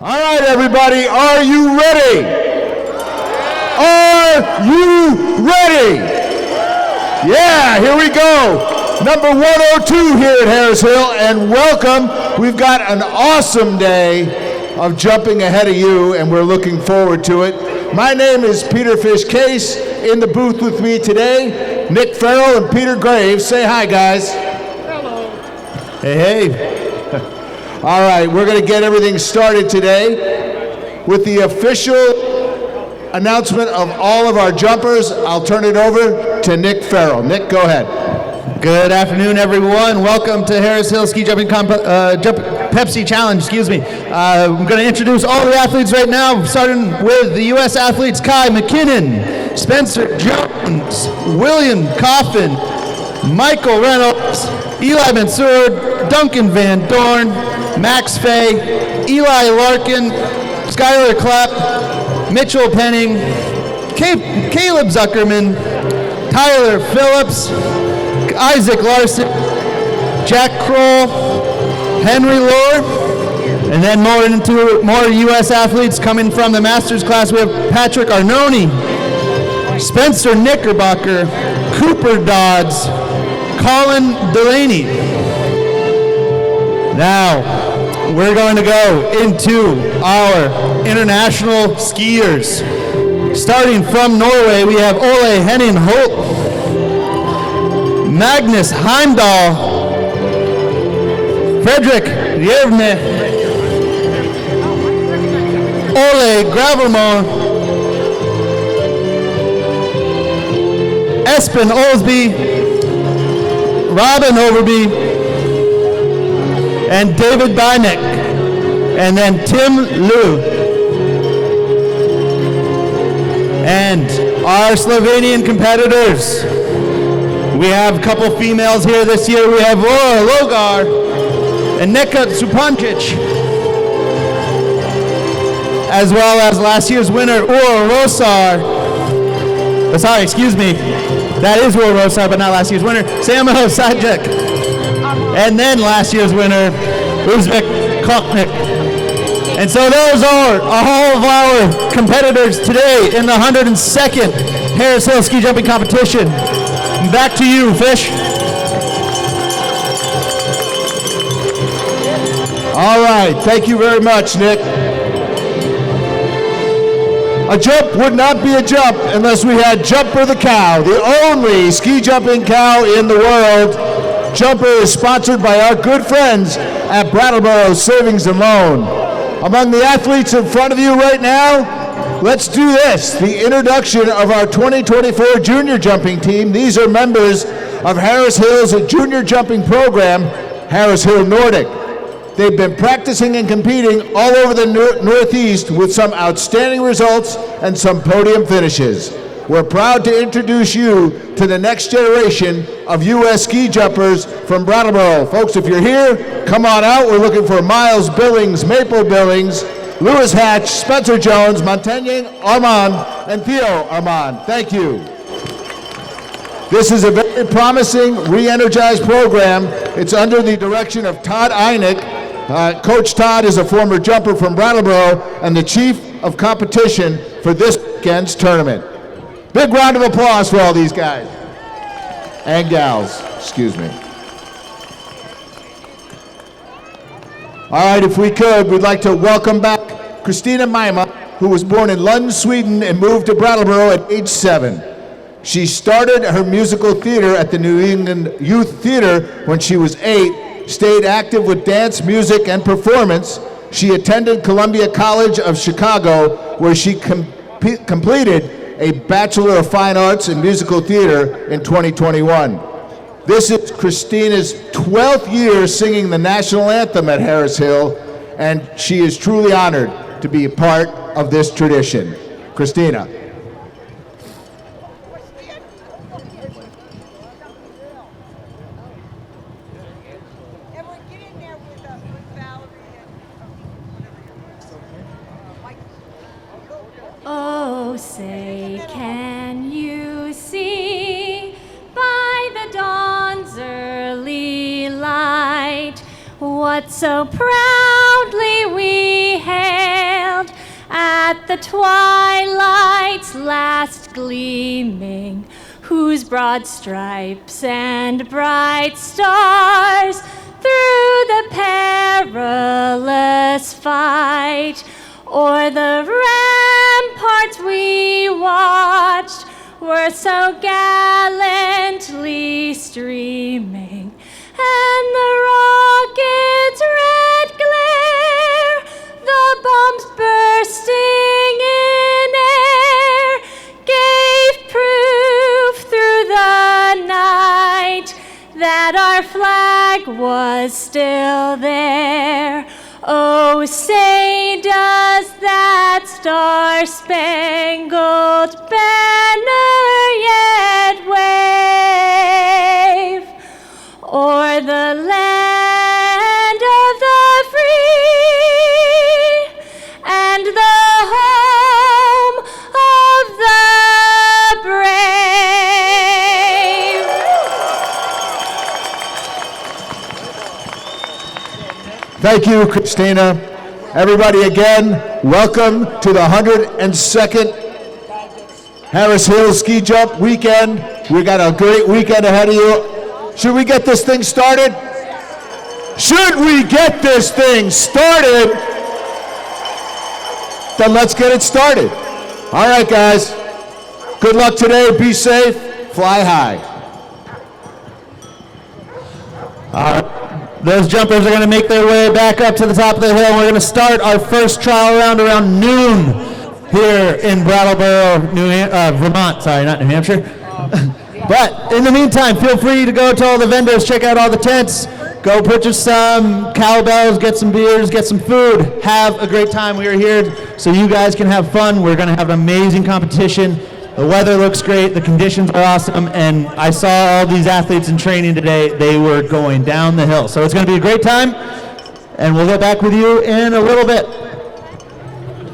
All right, everybody, are you ready? Are you ready? Yeah, here we go. Number 102 here at Harris Hill, and welcome. We've got an awesome day of jumping ahead of you, and we're looking forward to it. My name is Peter Fish Case. In the booth with me today, Nick Farrell and Peter Graves. Say hi, guys. Hello. Hey. All right, we're going to get everything started today with the official announcement of all of our jumpers. I'll turn it over to Nick Farrell. Nick, go ahead. Good afternoon, everyone. Welcome to Harris Hill Ski Jumping Pepsi Challenge. I'm going to introduce all the athletes right now, starting with the U.S. athletes: Kai McKinnon, Spencer Jones, William Coffin, Michael Reynolds, Eli Mansour, Duncan Van Dorn, Max Fay, Eli Larkin, Skylar Clapp, Mitchell Penning, Caleb Zuckerman, Tyler Phillips, Isaac Larson, Jack Kroll, Henry Lohr, and then more U.S. athletes coming from the Masters class. We have Patrick Arnone, Spencer Knickerbocker, Cooper Dodds, Colin Delaney. Now, we're going to go into our international skiers. Starting from Norway, we have Ole Henning Holt, Magnus Heimdall, Fredrik Jevne, Ole Gravelmo, Espen Olsby, Robin Overby, and David Bynek, and then Tim Liu. And our Slovenian competitors. We have a couple females here this year. We have Laura Logar and Neka Supancic, as well as last year's winner, Ur Rosar. That is Ur Rosar, but not last year's winner, Samuel Sajek. And then last year's winner, Uzbek Koknik. And so those are all of our competitors today in the 102nd Harris Hill Ski Jumping Competition. Back to you, Fish. All right, thank you very much, Nick. A jump would not be a jump unless we had Jumper the Cow, the only ski jumping cow in the world. Jumper is sponsored by our good friends at Brattleboro Savings and Loan. Among the athletes in front of you right now, let's do this, the introduction of our 2024 junior jumping team. These are members of Harris Hill's junior jumping program, Harris Hill Nordic. They've been practicing and competing all over the Northeast with some outstanding results and some podium finishes. We're proud to introduce you to the next generation of U.S. ski jumpers from Brattleboro. Folks, if you're here, come on out. We're looking for Miles Billings, Maple Billings, Lewis Hatch, Spencer Jones, Montaigne Armand, and Theo Armand. Thank you. This is a very promising, re-energized program. It's under the direction of Todd Einig. Coach Todd is a former jumper from Brattleboro and the chief of competition for this weekend's tournament. Big round of applause for all these guys and gals, excuse me. All right, if we could, we'd like to welcome back Christina Maima, who was born in Lund, Sweden, and moved to Brattleboro at age 7. She started her musical theater at the New England Youth Theater when she was 8, stayed active with dance, music, and performance. She attended Columbia College of Chicago, where she completed a Bachelor of Fine Arts in Musical Theater in 2021. This is Christina's 12th year singing the national anthem at Harris Hill, and she is truly honored to be a part of this tradition. Christina. Oh, say, can you see by the dawn's what so proudly we hailed at the twilight's last gleaming, whose broad stripes and bright stars through the perilous fight o'er the ramparts we watched were so gallantly streaming, and the rocket's red glare, the bombs bursting in air, gave proof through the night that our flag was still there. Oh, say does that star-spangled banner yet wave o'er the land of the free and the home of the brave? Thank you, Christina. Everybody, again, welcome to the 102nd Harris Hill Ski Jump Weekend. We got a great weekend ahead of you. Should we get this thing started? Should we get this thing started? Then let's get it started. All right, guys. Good luck today. Be safe. Fly high. Those jumpers are going to make their way back up to the top of the hill. We're going to start our first trial round around noon here in Brattleboro, Vermont. Sorry, not New Hampshire. But in the meantime, feel free to go to all the vendors, check out all the tents, go purchase some cowbells, get some beers, get some food. Have a great time. We are here so you guys can have fun. We're going to have an amazing competition. The weather looks great, the conditions are awesome, and I saw all these athletes in training today. They were going down the hill. So it's going to be a great time, and we'll get back with you in a little bit.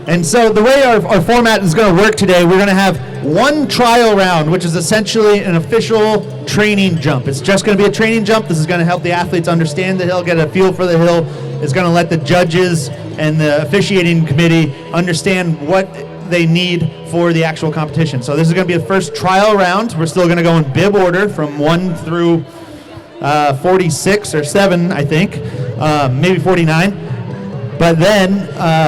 And so the way our format is going to work today, we're going to have one trial round, which is essentially an official training jump. It's just going to be a training jump. This is going to help the athletes understand the hill, get a feel for the hill. It's going to let the judges and the officiating committee understand what they need for the actual competition. So this is going to be the first trial round. We're still going to go in bib order from 1 through 46 or 7, I think, maybe 49. But then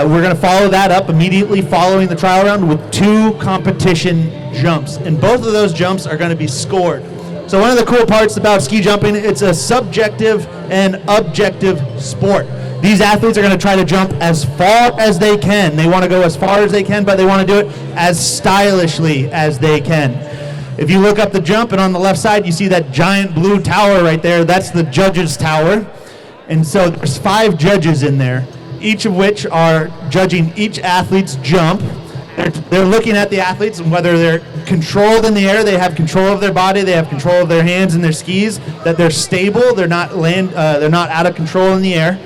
we're going to follow that up immediately following the trial round with 2 competition jumps. And both of those jumps are going to be scored. So one of the cool parts about ski jumping, it's a subjective and objective sport. These athletes are going to try to jump as far as they can. They want to go as far as they can, but they want to do it as stylishly as they can. If you look up the jump, and on the left side, you see that giant blue tower right there. That's the judges' tower. And so there's 5 judges in there, each of which are judging each athlete's jump. They're looking at the athletes and whether they're controlled in the air, they have control of their body, they have control of their hands and their skis, that they're stable, they're not out of control in the air.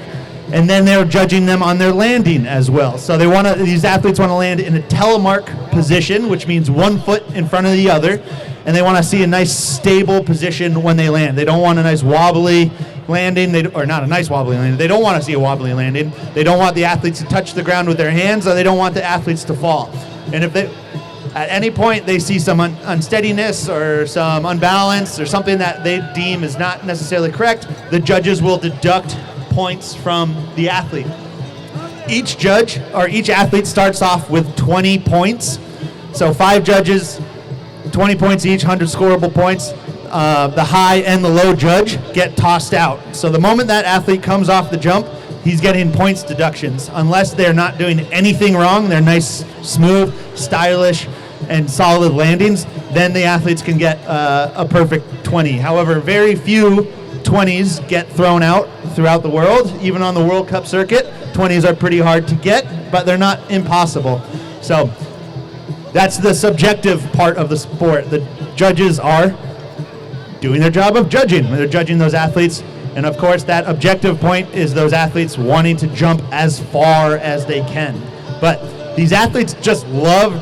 And then they're judging them on their landing as well. So these athletes want to land in a telemark position, which means 1 foot in front of the other, and they want to see a nice stable position when they land. They don't want a nice wobbly landing, or not a nice wobbly landing. They don't want to see a wobbly landing. They don't want the athletes to touch the ground with their hands, or they don't want the athletes to fall. And if at any point they see some unsteadiness or some unbalance or something that they deem is not necessarily correct, the judges will deduct points from the athlete. Each judge or each athlete starts off with 20 points. So 5 judges, 20 points each, 100 scorable points. The high and the low judge get tossed out. So the moment that athlete comes off the jump, he's getting points deductions. Unless they're not doing anything wrong, they're nice, smooth, stylish, and solid landings, then the athletes can get a perfect 20. However, very few 20s get thrown out throughout the world. Even on the World Cup circuit, 20s are pretty hard to get, but they're not impossible. So that's the subjective part of the sport. The judges are doing their job of judging. They're judging those athletes. And of course, that objective point is those athletes wanting to jump as far as they can. But these athletes just love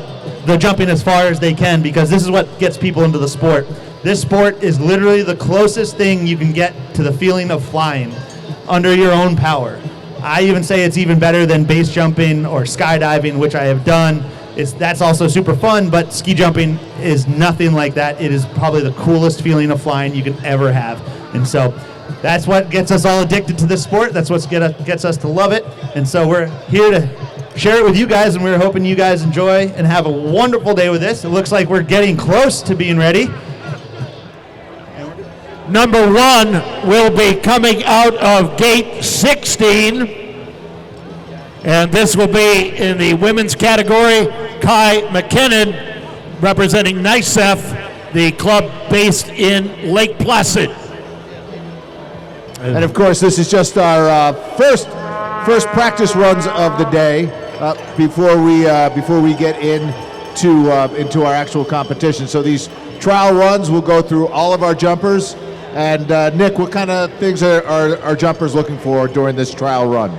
the jumping as far as they can because this is what gets people into the sport. This sport is literally the closest thing you can get to the feeling of flying under your own power. I even say it's even better than base jumping or skydiving, which I have done. That's also super fun, but ski jumping is nothing like that. It is probably the coolest feeling of flying you can ever have. And so that's what gets us all addicted to this sport. That's what gets us to love it. And so we're here to share it with you guys, and we're hoping you guys enjoy and have a wonderful day with this. It looks like we're getting close to being ready. Number 1 will be coming out of gate 16. And this will be in the women's category, Kai McKinnon, representing NICEF, the club based in Lake Placid. And of course, this is just our first practice runs of the day before we get into our actual competition. So these trial runs will go through all of our jumpers. And Nick, what kind of things are our jumpers looking for during this trial run?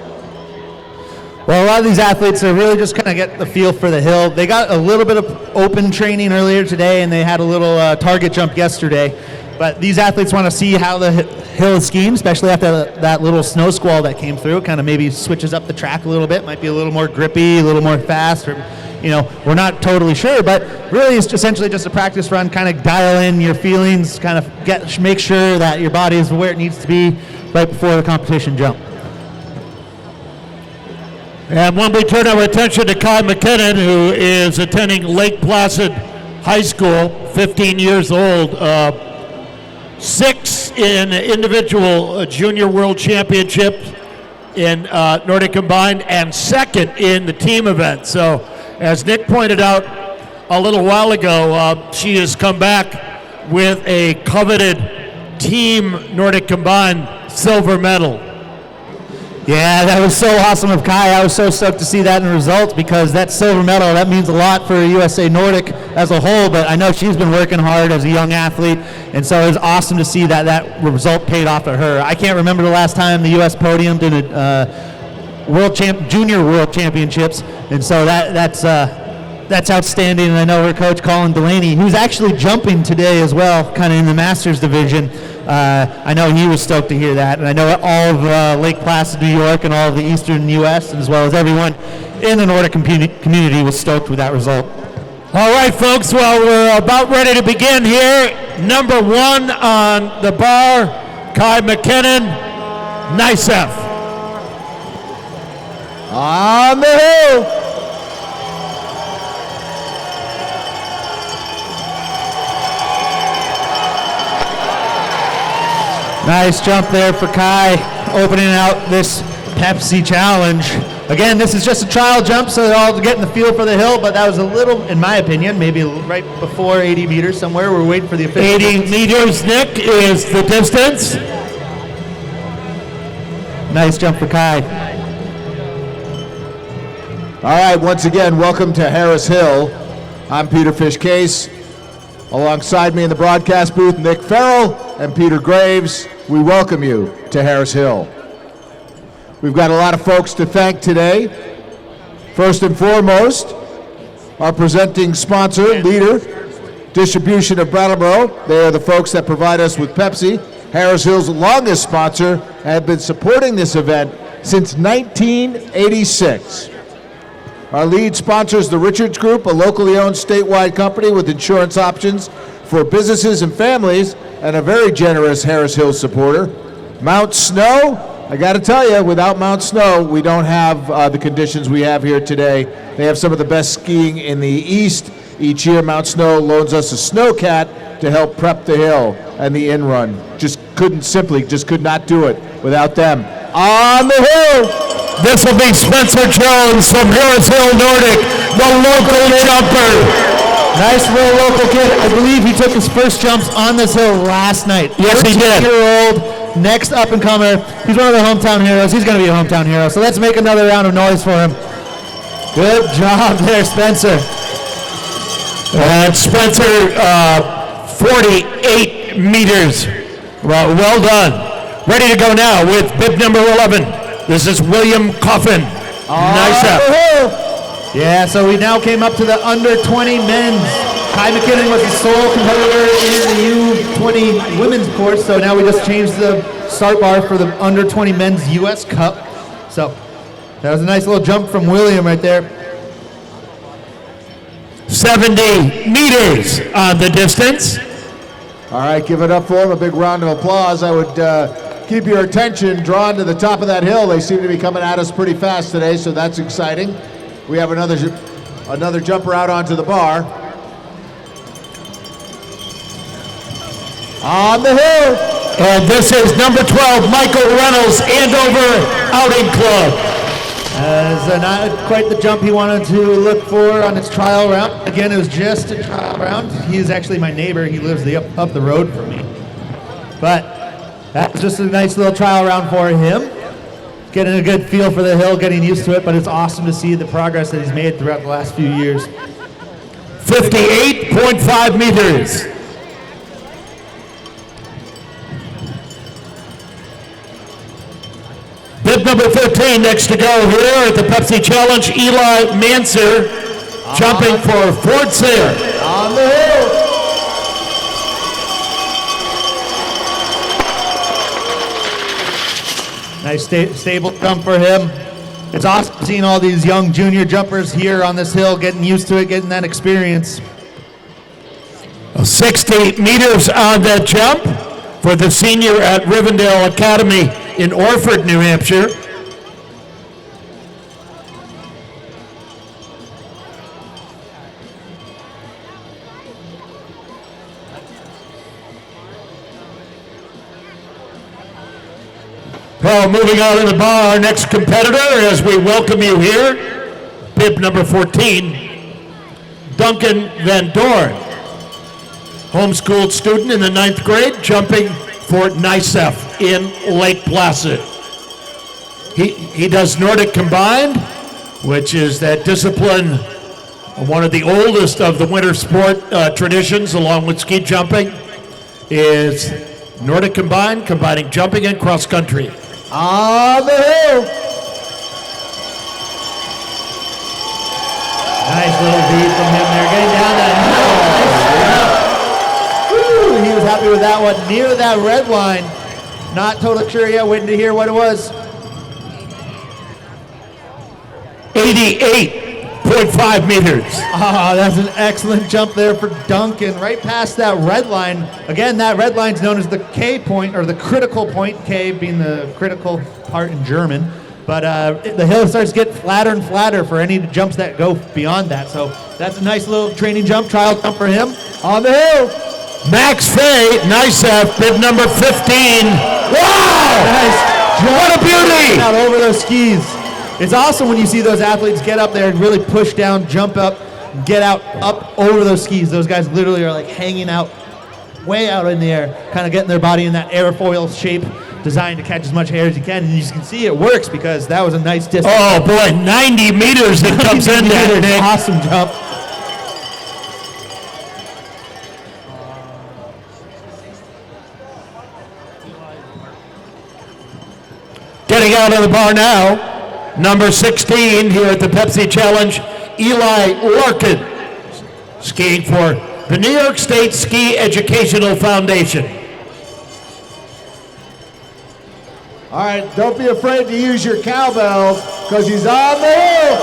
Well, a lot of these athletes are really just kind of get the feel for the hill. They got a little bit of open training earlier today, and they had a little target jump yesterday. But these athletes want to see how the hill is skiing, especially after that little snow squall that came through. Kind of maybe switches up the track a little bit, might be a little more grippy, a little more fast, or we're not totally sure. But really, it's essentially just a practice run. Kind of dial in your feelings, kind of make sure that your body is where it needs to be right before the competition jump. And when we turn our attention to Kai McKinnon, who is attending Lake Placid High School, 15 years old, 6 in individual junior world championships in Nordic Combined, and 2nd in the team event. So, as Nick pointed out a little while ago, she has come back with a coveted team Nordic Combined silver medal. Yeah, that was so awesome of Kai. I was so stoked to see that in the results, because that silver medal, that means a lot for USA Nordic as a whole, but I know she's been working hard as a young athlete, and so it was awesome to see that result paid off to her. I can't remember the last time the U.S. podiumed in a junior world championships, and so that's outstanding. And I know her coach, Colin Delaney, who's actually jumping today as well, kind of in the Masters division. I know he was stoked to hear that, and I know all of Lake Placid, New York, and all of the eastern U.S., as well as everyone in the Nordic community was stoked with that result. All right, folks, well, we're about ready to begin here. Number 1 on the bar, Kai McKinnon, NICEF. On the hill. Nice jump there for Kai, opening out this Pepsi Challenge. Again, this is just a trial jump, so they're all getting the feel for the hill, but that was a little, in my opinion, maybe right before 80 meters somewhere. We're waiting for the official. 80 meters, Nick, is the distance. Nice jump for Kai. All right, once again, welcome to Harris Hill. I'm Peter Fish-Case. Alongside me in the broadcast booth, Nick Farrell and Peter Graves. We welcome you to Harris Hill. We've got a lot of folks to thank today. First and foremost, our presenting sponsor, leader, distribution of Brattleboro. They are the folks that provide us with Pepsi. Harris Hill's longest sponsor, have been supporting this event since 1986. Our lead sponsor is the Richards Group, a locally owned statewide company with insurance options for businesses and families, and a very generous Harris Hill supporter. Mount Snow, I got to tell you, without Mount Snow, we don't have the conditions we have here today. They have some of the best skiing in the East. Each year, Mount Snow loans us a snowcat to help prep the hill and the in-run. Just could not do it without them. On the hill! This will be Spencer Jones from Harris Hill Nordic, the local jumper. Nice little local kid. I believe he took his first jumps on this hill last night. Yes, he did. 13-year-old, next up-and-comer. He's one of the hometown heroes. He's going to be a hometown hero. So let's make another round of noise for him. Good job there, Spencer. And Spencer, 48 meters. Well done. Ready to go now with bib number 11. This is William Coffin. Nice up. Yeah, so we now came up to the under 20 men's. Kai McKinnon was the sole competitor in the U20 women's course, so now we just changed the start bar for the under 20 men's US Cup. So that was a nice little jump from William right there. 70 meters on the distance. All right, give it up for him. A big round of applause. I would keep your attention drawn to the top of that hill. They seem to be coming at us pretty fast today, so that's exciting. We have another jumper out onto the bar. On the hill. And this is number 12, Michael Reynolds, Andover Outing Club. Not quite the jump he wanted to look for on his trial round. Again, it was just a trial round. He is actually my neighbor. He lives up the road from me. But that's just a nice little trial round for him. Getting a good feel for the hill, getting used to it, but it's awesome to see the progress that he's made throughout the last few years. 58.5 meters. Bib number 13 next to go here at the Pepsi Challenge, Eli Manser, jumping for Fort Sayre. On the hill. Nice stable jump for him. It's awesome seeing all these young junior jumpers here on this hill, getting used to it, getting that experience. 60 meters on that jump for the senior at Rivendell Academy in Orford, New Hampshire. Well, moving on in the bar, our next competitor as we welcome you here, bib number 14, Duncan Van Dorn, homeschooled student in the 9th grade, jumping for NICEF in Lake Placid. He does Nordic Combined, which is that discipline, one of the oldest of the winter sport traditions, along with ski jumping, is Nordic Combined, combining jumping and cross country. On the hill. Nice little beat from him there, getting down that hill. Woo, he was happy with that one, near that red line. Not totally sure yet, waiting to hear what it was. 88.5 meters. Ah, that's an excellent jump there for Duncan, right past that red line. Again, that red line's known as the K point, or the critical point, K being the critical part in German. But the hill starts to get flatter and flatter for any jumps that go beyond that. So that's a nice little training jump, trial jump for him. On the hill. Max Fay, NICEF, bib number 15. Wow! Nice jump. What a beauty! Out over those skis. It's awesome when you see those athletes get up there and really push down, jump up, get out, up over those skis. Those guys literally are like hanging out, way out in the air, kind of getting their body in that airfoil shape, designed to catch as much air as you can. And you can see it works because that was a nice distance. Oh boy, 90 meters it comes in there, Nick. Awesome jump. Getting out of the bar now, number 16 here at the Pepsi Challenge, Eli Larkin, skiing for the New York State Ski Educational Foundation. All right, don't be afraid to use your cowbells because he's on the hill.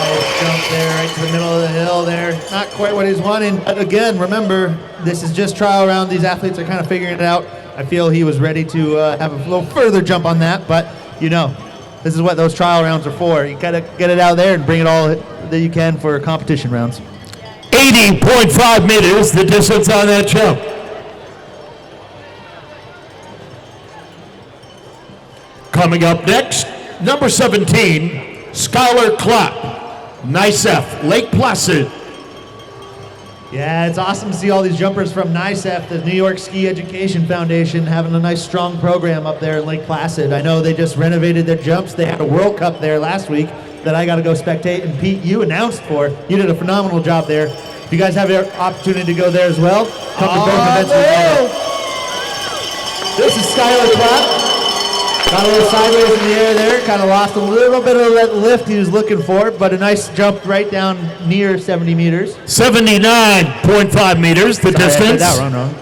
Nice jump there, right to the middle of the hill there. Not quite what he's wanting, but again, remember, this is just trial round. These athletes are kind of figuring it out. I feel he was ready to have a little further jump on that, but you know, this is what those trial rounds are for. You gotta get it out there and bring it all that you can for competition rounds. 80.5 meters, the distance on that jump. Coming up next, number 17, Skylar Clapp, NICEF, Lake Placid. Yeah, it's awesome to see all these jumpers from NICEF, the New York Ski Education Foundation, having a nice strong program up there in Lake Placid. I know they just renovated their jumps. They had a World Cup there last week that I got to go spectate, and Pete, you announced for. You did a phenomenal job there. If you guys have the opportunity to go there as well, come to both events together. This is Skylar Clapp. Got a little sideways in the air there, kind of lost a little bit of that lift he was looking for, but a nice jump right down near 70 meters. 79.5 meters, the Sorry, distance. I said that one wrong.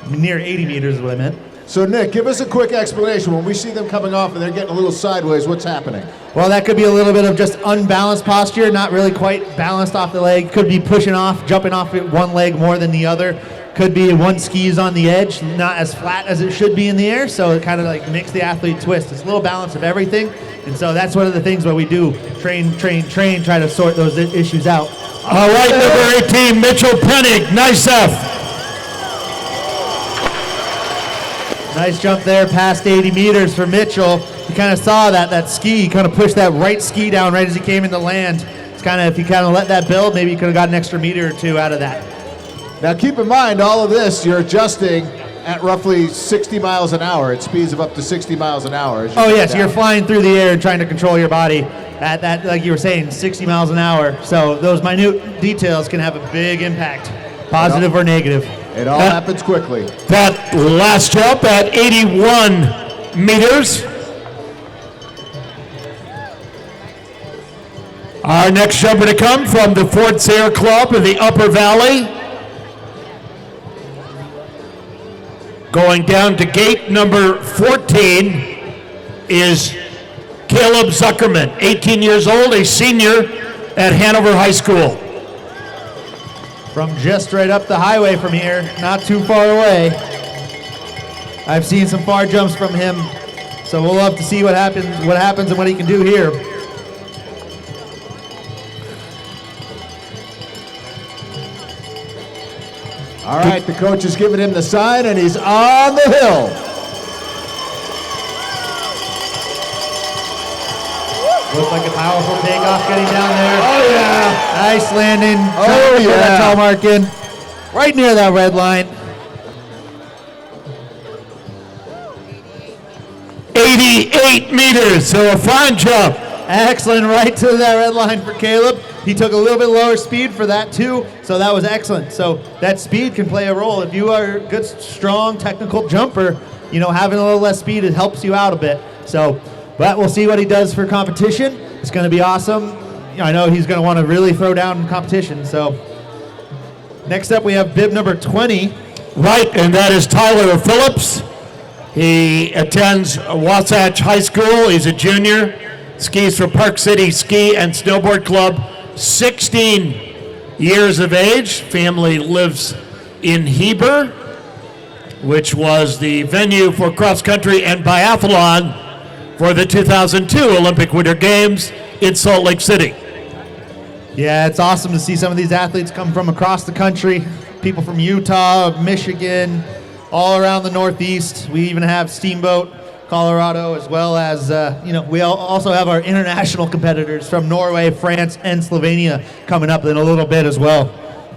near 80 meters is what I meant. So Nick, give us a quick explanation. When we see them coming off and they're getting a little sideways, what's happening? Well, that could be a little bit of just unbalanced posture, not really quite balanced off the leg. Could be pushing off, jumping off one leg more than the other. Could be one ski is on the edge, not as flat as it should be in the air, so it kind of like makes the athlete twist. It's a little balance of everything, and so that's one of the things what we do, train, try to sort those issues out. All right, number 18, Mitchell Penning, nice F. Nice jump there, past 80 meters for Mitchell. You kind of saw that ski, kind of pushed that right ski down right as he came into land. It's kind of, if you kind of let that build, maybe you could have got an extra meter or two out of that. Now keep in mind, all of this, you're adjusting at roughly 60 miles an hour, at speeds of up to 60 miles an hour. Oh yes, you're flying through the air and trying to control your body at that, like you were saying, 60 miles an hour. So those minute details can have a big impact, positive or negative. It all happens quickly. That last jump at 81 meters. Our next jumper to come from the Fort Sayre Club in the Upper Valley. Going down to gate number 14 is Caleb Zuckerman, 18 years old, a senior at Hanover High School. From just right up the highway from here, not too far away. I've seen some far jumps from him, so we'll love to see what happens and what he can do here. All right, the coach is giving him the sign, and he's on the hill. Looks like a powerful takeoff getting down there. Oh, yeah. Nice landing. Oh, Trying to put yeah. that tall mark in. Right near that red line. 88 meters, so a fine jump. Excellent, right to that red line for Caleb. He took a little bit lower speed for that too, so that was excellent. So that speed can play a role. If you are a good, strong, technical jumper, you know, having a little less speed, it helps you out a bit. So, but we'll see what he does for competition. It's going to be awesome. I know he's going to want to really throw down in competition. So next up we have bib number 20. Right, and that is Tyler Phillips. He attends Wasatch High School. He's a junior. Skis for Park City Ski and Snowboard Club. 16 years of age. Family lives in Heber, which was the venue for cross country and biathlon for the 2002 Olympic Winter Games in Salt Lake City. Yeah, it's awesome to see some of these athletes come from across the country. People from Utah, Michigan, all around the Northeast. We even have Steamboat, Colorado, as well as, we also have our international competitors from Norway, France, and Slovenia coming up in a little bit as well.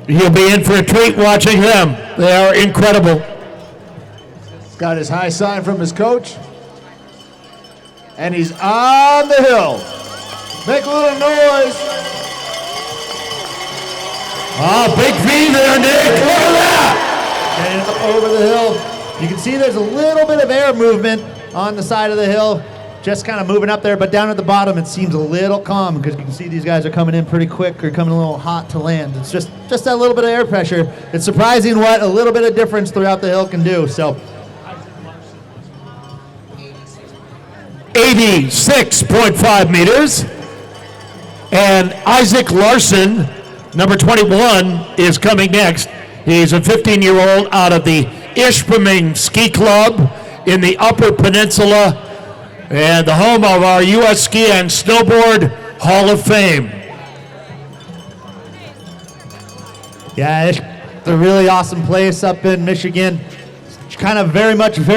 You'll be in for a treat watching them. They are incredible. He's got his high sign from his coach. And he's on the hill. Make a little noise. Oh, big V there, Nick. Look at that. Getting up over the hill. You can see there's a little bit of air movement on the side of the hill, just kind of moving up there, but down at the bottom it seems a little calm because you can see these guys are coming in pretty quick or coming a little hot to land. It's just that little bit of air pressure. It's surprising what a little bit of difference throughout the hill can do. So 86.5 meters. And Isaac Larson, number 21, is coming next. He's a 15-year-old out of the Ishpeming Ski Club in the Upper Peninsula and the home of our U.S. Ski and Snowboard Hall of Fame. yeah, it's a really awesome place up in Michigan. It's kind of very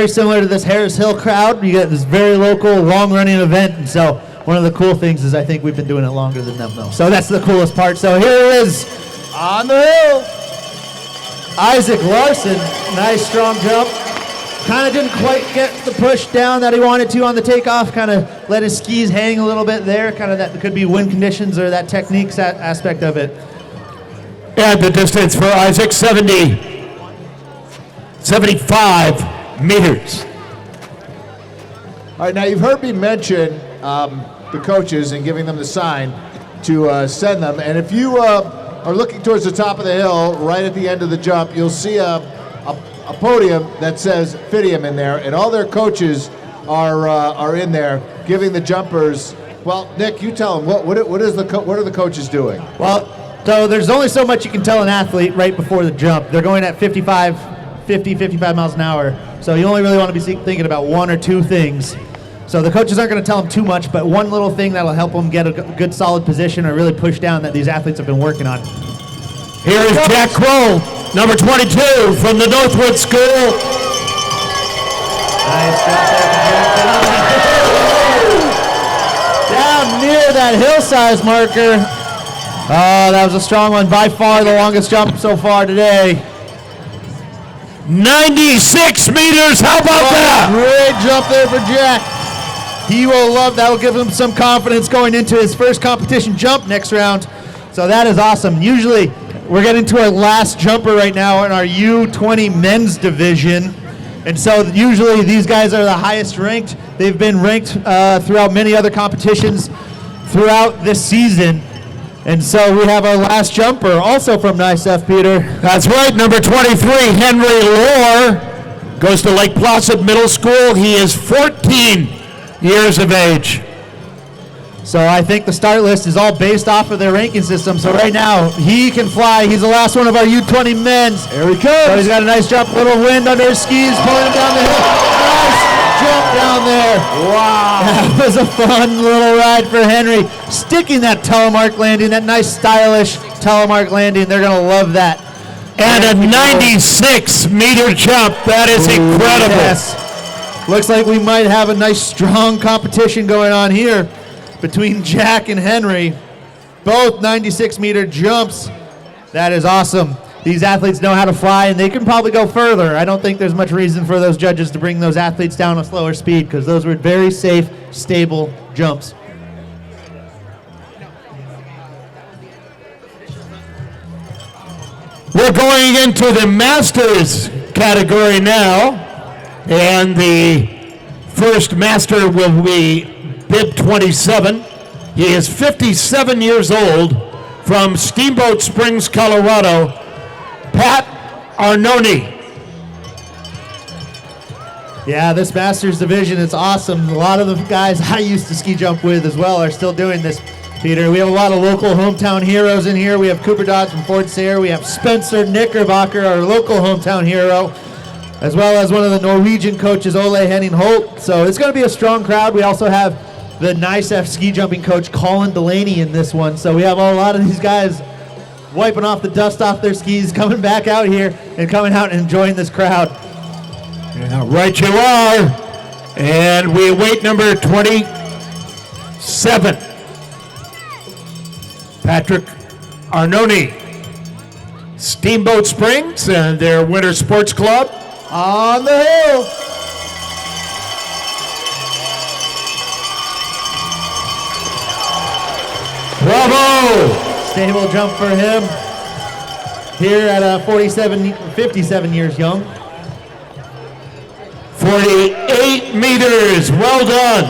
similar to this Harris Hill crowd. You get this very local, long-running event, and so one of the cool things is I think we've been doing it longer than them, though. So that's the coolest part. So here it is on the hill. Isaac Larson, nice strong jump. Kind of didn't quite get the push down that he wanted to on the takeoff. Kind of let his skis hang a little bit there. Kind of that could be wind conditions or that technique aspect of it. And the distance for Isaac, 75 meters. All right, now you've heard me mention the coaches and giving them the sign to send them. And if you are looking towards the top of the hill, right at the end of the jump, you'll see a a podium that says Fidium in there, and all their coaches are in there giving the jumpers. Well, Nick, you tell them what are the coaches doing? Well, so there's only so much you can tell an athlete right before the jump. They're going at 50, 55 miles an hour. So you only really want to be thinking about one or two things. So the coaches aren't going to tell them too much, but one little thing that'll help them get a good solid position or really push down that these athletes have been working on. Here is Jack Kroll, number 22 from the Northwood School. Nice job there. Down near that hillside marker. Oh, that was a strong one. By far the longest jump so far today. 96 meters, how about that? Great jump there for Jack. He will love that. Will give him some confidence going into his first competition jump next round. So that is awesome. Usually we're getting to our last jumper right now in our U20 men's division. And so usually these guys are the highest ranked. They've been ranked throughout many other competitions throughout this season. And so we have our last jumper, also from NICEF, Peter. That's right, number 23, Henry Lohr, goes to Lake Placid Middle School. He is 14 years of age. So I think the start list is all based off of their ranking system. So right now, he can fly. He's the last one of our U20 men's. Here he comes. So he's got a nice jump, little wind under his skis, pulling him down the hill. Nice jump down there. Wow. That was a fun little ride for Henry. Sticking that telemark landing, that nice stylish telemark landing. They're going to love that. And a 96-meter jump. That is incredible. Yes. Looks like we might have a nice strong competition going on here between Jack and Henry. Both 96-meter jumps. That is awesome. These athletes know how to fly, and they can probably go further. I don't think there's much reason for those judges to bring those athletes down a slower speed because those were very safe, stable jumps. We're going into the Masters category now, and the first Master will be bib 27. He is 57 years old from Steamboat Springs, Colorado. Pat Arnone. Yeah, this Masters division is awesome. A lot of the guys I used to ski jump with as well are still doing this, Peter. We have a lot of local hometown heroes in here. We have Cooper Dodds from Fort Sayre. We have Spencer Knickerbocker, our local hometown hero, as well as one of the Norwegian coaches, Ole Henning Holt. So it's going to be a strong crowd. We also have the NICEF ski jumping coach, Colin Delaney, in this one. So we have a lot of these guys wiping off the dust off their skis, coming back out here and coming out and enjoying this crowd. Yeah, right you are. And we await number 27, Patrick Arnone. Steamboat Springs and their Winter Sports Club. On the hill. Bravo! Stable jump for him here at 57 years young. 48 meters, well done.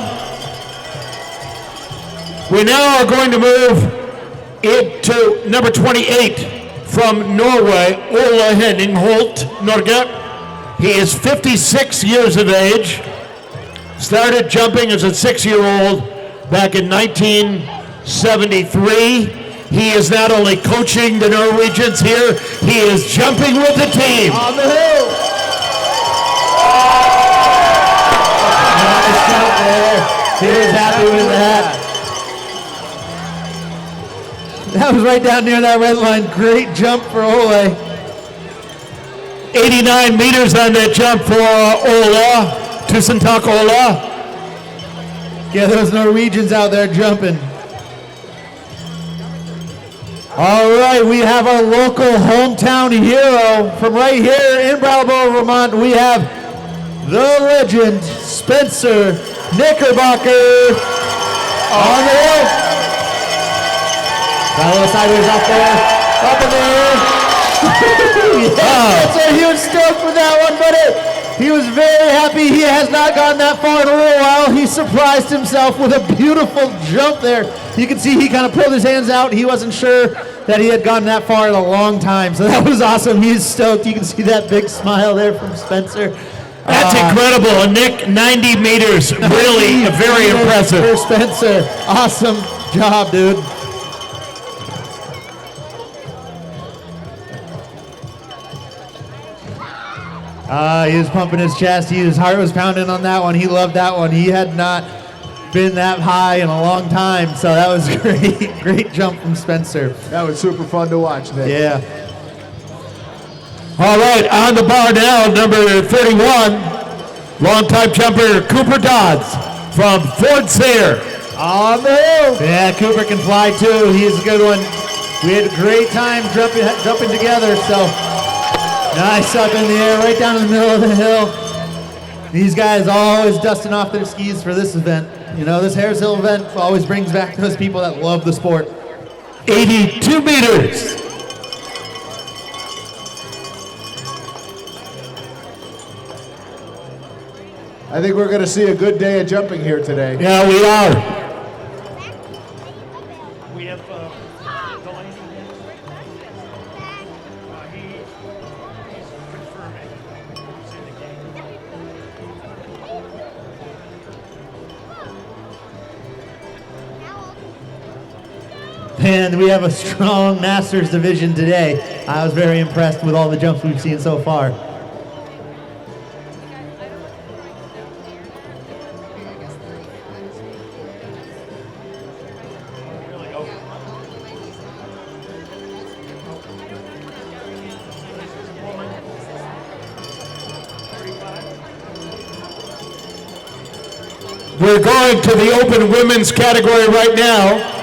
We now are going to move into number 28 from Norway, Ole Henning Holt Norge. He is 56 years of age. Started jumping as a 6-year-old back in 1973. He is not only coaching the Norwegians here, he is jumping with the team. On the hill. Nice jump there. He was happy with that. That was right down near that red line. Great jump for Ole. 89 meters on that jump for Ola. Tusen takk, Ola. Get those Norwegians out there jumping. All right, we have our local hometown hero from right here in Brattleboro, Vermont. We have the legend, Spencer Knickerbocker. On the hill. Got a little sideways up there. Up in the air. Yes, Spencer, he was stoked with that one, buddy. He was very happy. He has not gone that far in a little while. He surprised himself with a beautiful jump there. You can see he kind of pulled his hands out. He wasn't sure that he had gotten that far in a long time. So that was awesome. He's stoked. You can see that big smile there from Spencer. That's incredible. And Nick, 90 meters, really very impressive. For Spencer. Awesome job, dude. He was pumping his chest. His heart was pounding on that one. He loved that one. He had not been that high in a long time, so that was great. Great jump from Spencer. That was super fun to watch, Nick. Yeah. All right, on the bar now, number 31, longtime jumper Cooper Dodds from Fort Sayre. On the hill. Yeah, Cooper can fly too. He's a good one. We had a great time jumping together, so nice up in the air, right down in the middle of the hill. These guys always dusting off their skis for this event. You know, this Harris Hill event always brings back those people that love the sport. 82 meters. I think we're going to see a good day of jumping here today. Yeah, we are. We have And we have a strong Masters division today. I was very impressed with all the jumps we've seen so far. We're going to the open women's category right now.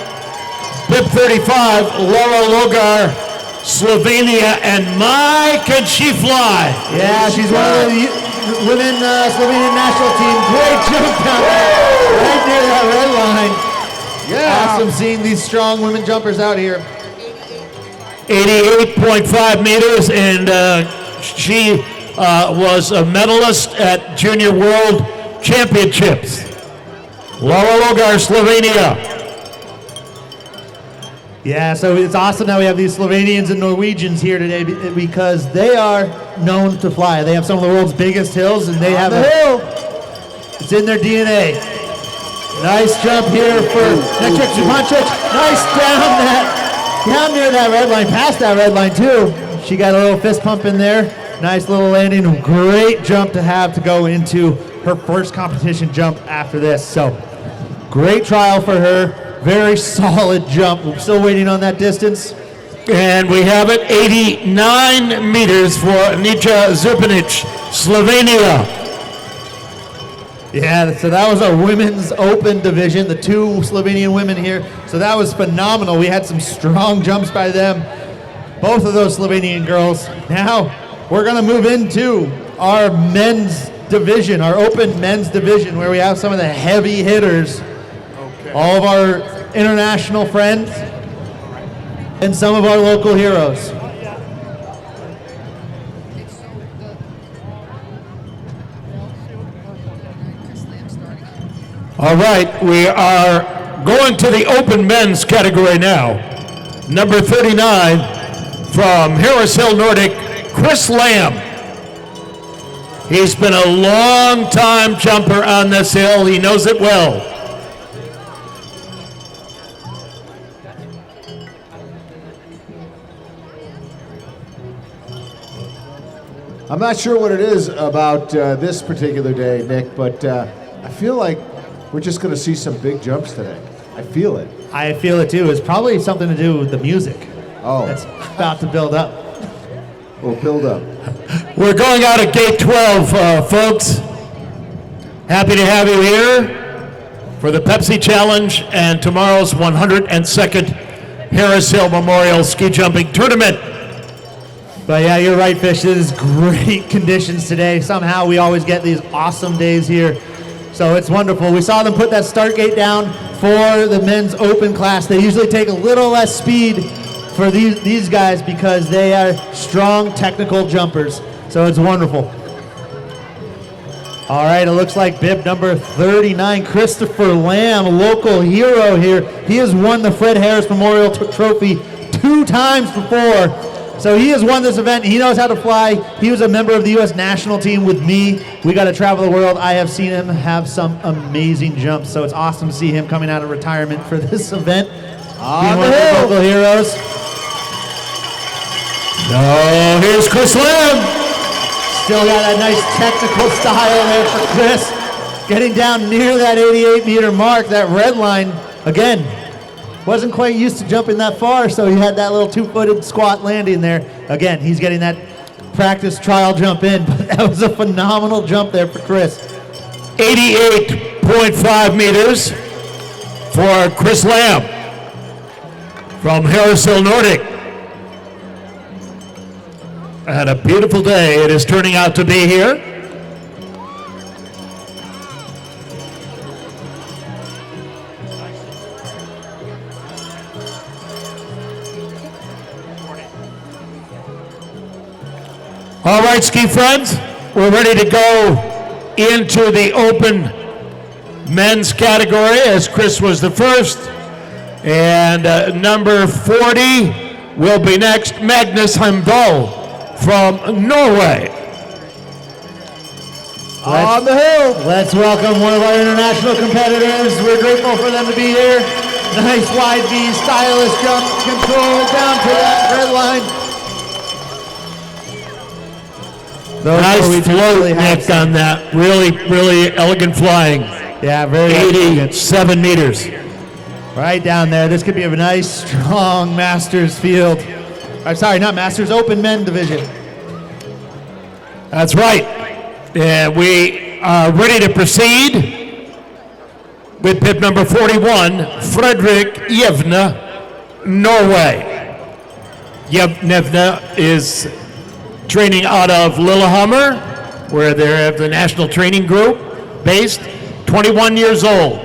Pip 35, Laura Logar, Slovenia, and my, can she fly? Yeah, she's one of the women Slovenian national team. Great jump down there, right near that red line. Yeah. Awesome seeing these strong women jumpers out here. 88.5 meters, and she was a medalist at Junior World Championships. Laura Logar, Slovenia. Yeah, so it's awesome that we have these Slovenians and Norwegians here today because they are known to fly. They have some of the world's biggest hills, and they have a hill. It's in their DNA. Nice jump here for Nektrek Zupancic. Nice down near that red line, past that red line too. She got a little fist pump in there. Nice little landing. Great jump to have to go into her first competition jump after this. So great trial for her. Very solid jump. We're still waiting on that distance. And we have it, 89 meters for Nija Zupanic, Slovenia. Yeah, so that was our women's open division, the two Slovenian women here. So that was phenomenal. We had some strong jumps by them, both of those Slovenian girls. Now we're going to move into our men's division, our open men's division, where we have some of the heavy hitters. All of our international friends and some of our local heroes. All right, we are going to the open men's category now. Number 39 from Harris Hill Nordic, Chris Lamb. He's been a long time jumper on this hill. He knows it well. I'm not sure what it is about this particular day, Nick, but I feel like we're just going to see some big jumps today. I feel it. I feel it too. It's probably something to do with the music. Oh. That's about to build up. We'll build up. We're going out of gate 12, folks. Happy to have you here for the Pepsi Challenge and tomorrow's 102nd Harris Hill Memorial Ski Jumping Tournament. But yeah, you're right, Fish. This is great conditions today. Somehow we always get these awesome days here. So it's wonderful. We saw them put that start gate down for the men's open class. They usually take a little less speed for these guys because they are strong technical jumpers. So it's wonderful. All right, it looks like bib number 39, Christopher Lamb, local hero here. He has won the Fred Harris Memorial Trophy 2 times before. So he has won this event. He knows how to fly. He was a member of the U.S. national team with me. We got to travel the world. I have seen him have some amazing jumps. So it's awesome to see him coming out of retirement for this event. On Being the one of the hill. local heroes. Oh, here's Chris Lamb. Still got that nice technical style there for Chris. Getting down near that 88-meter mark, that red line. Again, wasn't quite used to jumping that far, so he had that little 2-footed squat landing there. Again, he's getting that practice trial jump in, but that was a phenomenal jump there for Chris. 88.5 meters for Chris Lamb from Harris Hill Nordic. And a beautiful day it is turning out to be here. All right, ski friends, we're ready to go into the open men's category as Chris was the first. And number 40 will be next, Magnus Heimdall from Norway. On the hill. Let's welcome one of our international competitors. We're grateful for them to be here. Nice wide V, stylish jump, control down to that red line. Nice float, Nick, on that. Really elegant flying. Yeah, very 87 meters. right down there. This could be a nice, strong Masters field. I'm sorry, not Masters, Open Men division. That's right. And we are ready to proceed with pit number 41, Fredrik Jevne, Norway. Jevne is training out of Lillehammer, where they have the national training group based, 21 years old.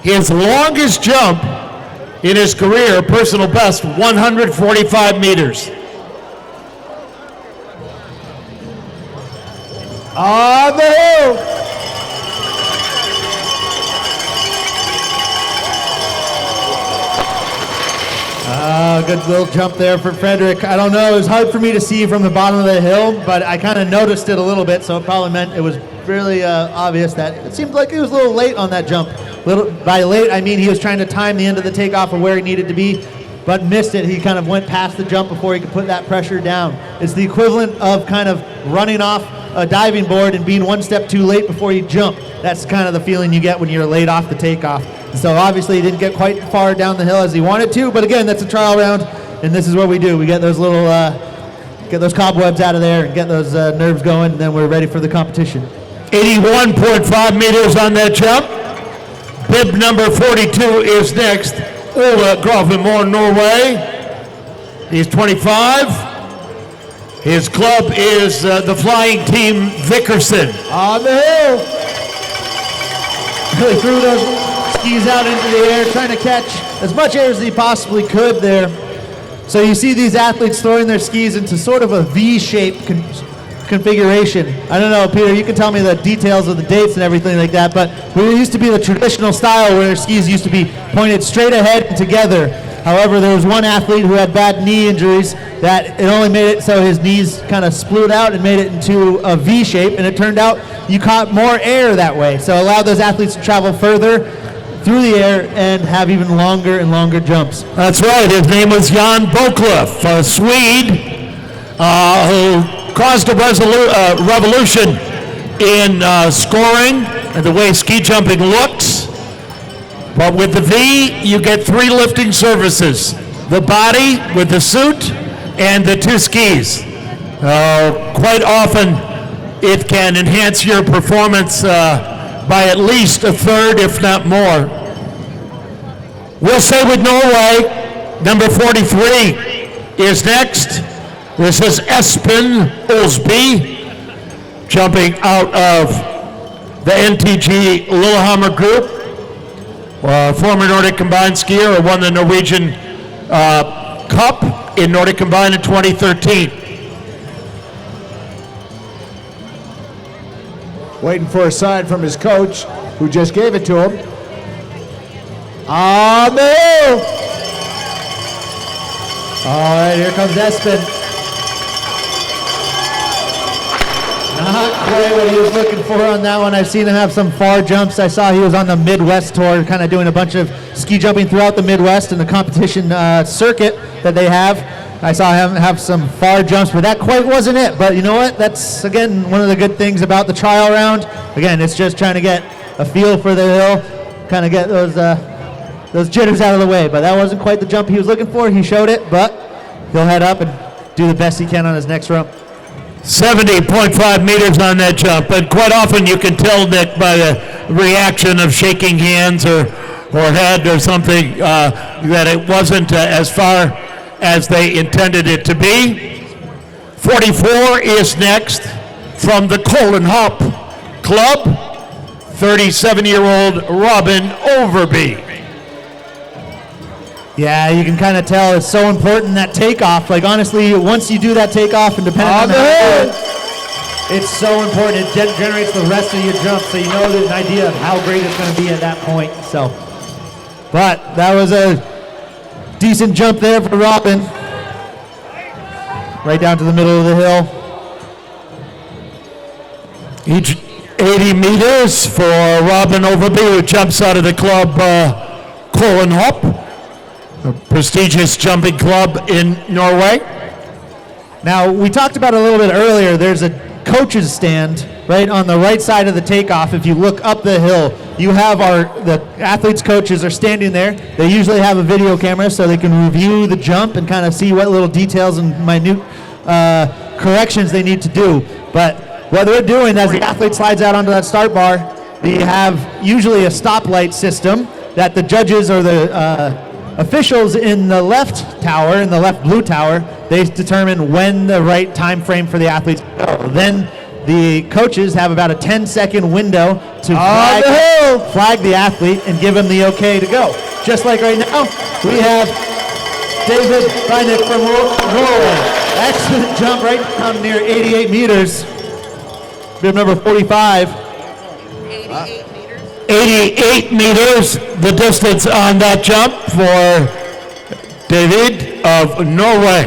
His longest jump in his career, personal best, 145 meters. On the hill. Good little jump there for Frederick. I don't know, it was hard for me to see from the bottom of the hill, but I kind of noticed it a little bit, so it probably meant it was really obvious that it seemed like he was a little late on that jump. By late, I mean he was trying to time the end of the takeoff of where he needed to be, but missed it. He kind of went past the jump before he could put that pressure down. It's the equivalent of kind of running off a diving board and being one step too late before you jump. That's kind of the feeling you get when you're late off the takeoff. So obviously he didn't get quite far down the hill as he wanted to, but again, that's a trial round, and this is what we do. We get those little, get those cobwebs out of there and get those nerves going, and then we're ready for the competition. 81.5 meters on that jump. Bib number 42 is next, Ole Gravemore, Norway. He's 25. His club is the flying team Vickerson. On the hill. Really threw those skis out into the air, trying to catch as much air as he possibly could there. So you see these athletes throwing their skis into sort of a V-shaped configuration. I don't know, Peter, you can tell me the details of the dates and everything like that, but it used to be the traditional style where their skis used to be pointed straight ahead and together. However, there was one athlete who had bad knee injuries that it only made it so his knees kind of split out and made it into a V shape, and it turned out you caught more air that way. So it allowed those athletes to travel further through the air and have even longer and longer jumps. That's right. His name was Jan Boklöf, a Swede who caused a revolution in scoring and the way ski jumping looks. But with the V, you get 3 lifting surfaces: the body with the suit and the 2 skis. Quite often, it can enhance your performance by at least a third, if not more. We'll stay with Norway. Number 43 is next. This is Espen Olsby, jumping out of the NTG Lillehammer group. Former Nordic Combined skier who won the Norwegian Cup in Nordic Combined in 2013. waiting for a sign from his coach, who just gave it to him. On the hill! All right, here comes Espen. Not quite what he was looking for on that one. I've seen him have some far jumps. I saw he was on the Midwest tour, kind of doing a bunch of ski jumping throughout the Midwest in the competition circuit that they have. I saw him have some far jumps, but that quite wasn't it. But you know what? That's, again, one of the good things about the trial round. Again, it's just trying to get a feel for the hill, kind of get those jitters out of the way. But that wasn't quite the jump he was looking for. He showed it, but he'll head up and do the best he can on his next rump. 70.5 meters on that jump, and quite often you can tell, Nick, by the reaction of shaking hands or head or something that it wasn't as far as they intended it to be. 44 is next from the Colin Hop Club, 37-year-old Robin Overby. Yeah, you can kind of tell it's so important, that takeoff. Like, honestly, once you do that takeoff and depending on how it's so important. It generates the rest of your jump, so you know an idea of how great it's going to be at that point. So, but that was a decent jump there for Robin. Right down to the middle of the hill. Each 80 meters for Robin Overby, who jumps out of the club Colin Hop, a prestigious jumping club in Norway. Now, we talked about it a little bit earlier. There's a coach's stand right on the right side of the takeoff. If you look up the hill, you have the athletes' coaches are standing there. They usually have a video camera so they can review the jump and kind of see what little details and minute corrections they need to do. But what they're doing as the athlete slides out onto that start bar, they have usually a stoplight system that the judges or the officials in the left tower, in the left blue tower, they determine when the right time frame for the athletes to go. Then the coaches have about a 10-second window to flag the athlete and give him the okay to go. Just like right now, we have David Reineck from Norway. Excellent jump right down near 88 meters. Bib number 45. 88 meters, the distance on that jump for David of Norway.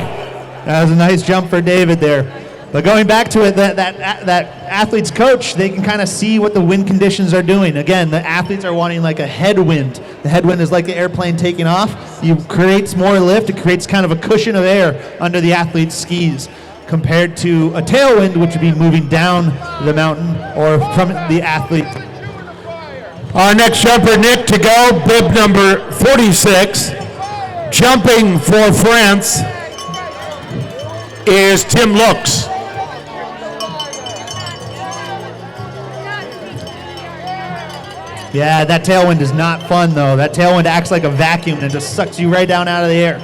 That was a nice jump for David there. But going back to it, that athlete's coach, they can kind of see what the wind conditions are doing. Again, the athletes are wanting like a headwind. The headwind is like the airplane taking off. It creates more lift. It creates kind of a cushion of air under the athlete's skis, compared to a tailwind, which would be moving down the mountain or from the athlete. Our next jumper, Nick, to go, bib number 46, jumping for France, is Tim Lux. Yeah, that tailwind is not fun, though. That tailwind acts like a vacuum and just sucks you right down out of the air.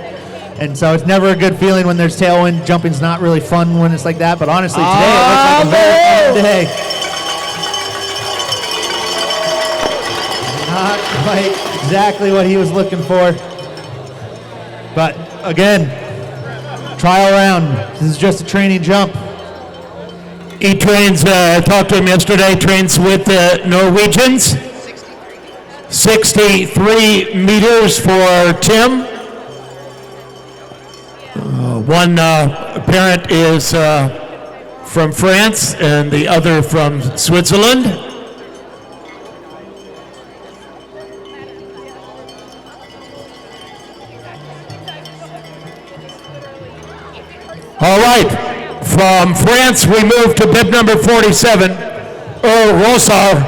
And so it's never a good feeling when there's tailwind. Jumping's not really fun when it's like that, but honestly, today it looks like a very fun day. Not quite exactly what he was looking for. But again, trial round. This is just a training jump. He trains, I talked to him yesterday, trains with the Norwegians. 63 meters for Tim. One parent is from France and the other from Switzerland. All right, from France we move to bib number 47, Rosar,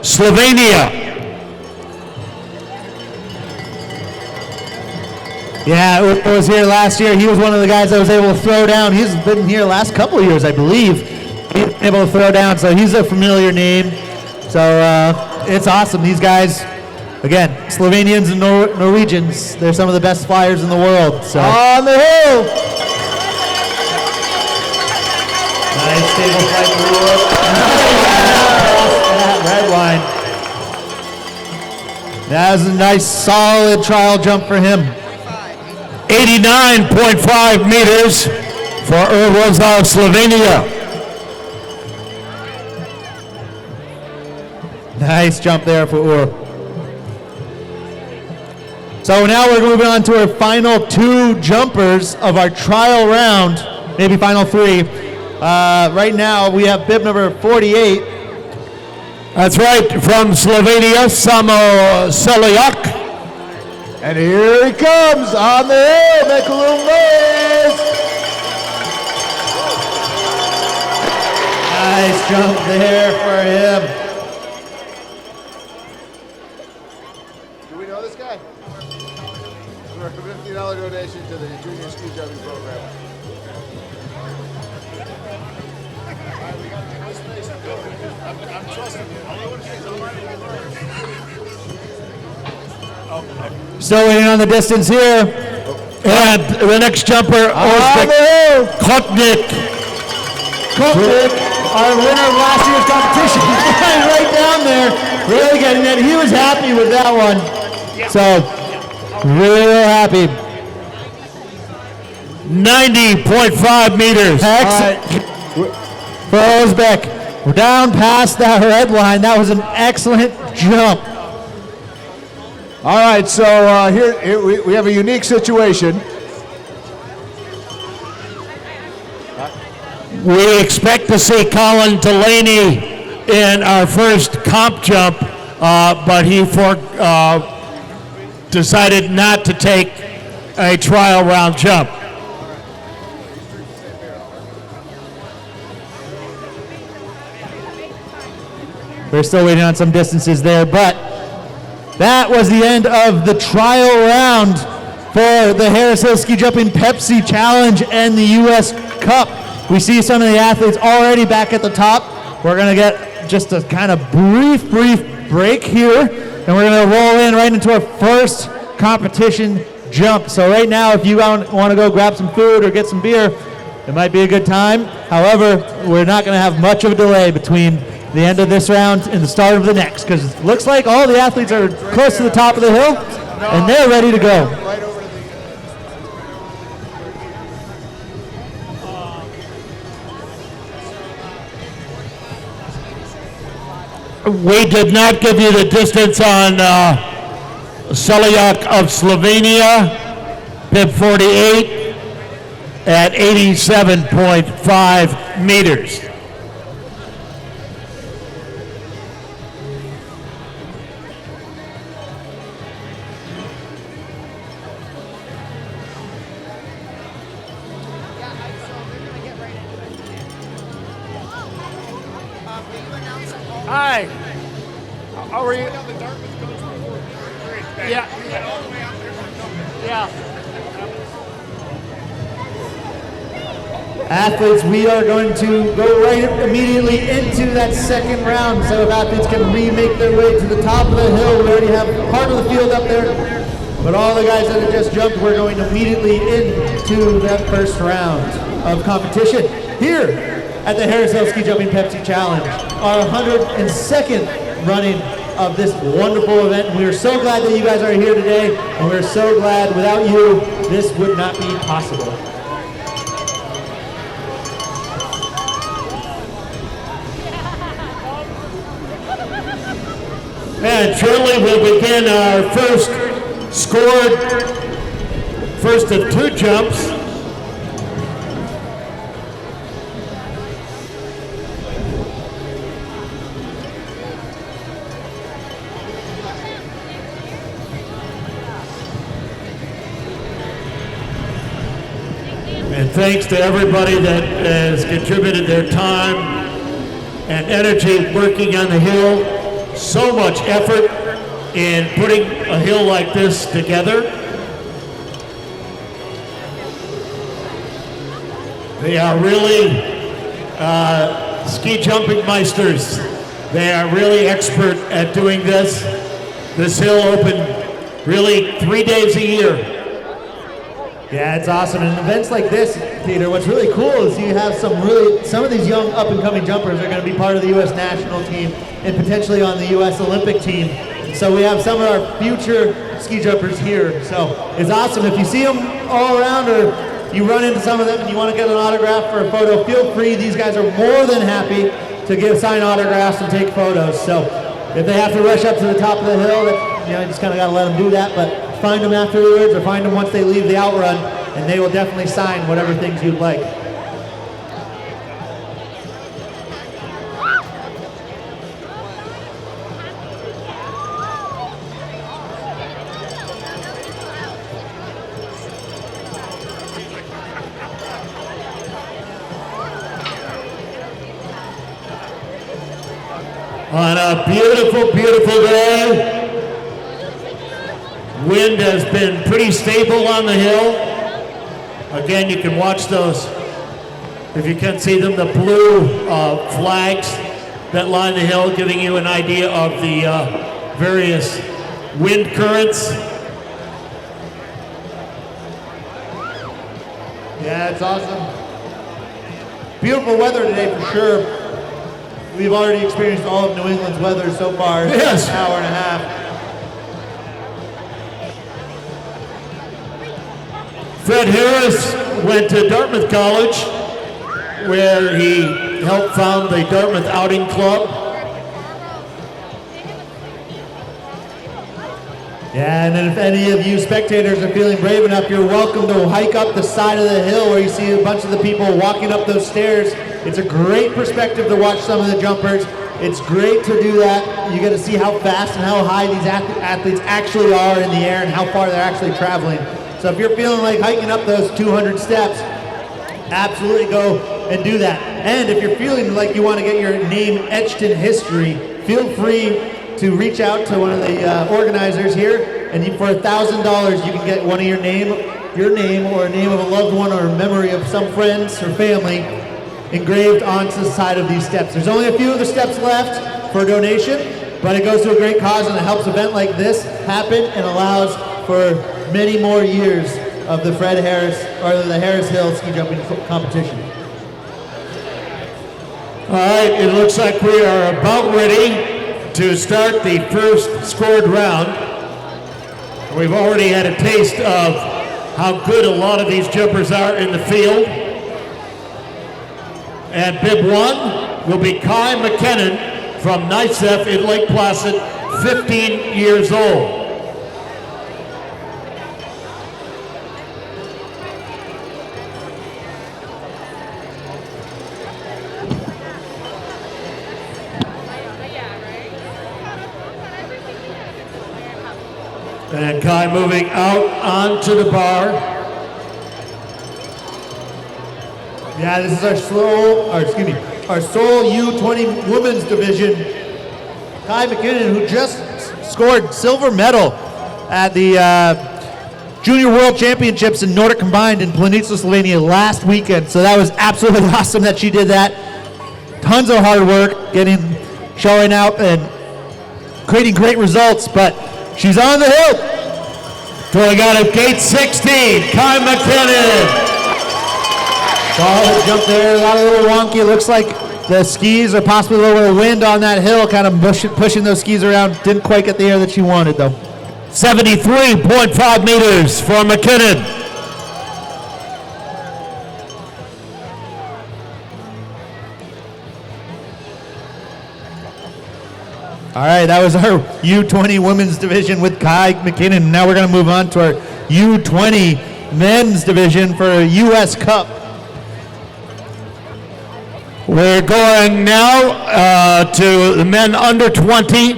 Slovenia. Yeah, it was here last year. He was one of the guys I was able to throw down. He's been here last couple of years, I believe. He's been able to throw down, so he's a familiar name. So it's awesome. These guys, again, Slovenians and Norwegians, they're some of the best flyers in the world. So On the hill! Nice stable flight through that red line. That was a nice, solid trial jump for him. 89.5 meters for Rosar, Slovenia. Nice jump there for Ur. So now we're moving on to our final 2 jumpers of our trial round, maybe final 3. Right now we have bib number 48. That's right, from Slovenia, Samo Selijak. And here he comes on the hill. Make a little noise. Nice jump there for him. Do we know this guy? We're a $50 donation to the Junior Ski Jumping Program. I'm trusting you. Still waiting on the distance here. And the next jumper, Ozbek Kotnik. Kotnik, our winner of last year's competition, right down there, really getting it. He was happy with that one. So, real happy. 90.5 meters. Excellent. For Ozbek, we're down past that red line. That was an excellent jump. All right, so here we have a unique situation. We expect to see Colin Delaney in our first comp jump, but he decided not to take a trial round jump. We're still waiting on some distances there, but that was the end of the trial round for the Harris Hill Ski Jumping Pepsi Challenge and the US Cup. We see some of the athletes already back at the top. We're going to get just a kind of brief break here, and we're going to roll in right into our first competition jump. So right now, if you want to go grab some food or get some beer, it might be a good time. However, we're not going to have much of a delay between the end of this round and the start of the next, because it looks like all the athletes are close to the top of the hill, and they're ready to go. We did not give you the distance on Selijak of Slovenia, bib 48 at 87.5 meters. Hi. How are you? Yeah. Yeah. Athletes, we are going to go right immediately into that second round. So if athletes can remake their way to the top of the hill, we already have part of the field up there. But all the guys that have just jumped, we're going immediately into that first round of competition here at the Harris Hill Ski Jumping Pepsi Challenge, our 102nd running of this wonderful event. We are so glad that you guys are here today, and we're so glad without you, this would not be possible. And shortly we'll begin our first of 2 jumps. And thanks to everybody that has contributed their time and energy working on the hill. So much effort in putting a hill like this together. They are really ski jumping meisters. They are really expert at doing this. This hill open really 3 days a year. Yeah, it's awesome. And events like this, Peter, what's really cool is you have some of these young up-and-coming jumpers are going to be part of the U.S. national team and potentially on the U.S. Olympic team. So we have some of our future ski jumpers here. So it's awesome. If you see them all around or you run into some of them and you want to get an autograph or a photo, feel free. These guys are more than happy to sign autographs and take photos. So if they have to rush up to the top of the hill, that, you just kind of got to let them do that. But find them afterwards or find them once they leave the outrun, and they will definitely sign whatever things you'd like. On a beautiful, beautiful day. Wind has been pretty stable on the hill. Again, you can watch those, if you can see them, the blue flags that line the hill, giving you an idea of the various wind currents. Yeah, it's awesome. Beautiful weather today for sure. We've already experienced all of New England's weather so far. Yes. An hour and a half. Fred Harris went to Dartmouth College, where he helped found the Dartmouth Outing Club. Yeah, and then if any of you spectators are feeling brave enough, you're welcome to hike up the side of the hill where you see a bunch of the people walking up those stairs. It's a great perspective to watch some of the jumpers. It's great to do that. You get to see how fast and how high these athletes actually are in the air and how far they're actually traveling. So if you're feeling like hiking up those 200 steps, absolutely go and do that. And if you're feeling like you want to get your name etched in history, feel free to reach out to one of the organizers here, and for $1,000 you can get one of your name or a name of a loved one or a memory of some friends or family engraved onto the side of these steps. There's only a few of the steps left for a donation, but it goes to a great cause and it helps an event like this happen and allows for many more years of the Fred Harris, or the Harris Hill ski jumping competition. All right, it looks like we are about ready to start the first scored round. We've already had a taste of how good a lot of these jumpers are in the field. And bib 1 will be Kai McKinnon from NICEF in Lake Placid, 15 years old. And Kai moving out onto the bar. Yeah, this is our Seoul U20 Women's Division. Kai McKinnon, who just scored silver medal at the Junior World Championships in Nordic Combined in Planica, Slovenia last weekend. So that was absolutely awesome that she did that. Tons of hard work, showing out and creating great results, but she's on the hill. Going out of gate 16, Kai McKinnon. Solid jump there, a little wonky. It looks like the skis are possibly a little bit of wind on that hill, kind of pushing those skis around. Didn't quite get the air that she wanted, though. 73.5 meters for McKinnon. All right, that was our U20 Women's Division with Kai McKinnon. Now we're going to move on to our U20 Men's Division for a US Cup. We're going now to the men under 20.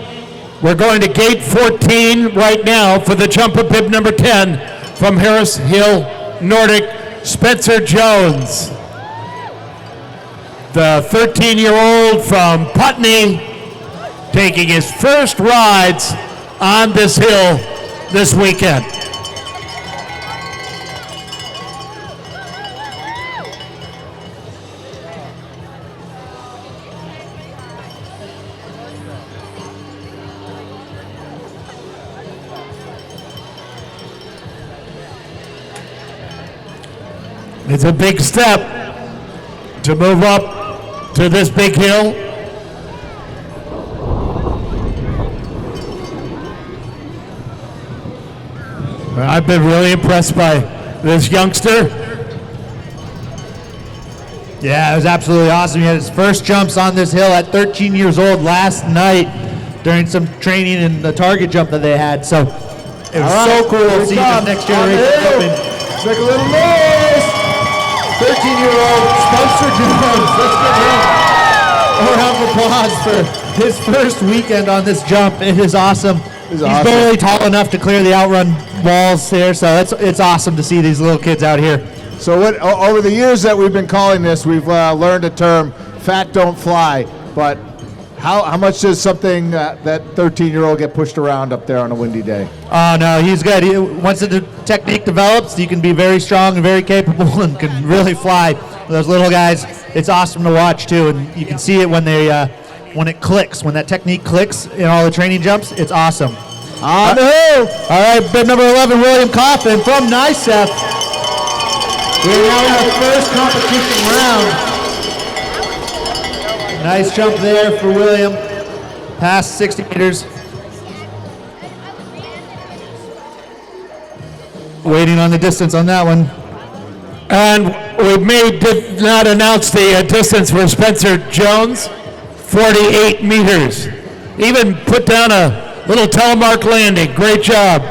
We're going to gate 14 right now for the jumper bib number 10 from Harris Hill Nordic, Spencer Jones. The 13-year-old from Putney taking his first rides on this hill this weekend. It's a big step to move up to this big hill. I've been really impressed by this youngster. Yeah, it was absolutely awesome. He had his first jumps on this hill at 13 years old last night. during some training and the target jump that they had. So it was so cool to see this next generation jumping. Make a little noise. 13-year-old Spencer Jones. Let's get him A round of applause for his first weekend on this jump. It is awesome. He's awesome. barely tall enough to clear the outrun walls here, so it's awesome to see these little kids out here. So over the years that we've been calling this, we've learned a term, fat don't fly. But how much does something that 13-year-old get pushed around up there on a windy day? Oh, no, he's good. Once the technique develops, you can be very strong and very capable and can really fly. Those little guys, it's awesome to watch, too. And you can see it when it clicks. When that technique clicks in all the training jumps, it's awesome. On the hill. All right, bib number 11, William Coffin from NICEF. We're now in our first competition round. Nice jump there for William. Past 60 meters. Waiting on the distance on that one. And we did not announce the distance for Spencer Jones, 48 meters. Even put down a little telemark landing. Great job.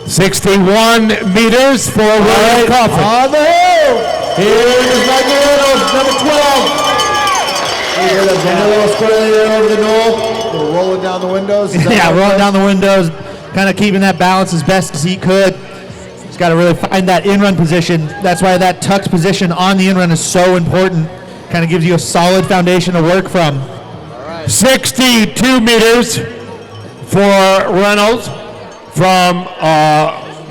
61 meters for William Coffin. On the hill. Here's Michael Reynolds, number 12. Here's a little squirrely there over the knoll. Rolling down the windows. Yeah, rolling down the windows, kind of keeping that balance as best as he could. He's got to really find that in-run position. That's why that tucked position on the in-run is so important. Kind of gives you a solid foundation to work from. 62 meters for Reynolds from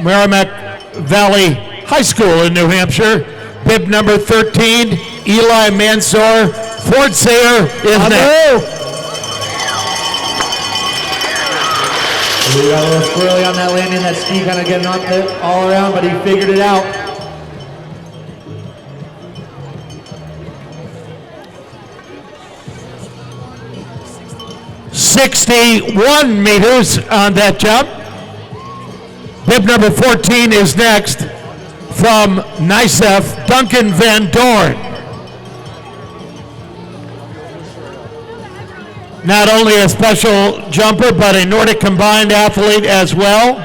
Merrimack Valley High School in New Hampshire. Bib number 13, Eli Mansour. Ford Sayer is next. We got a little squirrely on that landing, that ski kind of getting on it all around, but he figured it out. .61 meters on that jump. Bib number 14 is next from NICEF, Duncan Van Dorn. Not only a special jumper, but a Nordic combined athlete as well.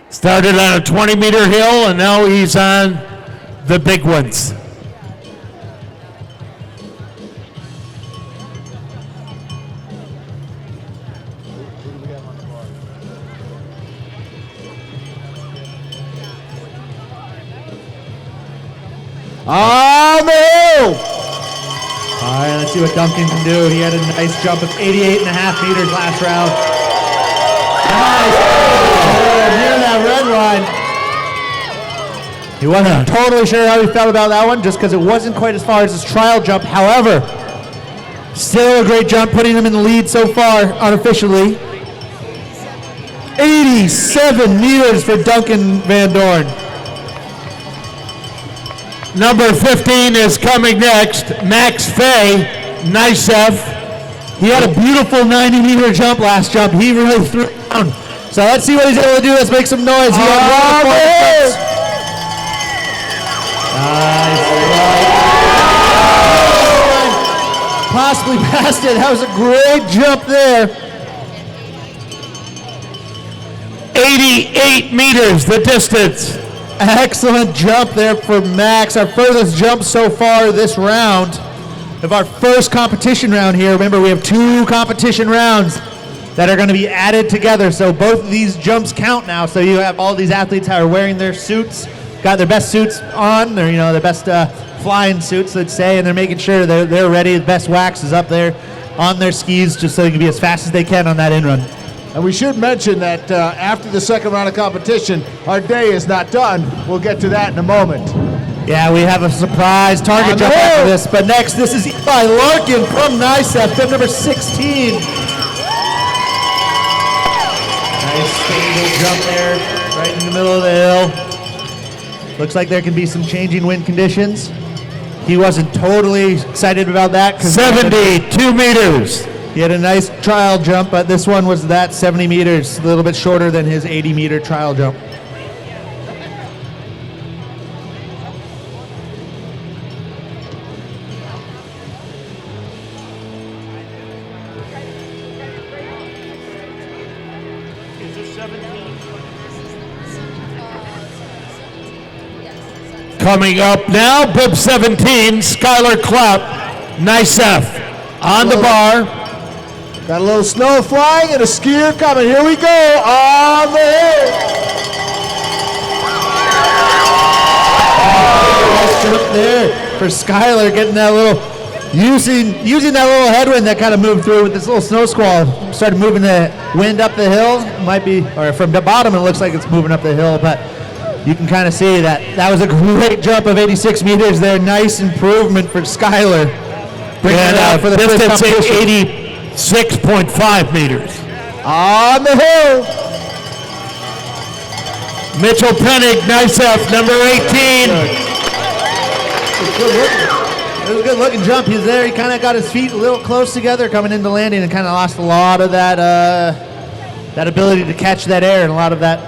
Started on a 20-meter hill, and now he's on the big ones. On the hill. All right, let's see what Duncan can do. He had a nice jump of 88.5 meters last round. Nice. Near that red line. He wasn't totally sure how he felt about that one, just because it wasn't quite as far as his trial jump. However, still a great jump, putting him in the lead so far, unofficially. 87 meters for Duncan Van Dorn. Number 15 is coming next, Max Fay, NICEF. He had a beautiful 90-meter jump last jump. He really threw it down. So let's see what he's able to do. Let's make some noise. He had possibly passed it. That was a great jump there. 88 meters, the distance. Excellent jump there for Max. Our furthest jump so far this round of our first competition round here. Remember, we have 2 competition rounds that are going to be added together. So both of these jumps count now. So you have all these athletes that are wearing their suits, got their best suits on, their their best flying suits, let's say, and they're making sure they're ready. The best wax is up there on their skis, just so they can be as fast as they can on that in-run. And we should mention that after the second round of competition, our day is not done. We'll get to that in a moment. Yeah, we have a surprise target jump after this. But next, this is Eli Larkin from NICEF, bib number 16. Nice stable jump there, right in the middle of the hill. Looks like there can be some changing wind conditions. He wasn't totally excited about that. 72 meters. He had a nice trial jump, but this one was that 70 meters, a little bit shorter than his 80-meter trial jump. Coming up now, bib 17, Skylar Clapp, nice F, on the bar. Got a little snow flying and a skier coming. Here we go on the hill. Nice jump there for Skylar, getting that little, using that little headwind that kind of moved through with this little snow squall. Started moving the wind up the hill. Might be, or from the bottom, it looks like it's moving up the hill, but you can kind of see that was a great jump of 86 meters there. Nice improvement for Skylar. Bringing it out for the first distance competition. 86.5 meters. On the hill. Mitchell Penning, nice F, number 18. It was a good looking jump. He's there. He kind of got his feet a little close together coming into landing and kind of lost a lot of that ability to catch that air and a lot of that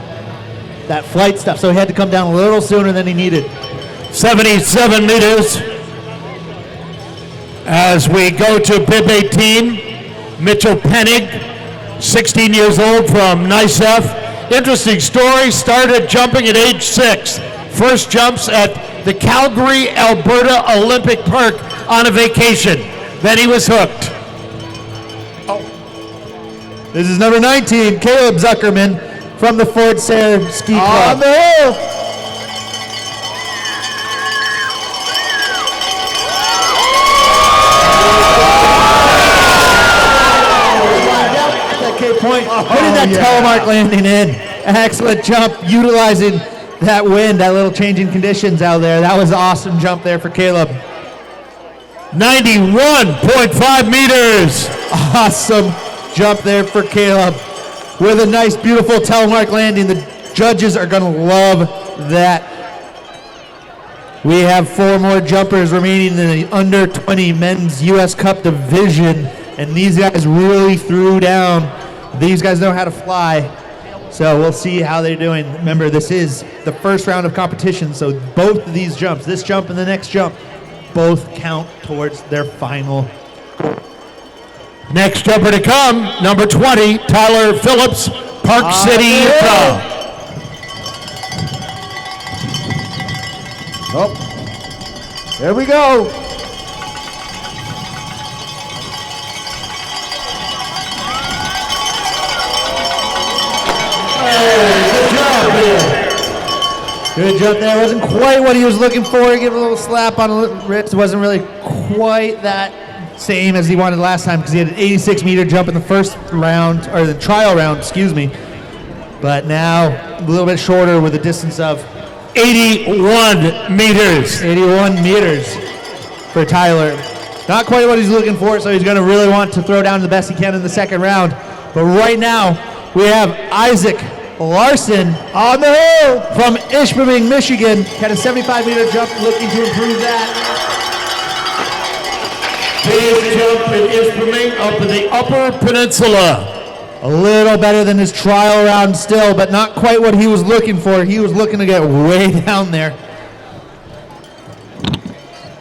flight stuff. So he had to come down a little sooner than he needed. 77 meters. As we go to bib 18, Mitchell Penning, 16 years old from Nice F. Interesting story, started jumping at age 6. First jumps at the Calgary, Alberta Olympic Park on a vacation. Then he was hooked. This is number 19, Caleb Zuckerman from the Fort Sayre Ski Club. On the hill. Point, putting that telemark landing in. Excellent jump, utilizing that wind, that little changing conditions out there. That was an awesome jump there for Caleb. 91.5 meters. Awesome jump there for Caleb with a nice, beautiful telemark landing. The judges are going to love that. We have 4 more jumpers remaining in the under 20 men's US Cup division, and these guys really threw down. These guys know how to fly, so we'll see how they're doing. Remember, this is the first round of competition, so both of these jumps, this jump and the next jump, both count towards their final. Next jumper to come, number 20, Tyler Phillips, Park City, Utah. Oh, there we go. Good jump there. Wasn't quite what he was looking for. Give a little slap on the wrist. Wasn't really quite that same as he wanted last time because he had an 86-meter jump in the first round, or the trial round, excuse me. But now a little bit shorter with a distance of 81 meters. 81 meters for Tyler. Not quite what he's looking for, so he's going to really want to throw down the best he can in the second round. But right now, we have Isaac Larson on the hill from Ishpeming, Michigan. Had a 75-meter jump, looking to improve that. Big jump in Ishpeming up in the Upper Peninsula. A little better than his trial round still, but not quite what he was looking for. He was looking to get way down there.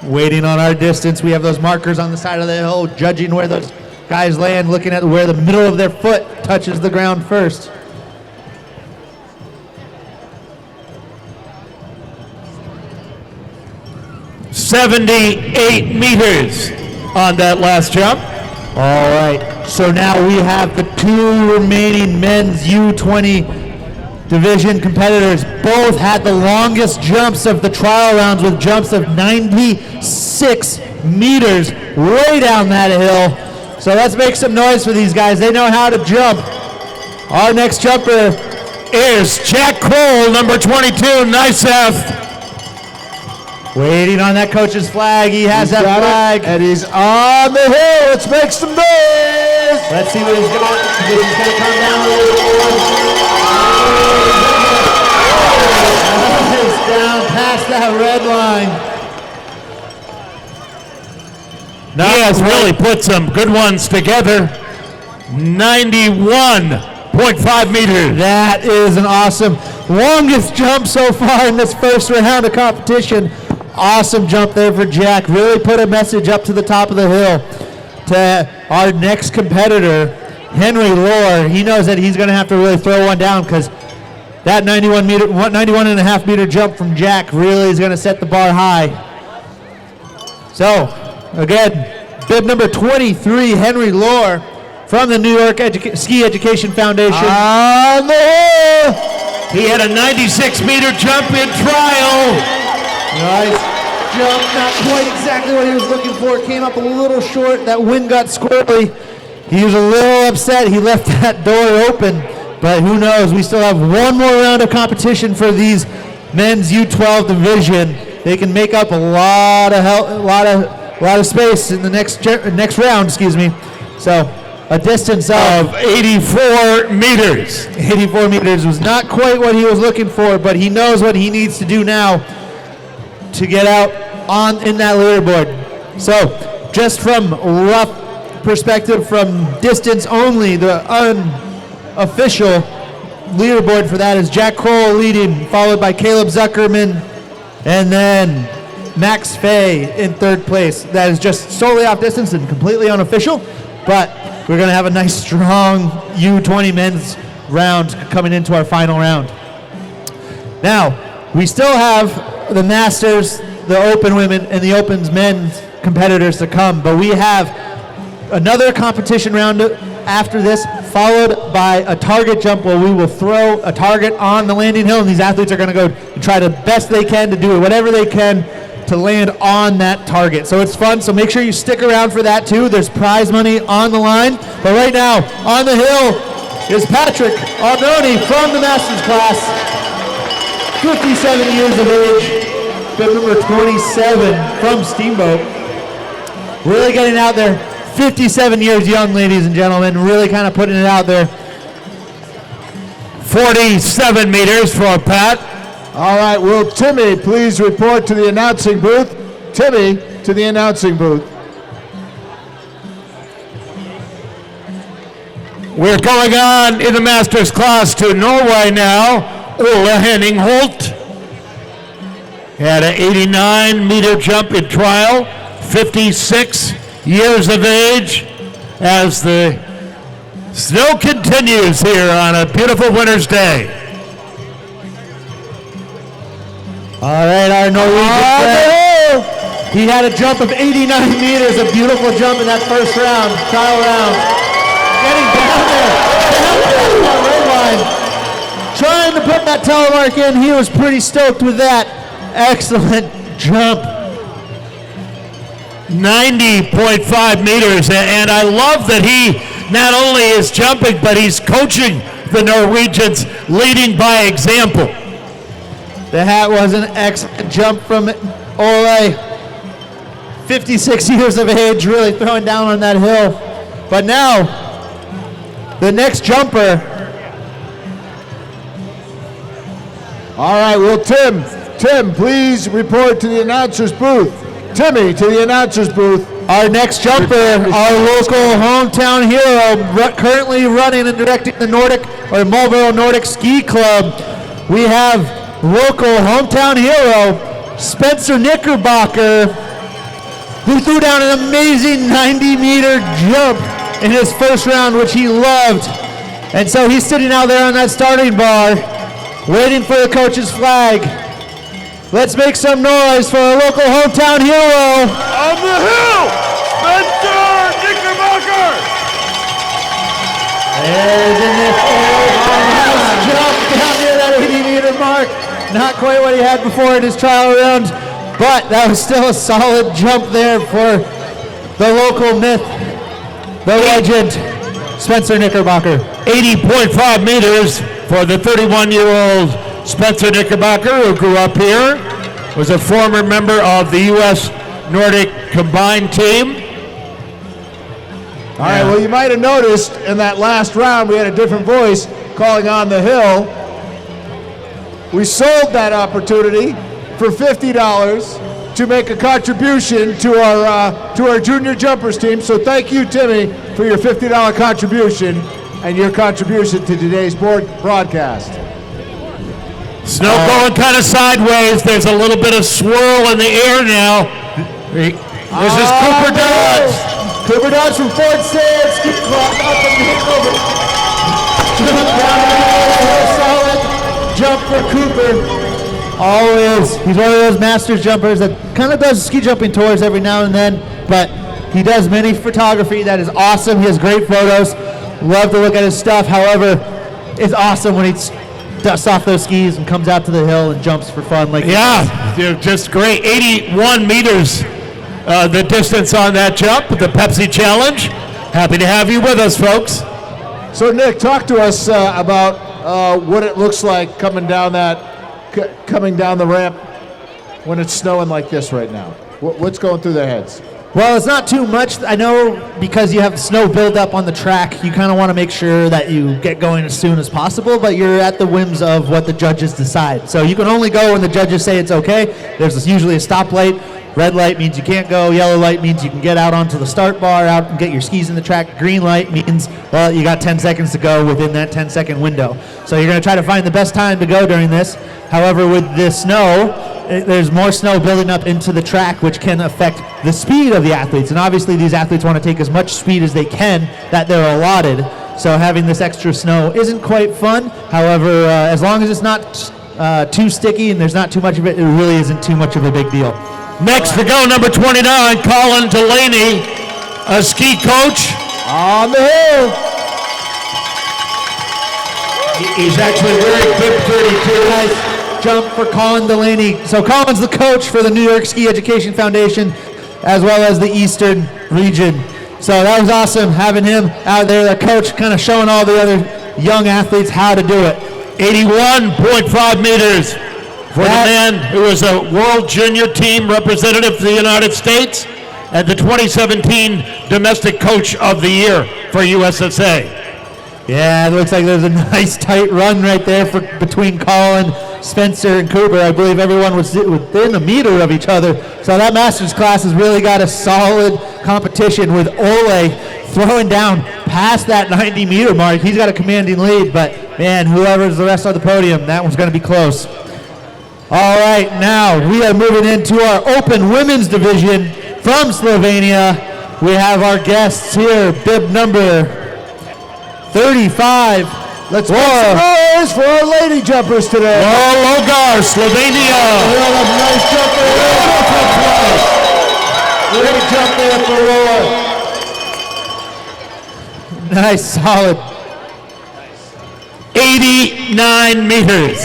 Waiting on our distance. We have those markers on the side of the hill, judging where those guys land, looking at where the middle of their foot touches the ground first. $78 meters on that last jump. All right, so now we have the 2 remaining men's U20 division competitors. Both had the longest jumps of the trial rounds with jumps of 96 meters way down that hill. So let's make some noise for these guys. They know how to jump. Our next jumper is Jack Kroll, number 22, nice F. Waiting on that coach's flag. He has that flag. And he's on the hill. Let's make some noise. Let's see what he's going to come down a little bit. He's down past that red line. He has really put some good ones together. 91.5 meters. That is an awesome, longest jump so far in this first round of competition. Awesome jump there for Jack. Really put a message up to the top of the hill to our next competitor. Henry Lohr. He knows that he's going to have to really throw one down because that 91 and a half meter jump from Jack really is going to set the bar high. So, again, bib number 23, Henry Lohr from the New York Ski Education Foundation. On the hill! He had a 96 meter jump in trial. Nice jump, not quite exactly what he was looking for. Came up a little short. That wind got squirrely. He was a little upset. He left that door open, but who knows? We still have one more round of competition for these men's U12 division. They can make up a lot of space in the next round. Excuse me. So a distance of 84 meters. 84 meters was not quite what he was looking for, but he knows what he needs to do now to get out in that leaderboard. So just from rough perspective, from distance only, the unofficial leaderboard for that is Jack Kroll leading, followed by Caleb Zuckerman, and then Max Fay in third place. That is just solely off distance and completely unofficial, but we're going to have a nice strong U20 men's round coming into our final round. Now, we still have the Masters, the Open women, and the Open's men's competitors to come, but we have another competition round after this, followed by a target jump where we will throw a target on the landing hill, and these athletes are going to go and try the best they can to do whatever they can to land on that target. So it's fun, so make sure you stick around for that too. There's prize money on the line. But right now, on the hill is Patrick Arnone from the Masters class. 57 years of age, bib number 27 from Steamboat. Really getting out there. 57 years young, ladies and gentlemen, really kind of putting it out there. 47 meters for Pat. All right, will Timmy please report to the announcing booth? Timmy, to the announcing booth. We're going on in the Masters class to Norway now. Ole Henning Holt had an 89 meter jump in trial, 56 years of age, as the snow continues here on a beautiful winter's day. All right, our Norwegian friend, he had a jump of 89 meters, a beautiful jump in that first round, trial round. Getting down there, trying to put that telemark in. He was pretty stoked with that. Excellent jump. 90.5 meters, and I love that he not only is jumping, but he's coaching the Norwegians, leading by example. That was an excellent jump from Ole. 56 years of age, really throwing down on that hill. But now, the next jumper. All right, will Tim, please report to the announcer's booth. Timmy, to the announcer's booth. Our next jumper, our local hometown hero, currently running and directing the Marlboro Nordic Ski Club. We have local hometown hero, Spencer Knickerbocker, who threw down an amazing 90-meter jump in his first round, which he loved. And so he's sitting out there on that starting bar, waiting for the coach's flag. Let's make some noise for our local hometown hero. On the hill, Spencer Knickerbocker! There's in this jump down near that 80-meter mark. Not quite what he had before in his trial round, but that was still a solid jump there for the local myth, the legend, Spencer Knickerbocker. 80.5 meters for the 31-year-old Spencer Knickerbocker, who grew up here, was a former member of the US Nordic combined team. All right, well, you might have noticed in that last round we had a different voice calling on the hill. We sold that opportunity for $50 to make a contribution to our junior jumpers team. So thank you, Timmy, for your $50 contribution and your contribution to today's broadcast. Snow going kind of sideways. There's a little bit of swirl in the air now. This is Cooper Dodds. Cooper Dodge from Ford Sales. Ski clock up from Hickover. Jump down the middle. Solid jump for Cooper. Always. He's one of those masters jumpers that kind of does ski jumping tours every now and then, but he does many photography. That is awesome. He has great photos. Love to look at his stuff. However, it's awesome when he dusts off those skis and comes out to the hill and jumps for fun. They're just great. 81 meters, the distance on that jump, the Pepsi Challenge. Happy to have you with us, folks. So Nick, talk to us about what it looks like coming down the ramp when it's snowing like this right now. What's going through their heads? Well, it's not too much. I know because you have snow buildup on the track, you kind of want to make sure that you get going as soon as possible, but you're at the whims of what the judges decide. So you can only go when the judges say it's okay. There's usually a stoplight. Red light means you can't go. Yellow light means you can get out onto the start bar, out and get your skis in the track. Green light means, well, you got 10 seconds to go within that 10-second window. So you're going to try to find the best time to go during this. However, with this snow, there's more snow building up into the track, which can affect the speed of the athletes. And obviously, these athletes want to take as much speed as they can that they're allotted. So having this extra snow isn't quite fun. However, as long as it's not too sticky and there's not too much of it, it really isn't too much of a big deal. Next to go, number 29, Colin Delaney, a ski coach. On the hill. He's actually wearing bib 32. Nice jump for Colin Delaney. So Colin's the coach for the New York Ski Education Foundation, as well as the Eastern region. So that was awesome having him out there, the coach, kind of showing all the other young athletes how to do it. 81.5 meters for the man who is a World Junior Team representative for the United States and the 2017 Domestic Coach of the Year for USSA. Yeah, it looks like there's a nice tight run right there between Colin, Spencer, and Cooper. I believe everyone was within a meter of each other. So that Masters class has really got a solid competition with Ole throwing down past that 90-meter mark. He's got a commanding lead, but man, whoever's the rest of the podium, that one's going to be close. All right, now we are moving into our open women's division from Slovenia. We have our guests here, bib number 35. Let's make some noise for our lady jumpers today. Logar, Slovenia. Nice jump there. Great jump there for Laura. Nice, solid. 89 meters.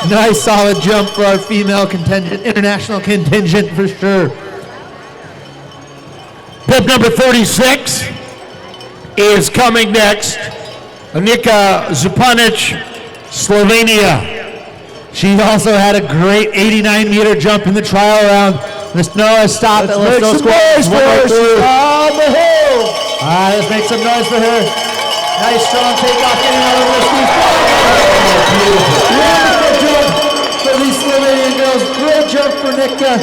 Nice, solid jump for our female contingent, international contingent for sure. Bib number 36 is coming next. Anika Zupanic, Slovenia. She also had a great 89-meter jump in the trial round. The snow has stopped. Let's make some noise for her. On the hill. All right, let's make some noise for her. Nice, strong takeoff, getting out over the skis. Wonderful jump for these Slovenian girls. Great jump for Nika.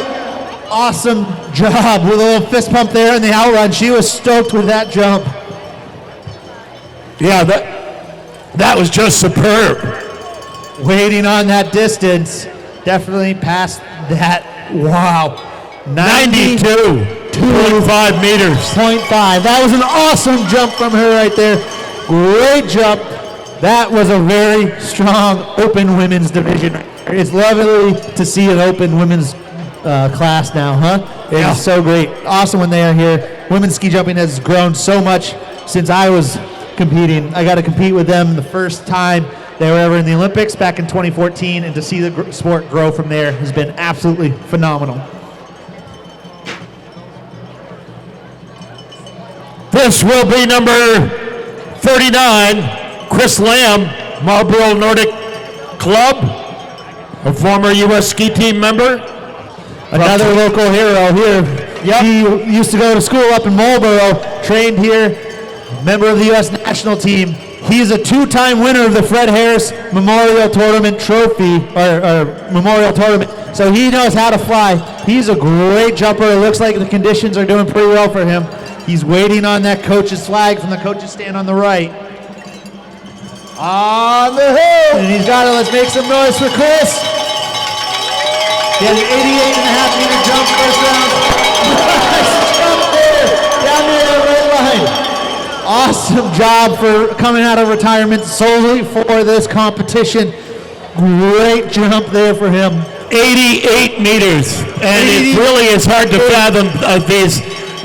Awesome job with a little fist pump there in the outrun. She was stoked with that jump. Yeah, that was just superb. Waiting on that distance. Definitely past that. Wow. 92.5 meters. 0.5. That was an awesome jump from her right there. Great jump. That was a very strong open women's division. It's lovely to see an open women's class now, huh? It's so great. Awesome when they are here. Women's ski jumping has grown so much since I was competing. I got to compete with them the first time they were ever in the Olympics back in 2014, and to see the sport grow from there has been absolutely phenomenal. This will be number 39, Chris Lamb, Marlboro Nordic Club, a former U.S. ski team member. Another local hero here. Yep. He used to go to school up in Marlboro, trained here, member of the U.S. national team. He's a two-time winner of the Fred Harris Memorial Tournament trophy, or Memorial Tournament, so he knows how to fly. He's a great jumper. It looks like the conditions are doing pretty well for him. He's waiting on that coach's flag from the coach's stand on the right. On the hill. And he's got it. Let's make some noise for Chris. He has an 88.5-meter jump first round. Nice jump there. awesome job for coming out of retirement solely for this competition. Great jump there for him. 88 meters, and it really is hard to fathom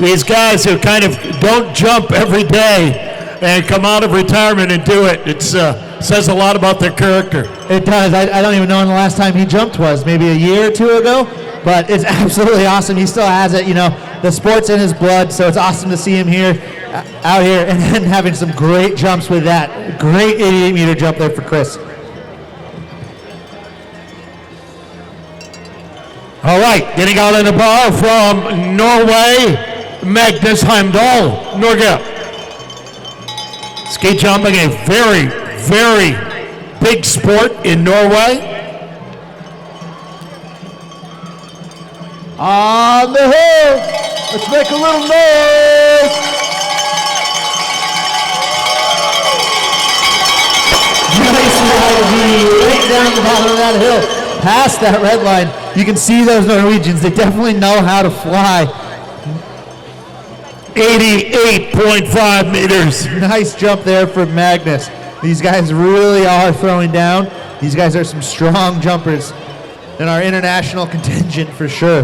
these guys who kind of don't jump every day and come out of retirement and do it. It says a lot about their character. It does. I don't even know when the last time he jumped was, maybe a year or two ago, but it's absolutely awesome. He still has it, the sport's in his blood, so it's awesome to see him out here and then having some great jumps with that. Great 88-meter jump there for Chris. All right, getting out in the bar from Norway, Magnus Heimdall, Norge. Ski jumping, a very, very big sport in Norway. On the hill, let's make a little noise. Nice ride, right down the bottom of that hill. Past that red line, you can see those Norwegians. They definitely know how to fly. 88.5 meters. Nice jump there for Magnus. These guys really are throwing down. These guys are some strong jumpers in our international contingent for sure.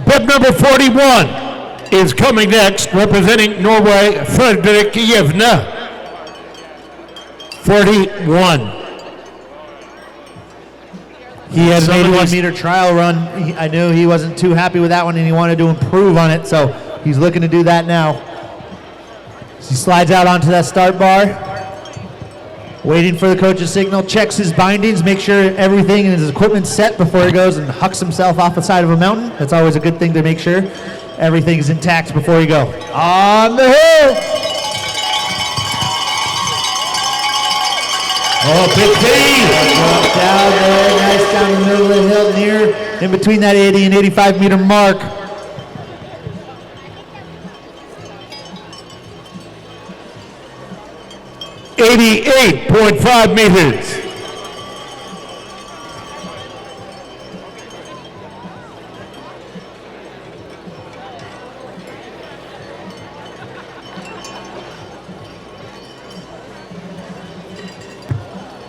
Bib number 41 is coming next, representing Norway, Fredrik Jevne. 41. He had an 81-meter trial run. I knew he wasn't too happy with that one, and he wanted to improve on it, so he's looking to do that now. He slides out onto that start bar, waiting for the coach's signal, checks his bindings, make sure everything in his equipment's set before he goes and hucks himself off the side of a mountain. That's always a good thing to make sure everything's intact before you go. On the hill! Oh, big D! Down there, nice down the middle of the hill, near in between that 80 and 85 meter mark. $88.5 meters.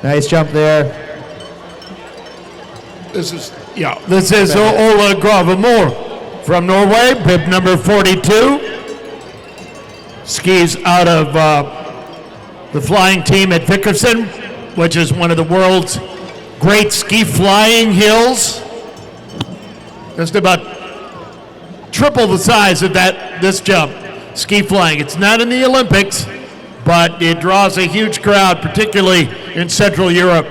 Nice jump there. This is Ola Gravamore from Norway, bib number 42. Skis out of the flying team at Vickerson, which is one of the world's great ski flying hills. Just about triple the size of this jump, ski flying. It's not in the Olympics, but it draws a huge crowd, particularly in Central Europe.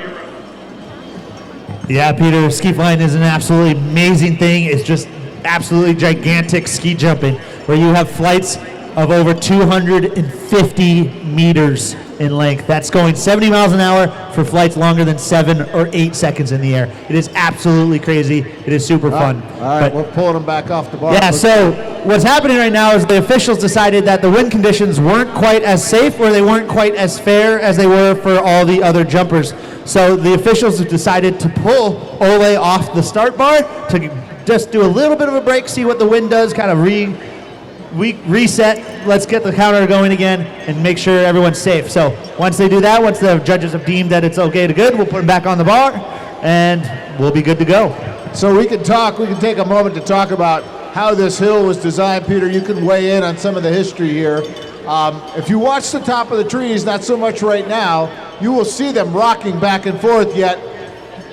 Yeah, Peter, ski flying is an absolutely amazing thing. It's just absolutely gigantic ski jumping, where you have flights of over 250 meters in length. That's going 70 miles an hour for flights longer than 7 or 8 seconds in the air. It is absolutely crazy. It is super fun. All right, we're pulling them back off the bar. Yeah, so what's happening right now is the officials decided that the wind conditions weren't quite as safe, or they weren't quite as fair as they were for all the other jumpers. So the officials have decided to pull Ole off the start bar to just do a little bit of a break, see what the wind does, kind of reset, let's get the counter going again and make sure everyone's safe. So once they do that, once the judges have deemed that it's okay to good, we'll put them back on the bar and we'll be good to go. So we can take a moment to talk about how this hill was designed. Peter, you can weigh in on some of the history here. If you watch the top of the trees, not so much right now, you will see them rocking back and forth, yet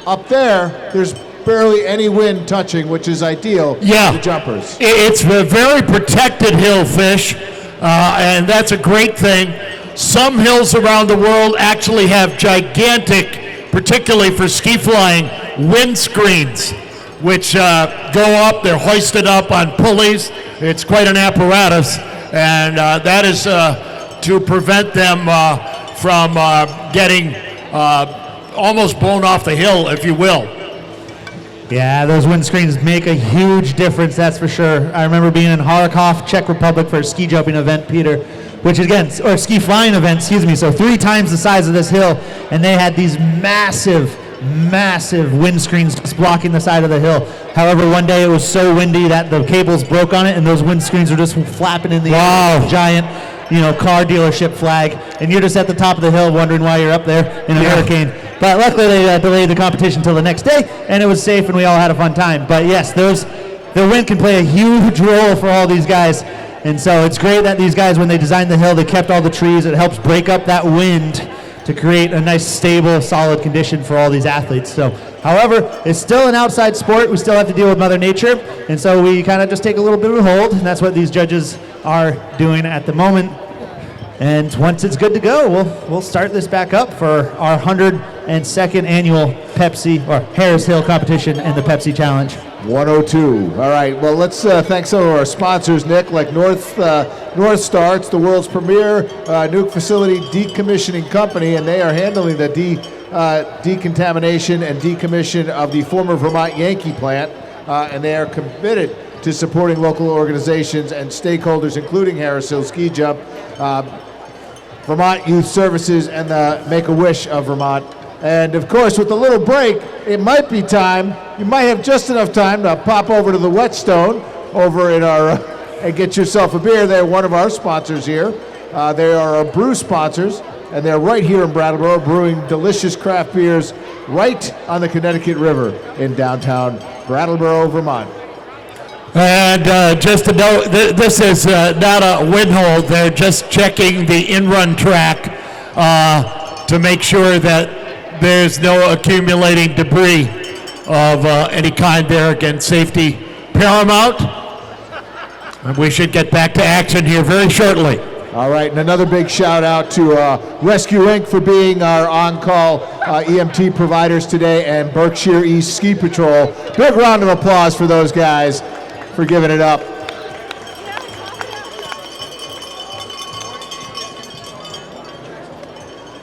up there's barely any wind touching, which is ideal for the jumpers. It's a very protected hill, Fish, and that's a great thing. Some hills around the world actually have gigantic, particularly for ski flying, wind screens, which go up, they're hoisted up on pulleys. It's quite an apparatus, and that is to prevent them from getting almost blown off the hill, if you will. Yeah, those wind screens make a huge difference, that's for sure. I remember being in Harakov, Czech Republic for a ski jumping event, Peter, or ski flying event, excuse me, so 3 times the size of this hill, and they had these massive wind screens just blocking the side of the hill. However, one day it was so windy that the cables broke on it, and those windscreens were just flapping in the air. Giant, car dealership flag, and you're just at the top of the hill wondering why you're up there in a hurricane. But luckily, they delayed the competition until the next day, and it was safe, and we all had a fun time. But yes, the wind can play a huge role for all these guys, and so it's great that these guys, when they designed the hill, they kept all the trees. It helps break up that wind to create a nice, stable, solid condition for all these athletes. So, however, it's still an outside sport. We still have to deal with Mother Nature, and so we kind of just take a little bit of a hold, and that's what these judges are doing at the moment. And once it's good to go, we'll start this back up for our 102nd annual Pepsi or Harris Hill competition and the Pepsi Challenge. 102. All right. Well, let's thank some of our sponsors, Nick, like North Star. It's the world's premier nuke facility decommissioning company, and they are handling the decontamination and decommission of the former Vermont Yankee plant, and they are committed to supporting local organizations and stakeholders, including Harris Hill Ski Jump, Vermont Youth Services, and the Make-A-Wish of Vermont. And of course, with a little break, it might be time, you might have just enough time to pop over to the Whetstone over in our, and get yourself a beer. They're one of our sponsors here. They are our brew sponsors, and they're right here in Brattleboro, brewing delicious craft beers right on the Connecticut River in downtown Brattleboro, Vermont. And just to note, this is not a wind hold. They're just checking the in-run track to make sure that there's no accumulating debris of any kind there. Again, safety paramount. And we should get back to action here very shortly. All right, and another big shout out to Rescue Inc. for being our on-call EMT providers today, and Berkshire East Ski Patrol. Big round of applause for those guys for giving it up.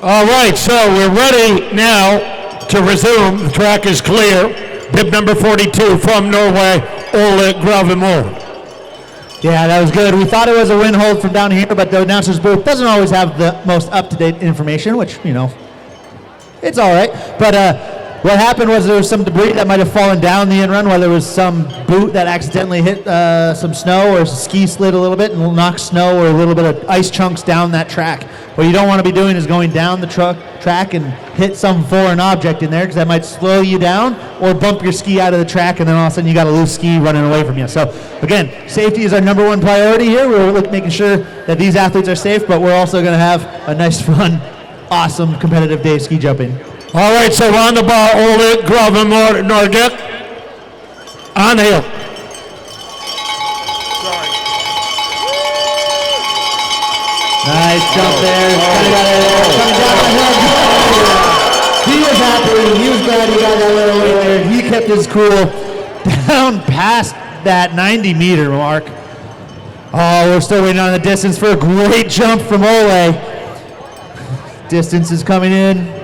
All right, so we're ready now to resume. The track is clear. Bib number 42 from Norway, Ole Gravemore. Yeah, that was good. We thought it was a wind hold from down here, but the announcer's booth doesn't always have the most up-to-date information, which, it's all right. But what happened was there was some debris that might have fallen down the in-run, whether it was some boot that accidentally hit some snow, or ski slid a little bit and knocked snow or a little bit of ice chunks down that track. What you don't want to be doing is going down the track and hit some foreign object in there, because that might slow you down or bump your ski out of the track, and then all of a sudden you got a loose ski running away from you. So again, safety is our number one priority here. We're making sure that these athletes are safe, but we're also going to have a nice, fun, awesome, competitive day of ski jumping. All right, so on the bar, Ole Gravemore, Norge. On the hill. Nice jump there. Coming down the hill. He was happy. He was glad he got that little weight there. He kept his cool down past that 90-meter mark. Oh, we're still waiting on the distance for a great jump from Ole. Distance is coming in.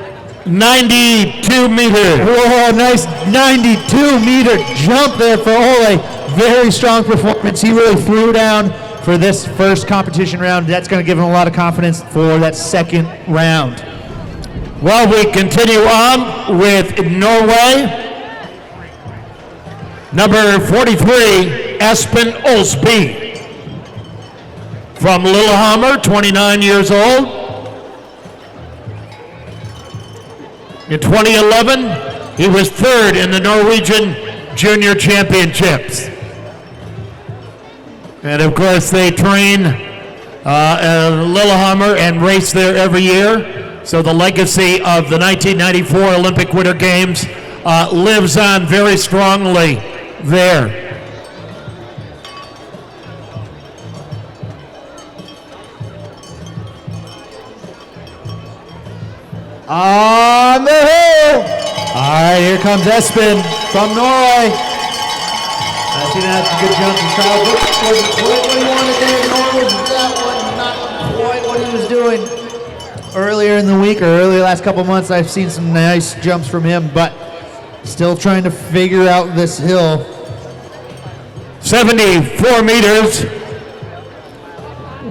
92 meters. Whoa, nice 92-meter jump there for Ole. Very strong performance. He really threw down for this first competition round. That's going to give him a lot of confidence for that second round. Well, we continue on with Norway. Number 43, Espen Olsby. From Lillehammer, 29 years old. In 2011, he was third in the Norwegian Junior Championships. And of course, they train Lillehammer and race there every year. So the legacy of the 1994 Olympic Winter Games lives on very strongly there. On the hill! All right, here comes Espen from Norway. I've seen that good jumps and trials. Wasn't quite what he wanted there. Norway, that one, not quite what he was doing. Earlier in the week, or earlier last couple months, I've seen some nice jumps from him, but still trying to figure out this hill. 74 meters.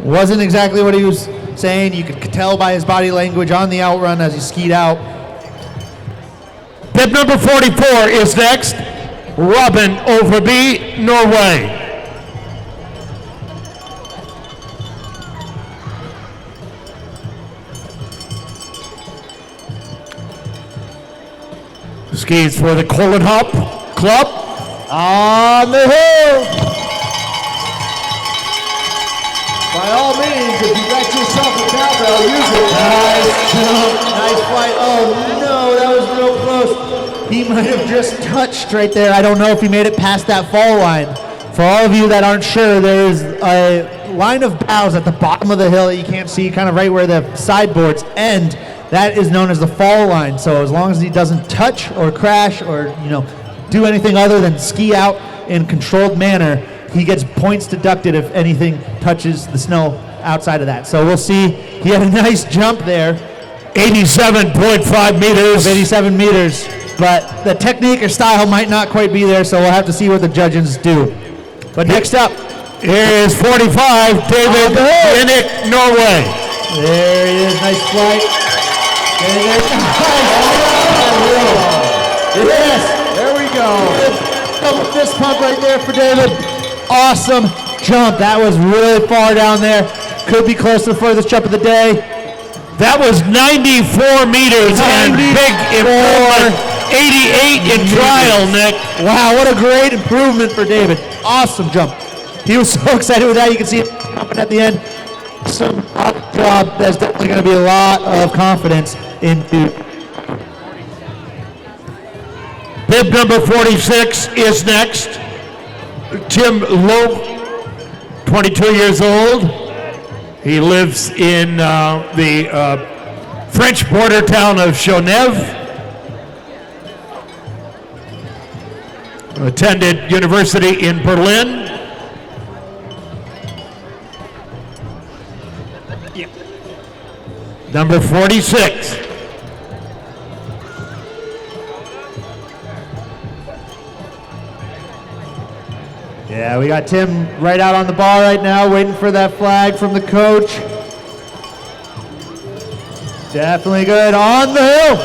Wasn't exactly what he was saying. You could tell by his body language on the outrun as he skied out. Bib number 44 is next. Robin Overby, Norway. Skis for the Colin Hop Club. On the hill. By all means, if you got yourself a cowbell, use it. Nice jump, nice flight. Oh no, that was real close. He might have just touched right there. I don't know if he made it past that fall line. For all of you that aren't sure, there's a line of bows at the bottom of the hill that you can't see, kind of right where the sideboards end. That is known as the fall line. So as long as he doesn't touch or crash or do anything other than ski out in a controlled manner, he gets points deducted if anything touches the snow outside of that. So we'll see. He had a nice jump there. 87.5 meters. 87 meters. But the technique or style might not quite be there, so we'll have to see what the judges do. But next up, here is 45, David Vinnick, Norway. There he is, nice flight. Yes, There we go. fist pump right there for David. Awesome jump. That was really far down there. Could be close to the furthest jump of the day. That was 94 meters and big improvement. 88 in trial, Nick. Wow, what a great improvement for David. Awesome jump. He was so excited with that. You can see it jumping at the end. Some job. There's definitely going to be a lot of confidence into. Bib number 46 is next. Tim Lowe, 22 years old. He lives in the French border town of Genève. Attended university in Berlin. Number 46. Yeah, we got Tim right out on the ball right now, waiting for that flag from the coach. Definitely good. On the hill.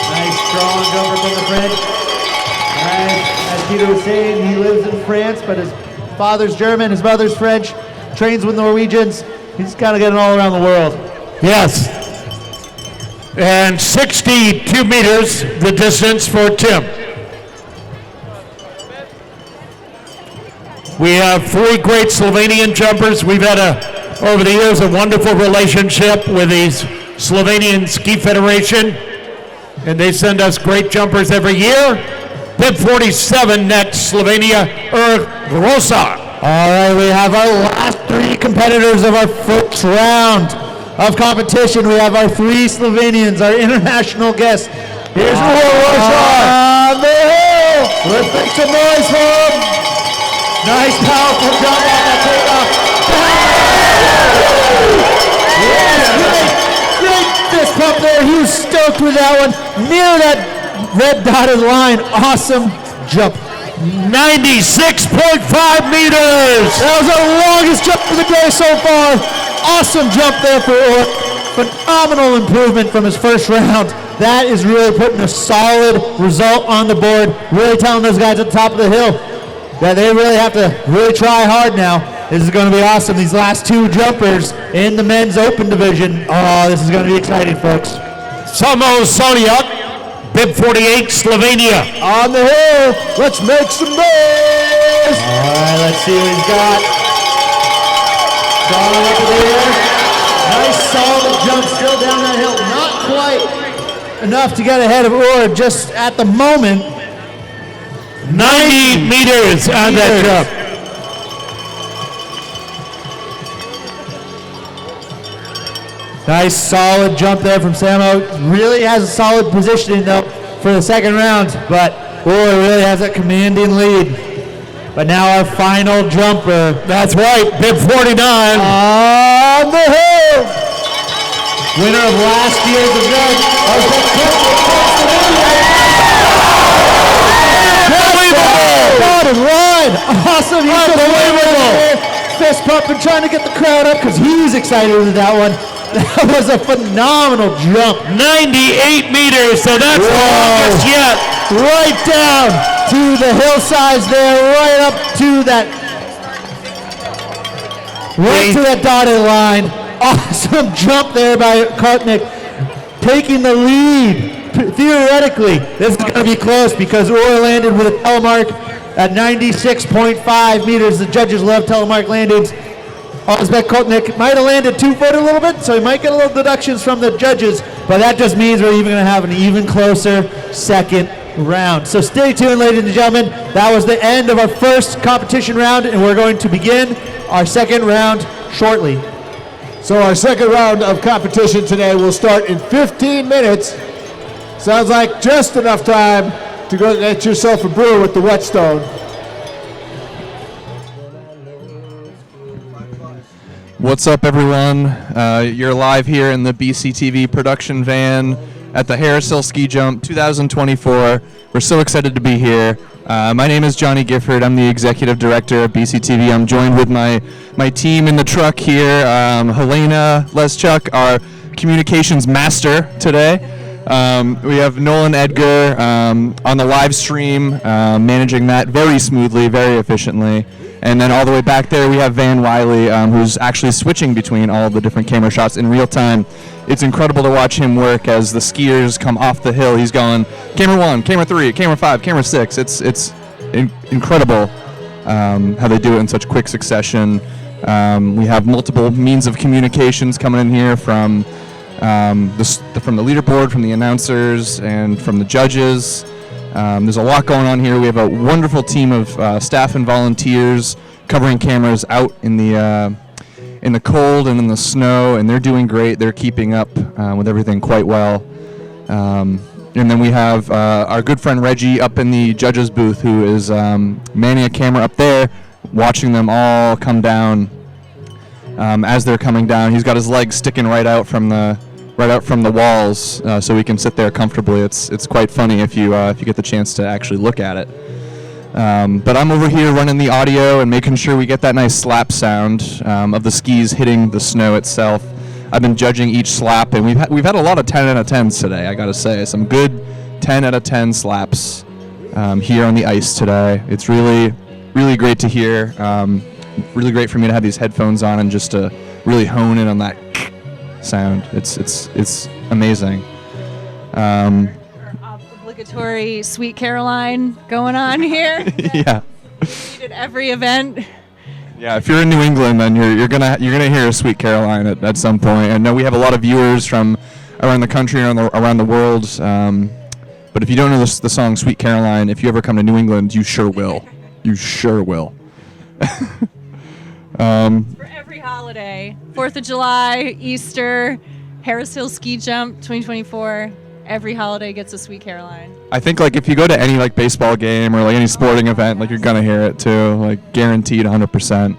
Nice strong jumper from the French. As Peter was saying, he lives in France, but his father's German, his mother's French, trains with Norwegians. He's kind of getting all around the world. Yes. And 62 meters, the distance for Tim. We have three great Slovenian jumpers. We've had, over the years, a wonderful relationship with the Slovenian Ski Federation, and they send us great jumpers every year. Bib 47 next, Slovenia, Rosa. All right, we have our last three competitors of our first round of competition. We have our three Slovenians, our international guests. Here's Rosa on the hill. Let's make some noise for him. Nice, powerful jump on that takeoff. Yes, great fist pump there. He was stoked with that one. Near that red dotted line. Awesome jump. 96.5 meters. That was our longest jump of the day so far. Awesome jump there for Orr. Phenomenal improvement from his first round. That is really putting a solid result on the board. Really telling those guys at the top of the hill that they really have to really try hard now. This is going to be awesome. These last two jumpers in the men's open division. Oh, this is going to be exciting, folks. Samo Soljak, Bib 48, Slovenia. On the hill. Let's make some noise. All right, let's see what he's got. Going up in the air. Nice solid jump still down that hill. Not quite enough to get ahead of Orr just at the moment. 90 meters on that jump. Nice solid jump there from Samo. Really has a solid positioning though for the second round, but Orr really has that commanding lead. But now our final jumper. That's right, Bib 49. On the hill. Winner of last year's event. Bottom line. Awesome. He's unbelievable. Fist pumping, trying to get the crowd up because he's excited with that one. That was a phenomenal jump. 98 meters, so that's the longest yet. Right down to the hillsides there, right up to that, dotted line. Awesome jump there by Kotnik, taking the lead. Theoretically, this is going to be close because Orr landed with a telemark at 96.5 meters. The judges love telemark landings. Ozbek Kotnik might have landed 2 foot a little bit, so he might get a little deductions from the judges, but that just means we're even going to have an even closer second round. So stay tuned, ladies and gentlemen. That was the end of our first competition round, and we're going to begin our second round shortly. So our second round of competition today will start in 15 minutes. Sounds like just enough time to go get yourself a brew with the Whetstone. What's up, everyone? You're live here in the BCTV production van at the Harris Hill Ski Jump 2024. We're so excited to be here. My name is Johnny Gifford. I'm the executive director of BCTV. I'm joined with my team in the truck here. Helena Leschuk, our communications master today. We have Nolan Edgar on the live stream, managing that very smoothly, very efficiently. And then all the way back there, we have Van Wiley, who's actually switching between all of the different camera shots in real time. It's incredible to watch him work as the skiers come off the hill. He's going camera 1, camera 3, camera 5, camera 6. It's incredible how they do it in such quick succession. We have multiple means of communications coming in here from the leaderboard, from the announcers, and from the judges. There's a lot going on here. We have a wonderful team of staff and volunteers covering cameras out in the cold and in the snow, and they're doing great. They're keeping up with everything quite well. And then we have our good friend Reggie up in the judges booth, who is manning a camera up there, watching them all come down. As they're coming down, he's got his legs sticking right out from the walls, so we can sit there comfortably. It's quite funny if you get the chance to actually look at it. But I'm over here running the audio and making sure we get that nice slap sound of the skis hitting the snow itself. I've been judging each slap, and we've had a lot of 10 out of 10s today. I gotta say, some good 10 out of 10 slaps here on the ice today. It's really great to hear. Really great for me to have these headphones on and just to really hone in on that sound. It's amazing. Our obligatory Sweet Caroline going on here. Yeah. At every event. Yeah, if you're in New England, then you're gonna hear Sweet Caroline at some point. I know we have a lot of viewers from around the country and around the world. But if you don't know the song Sweet Caroline, if you ever come to New England, you sure will. You sure will. For every holiday, 4th of July, Easter, Harris Hill Ski Jump 2024, every holiday gets a Sweet Caroline. I think if you go to any baseball game or any sporting event, you're gonna hear it too, guaranteed 100%.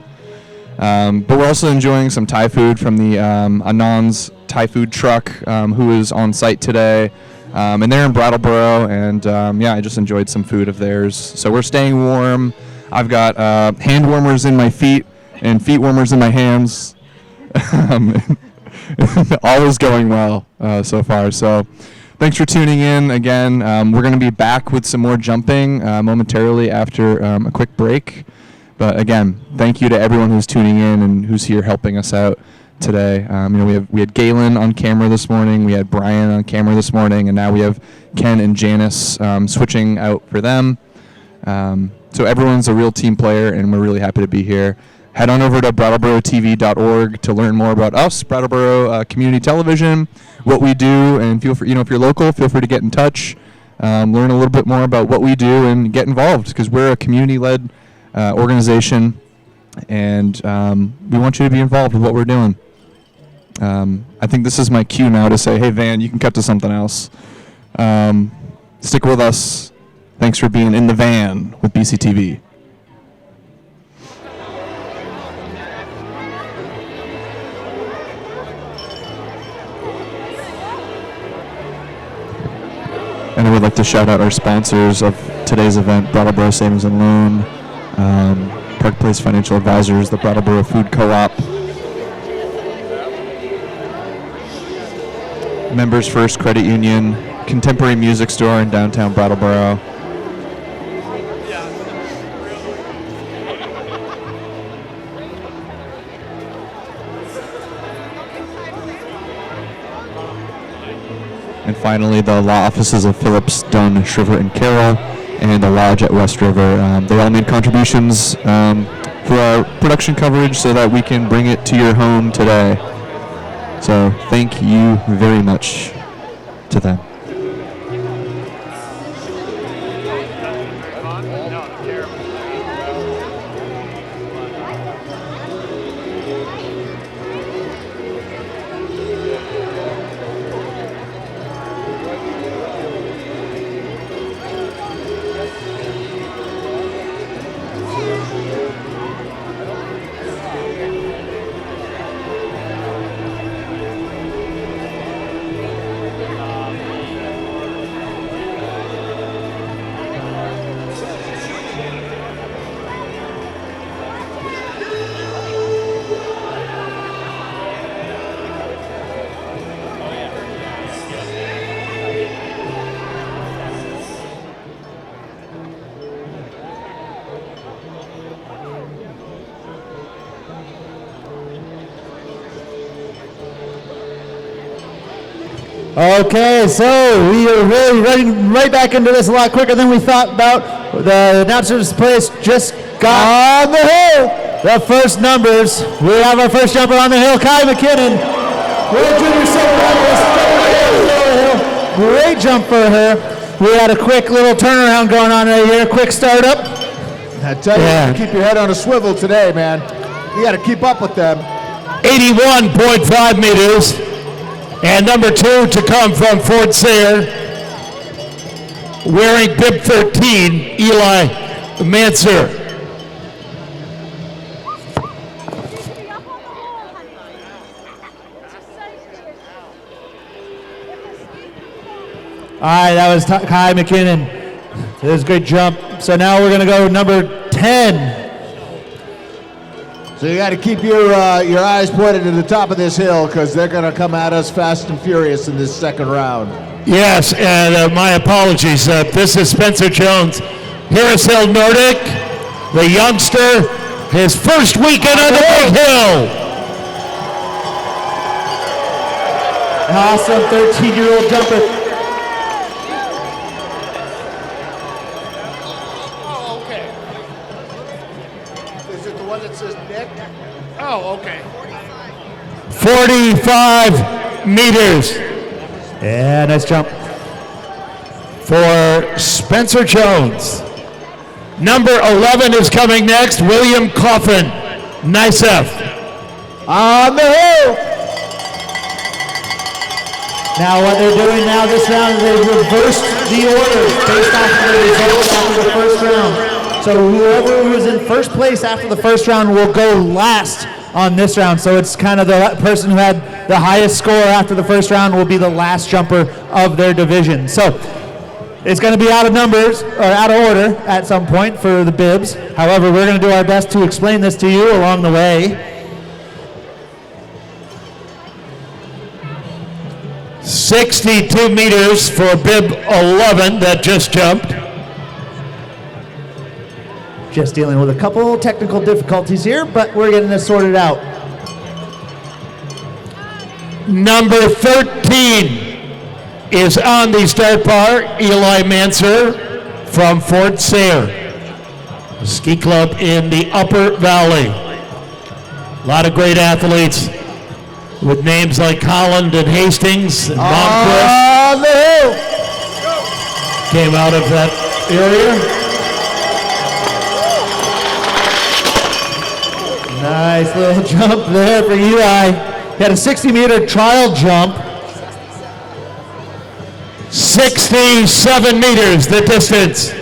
But we're also enjoying some Thai food from the Anand's Thai food truck, who is on site today, and they're in Brattleboro, and I just enjoyed some food of theirs. So we're staying warm. I've got hand warmers in my feet and feet warmers in my hands. All is going well so far. So thanks for tuning in again. We're going to be back with some more jumping momentarily after a quick break. But again, thank you to everyone who's tuning in and who's here helping us out today. We had Galen on camera this morning. We had Brian on camera this morning, and now we have Ken and Janice switching out for them. So everyone's a real team player, and we're really happy to be here. Head on over to BrattleboroTV.org to learn more about us, Brattleboro Community Television, what we do, and feel free, if you're local, feel free to get in touch, learn a little bit more about what we do, and get involved, because we're a community-led organization, and we want you to be involved with what we're doing. I think this is my cue now to say, hey, Van, you can cut to something else. Stick with us. Thanks for being in the van with BCTV. And I would like to shout out our sponsors of today's event, Brattleboro Savings and Loan, Park Place Financial Advisors, the Brattleboro Food Co-op, Members First Credit Union, Contemporary Music Store in downtown Brattleboro. And finally, the law offices of Phillips, Dunn, Shriver, and Carroll, and the Lodge at West River. They all made contributions for our production coverage so that we can bring it to your home today. So thank you very much to them. Okay, so we are really running right back into this a lot quicker than we thought about. The announcer's place just got on the hill. The first numbers. We have our first jumper on the hill, Kai McKinnon. World Junior Silver. Great jump for her. We had a quick little turnaround going on right here, quick startup. I tell you, keep your head on a swivel today, man. You got to keep up with them. 81.5 meters. And number 2 to come from Fort Sayre, wearing bib 13, Eli Manser. All right, that was Kai McKinnon. It was a good jump. So now we're going to go number 10. So you got to keep your eyes pointed to the top of this hill because they're going to come at us fast and furious in this second round. Yes, and my apologies. This is Spencer Jones, Harris Hill Nordic, the youngster, his first weekend on the big hill. Awesome 13-year-old jumper. Oh, okay. 45 meters. Yeah, nice jump. For Spencer Jones. Number 11 is coming next, William Coffin, NICEF. On the hill. Now what they're doing now this round is they reversed the order based off of the results after the first round. So whoever was in first place after the first round will go last on this round. So it's kind of the person who had the highest score after the first round will be the last jumper of their division. So it's going to be out of numbers or out of order at some point for the bibs. However, we're going to do our best to explain this to you along the way. 62 meters for bib 11 that just jumped. Just dealing with a couple technical difficulties here, but we're getting this sorted out. Number 13 is on the start bar, Eli Manser from Fort Sayre, ski club in the Upper Valley. A lot of great athletes with names like Holland and Hastings and Moncrief came out of that area. Nice little jump there for Eli. He had a 60-meter trial jump. 67 meters the distance.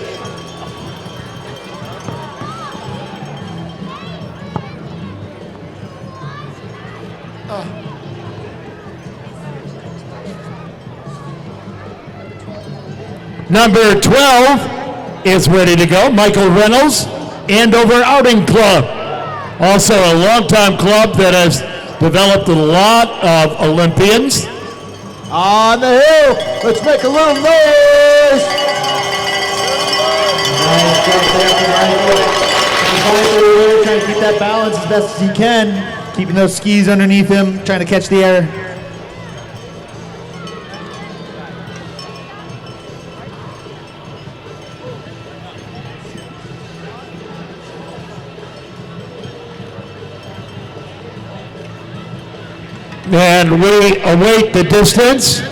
Number 12 is ready to go, Michael Reynolds, Andover Outing Club. Also a longtime club that has developed a lot of Olympians. On the hill. Let's make a little noise. Nice jump there from Michael. Trying to keep that balance as best as he can. Keeping those skis underneath him, trying to catch the air. And we await the distance.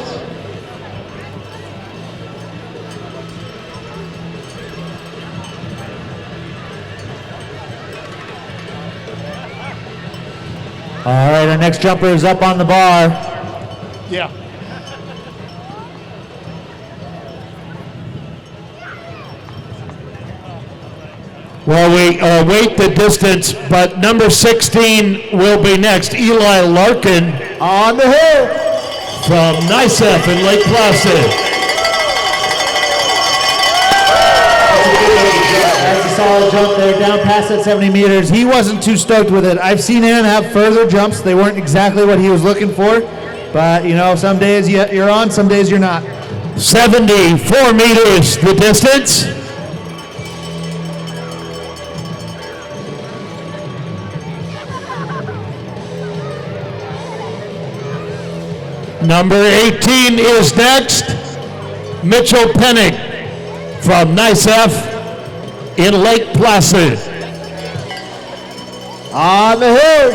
All right, our next jumper is up on the bar. Yeah. Well, we await the distance, but number 16 will be next. Eli Larkin On the hill. from NICEF in Lake Placid. That's a solid jump there, down past that 70 meters. He wasn't too stoked with it. I've seen him have further jumps. They weren't exactly what he was looking for. But, you know, some days you're on, some days you're not. 74 meters the distance. Number 18 is next. Mitchell Pennick from NICEF in Lake Placid. On the hill.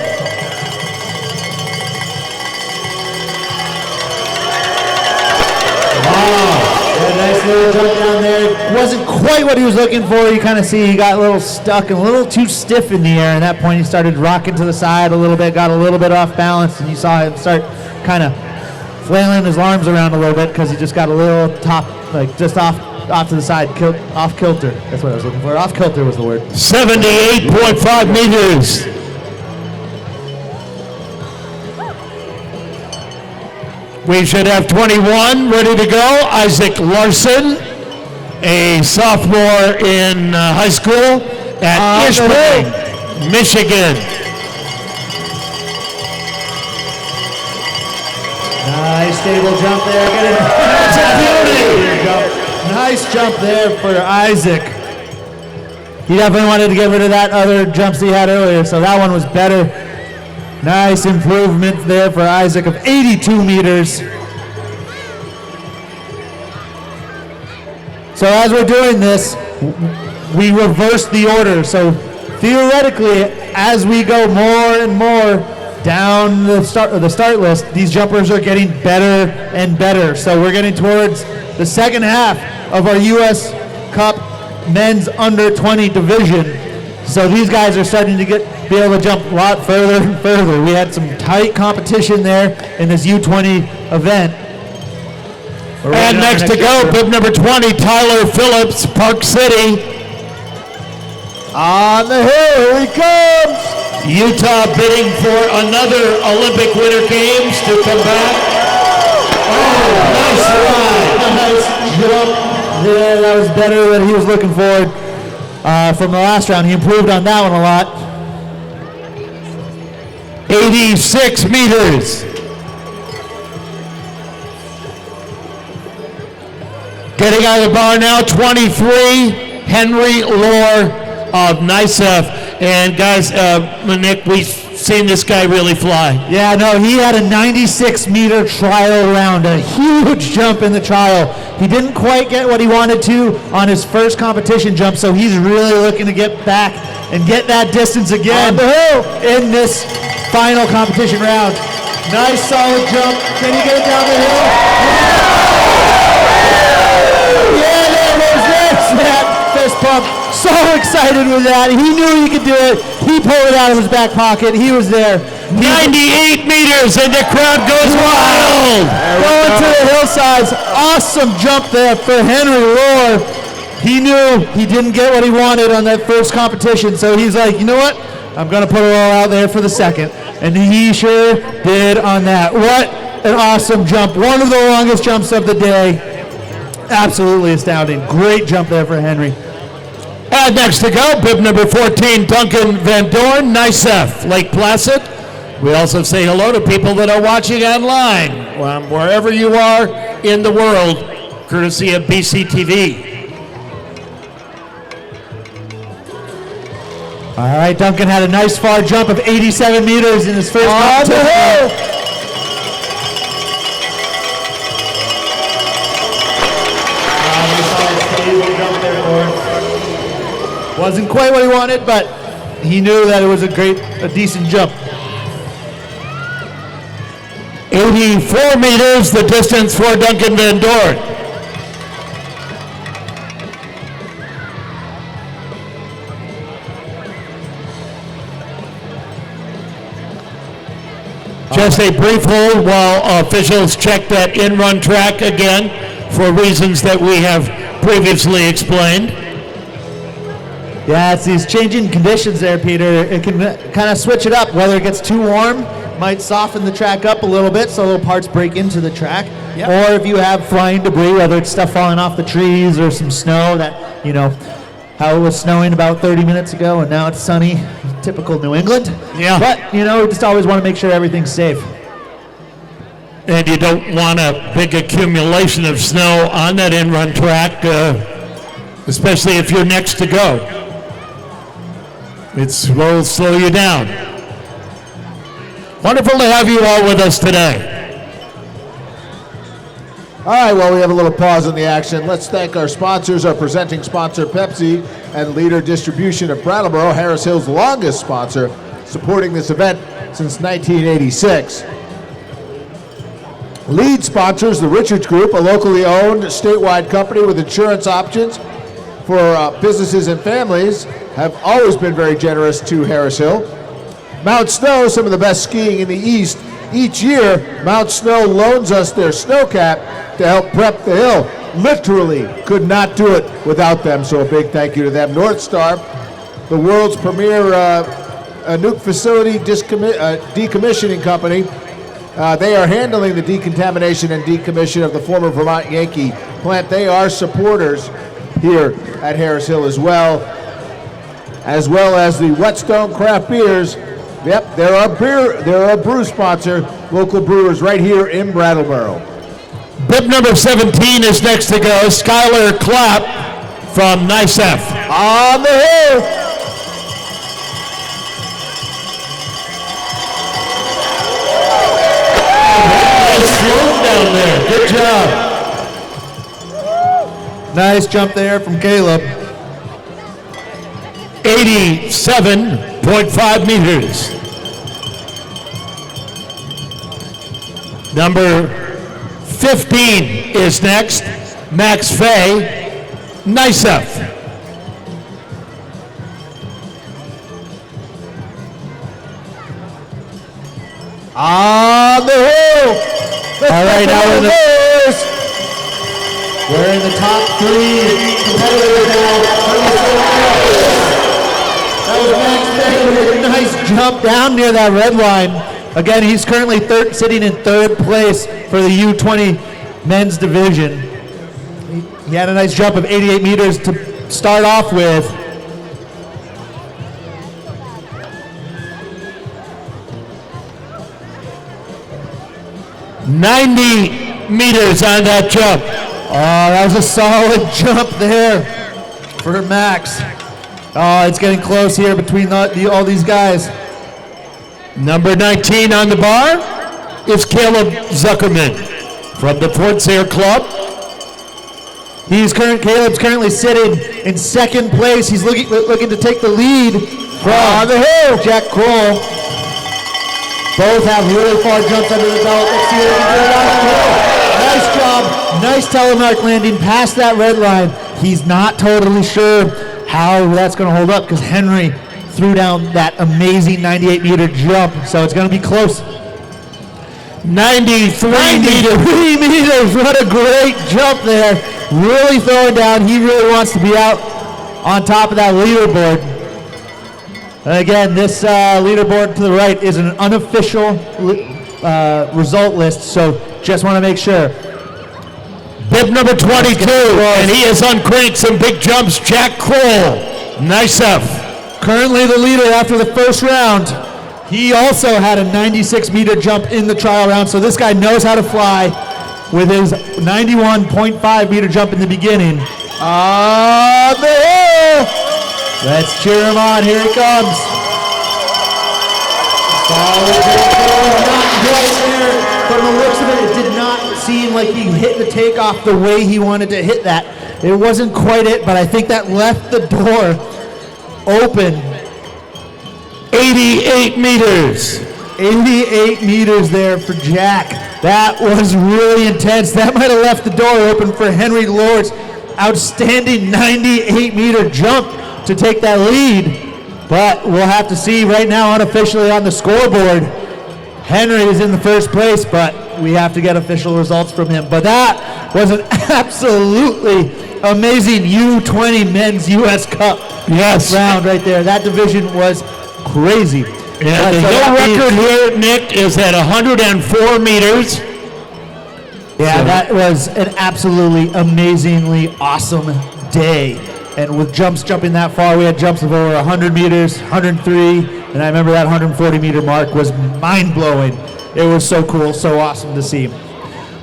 Yeah, nice little jump down there. Wasn't quite what he was looking for. You kind of see he got a little stuck and a little too stiff in the air. And at that point, he started rocking to the side a little bit, got a little bit off balance, and you saw him start kind of flailing his arms around a little bit because he just got a little just off to the side, off kilter. That's what I was looking for. Off kilter was the word. 78.5 meters. We should have 21 ready to go. Isaac Larson, a sophomore in high school at Ishpeming, Michigan. Nice stable jump there. Get it. That's a beauty. Nice jump there for Isaac. He definitely wanted to get rid of that other jumps he had earlier, so that one was better. Nice improvement there for Isaac of 82 meters. So as we're doing this, we reverse the order. So theoretically, as we go more and more down the start list, these jumpers are getting better and better. So we're getting towards the second half of our US Cup men's under 20 division. So these guys are starting to be able to jump a lot further and further. We had some tight competition there in this U20 event. And next to go, bib number 20, Tyler Phillips, Park City. On the hill. Here he comes. Utah bidding for another Olympic Winter Games to come back. Oh, nice ride. Nice jump. Yeah, that was better than he was looking for from the last round. He improved on that one a lot. 86 meters. Getting out of the bar now, 23, Henry Lohr of NICEF. And guys, Nick, we've seen this guy really fly. Yeah, no, he had a 96-meter trial round, a huge jump in the trial. He didn't quite get what he wanted to on his first competition jump, so he's really looking to get back and get that distance again in this final competition round. Nice, solid jump. Can he get it down the hill? Yeah, there was that fist pump. So excited with that. He knew he could do it. He pulled it out of his back pocket. He was there. 98 meters and the crowd goes wild. Going to the hillsides. Awesome jump there for Henry Lohr. He knew he didn't get what he wanted on that first competition, so he's like, you know what? I'm going to put it all out there for the second. And he sure did on that. What an awesome jump. One of the longest jumps of the day. Absolutely astounding. Great jump there for Henry. And next to go, bib number 14, Duncan Van Dorn, NICEF, Lake Placid. We also say hello to people that are watching online, wherever you are in the world, courtesy of BCTV. All right, Duncan had a nice far jump of 87 meters in his first On the hill! Wasn't quite what he wanted, but he knew that it was a decent jump. 84 meters, the distance for Duncan Van Doorn. Just a brief hold while officials check that in-run track again for reasons that we have previously explained. Yeah, it's these changing conditions there, Peter. It can kind of switch it up. Whether it gets too warm, might soften the track up a little bit so little parts break into the track. Yep. Or if you have flying debris, whether it's stuff falling off the trees or some snow that, how it was snowing about 30 minutes ago and now it's sunny, typical New England. Yeah. But, we just always want to make sure everything's safe. And you don't want a big accumulation of snow on that in-run track, especially if you're next to go. It will slow you down. Wonderful to have you all with us today. All right, well, we have a little pause in the action. Let's thank our sponsors, our presenting sponsor, Pepsi, and Leader Distribution of Brattleboro, Harris Hill's longest sponsor, supporting this event since 1986. Lead sponsors, the Richards Group, a locally owned, statewide company with insurance options for businesses and families, have always been very generous to Harris Hill. Mount Snow, some of the best skiing in the East. Each year, Mount Snow loans us their snow cap to help prep the hill. Literally could not do it without them, so a big thank you to them. North Star, the world's premier nuke facility decommissioning company. They are handling the decontamination and decommission of the former Vermont Yankee plant. They are supporters here at Harris Hill as well as the Whetstone Craft Beers. Yep, they're a brew sponsor, local brewers right here in Brattleboro. Bib number 17 is next to go, Skylar Clapp from NICEF. On the hill! Down there. Good job. Nice jump there from Caleb. 87.5 meters. Number 15 is next, Max Fay, NICEF. On the hill! All right, now we're in the top three competitors now. That was Max Fay with a nice jump down near that red line. Again, he's currently sitting in third place for the U20 men's division. He had a nice jump of 88 meters to start off with. .90 meters on that jump. Oh, that was a solid jump there for Max. Oh, it's getting close here between all these guys. Number 19 on the bar is Caleb Zuckerman from the Fort Sayre Club. Caleb's currently sitting in second place. He's looking to take the lead from the hill. Jack Kroll. Both have really far jumps under the belt. Let's see what he can do on the hill. Nice job. Nice telemark landing past that red line. He's not totally sure how that's going to hold up because Henry threw down that amazing 98-meter jump, so it's going to be close. 93 meters. What a great jump there. Really throwing down. He really wants to be out on top of that leaderboard. Again, this leaderboard to the right is an unofficial result list, so just want to make sure. Bib number 22, and he has uncranked some big jumps, Jack Kroll, NICEF. Currently the leader after the first round. He also had a 96-meter jump in the trial round, so this guy knows how to fly with his 91.5-meter jump in the beginning. On the hill! Let's cheer him on. Here he comes. Solid not quite there. From the looks of it, it did not seem like he hit the takeoff the way he wanted to hit that. It wasn't quite it, but I think that left the door open. 88 meters. 88 meters there for Jack. That was really intense. That might have left the door open for Henry Lord's outstanding 98-meter jump to take that lead. But we'll have to see right now unofficially on the scoreboard. Henry is in the first place, but we have to get official results from him. But that was an absolutely amazing U20 Men's US Cup round right there. That division was crazy. Yeah, the hill record here, Nick, is at 104 meters. Yeah, that was an absolutely amazingly awesome day. And with jumps jumping that far, we had jumps of over 100 meters, 103, and I remember that 140-meter mark was mind-blowing. It was so cool, so awesome to see.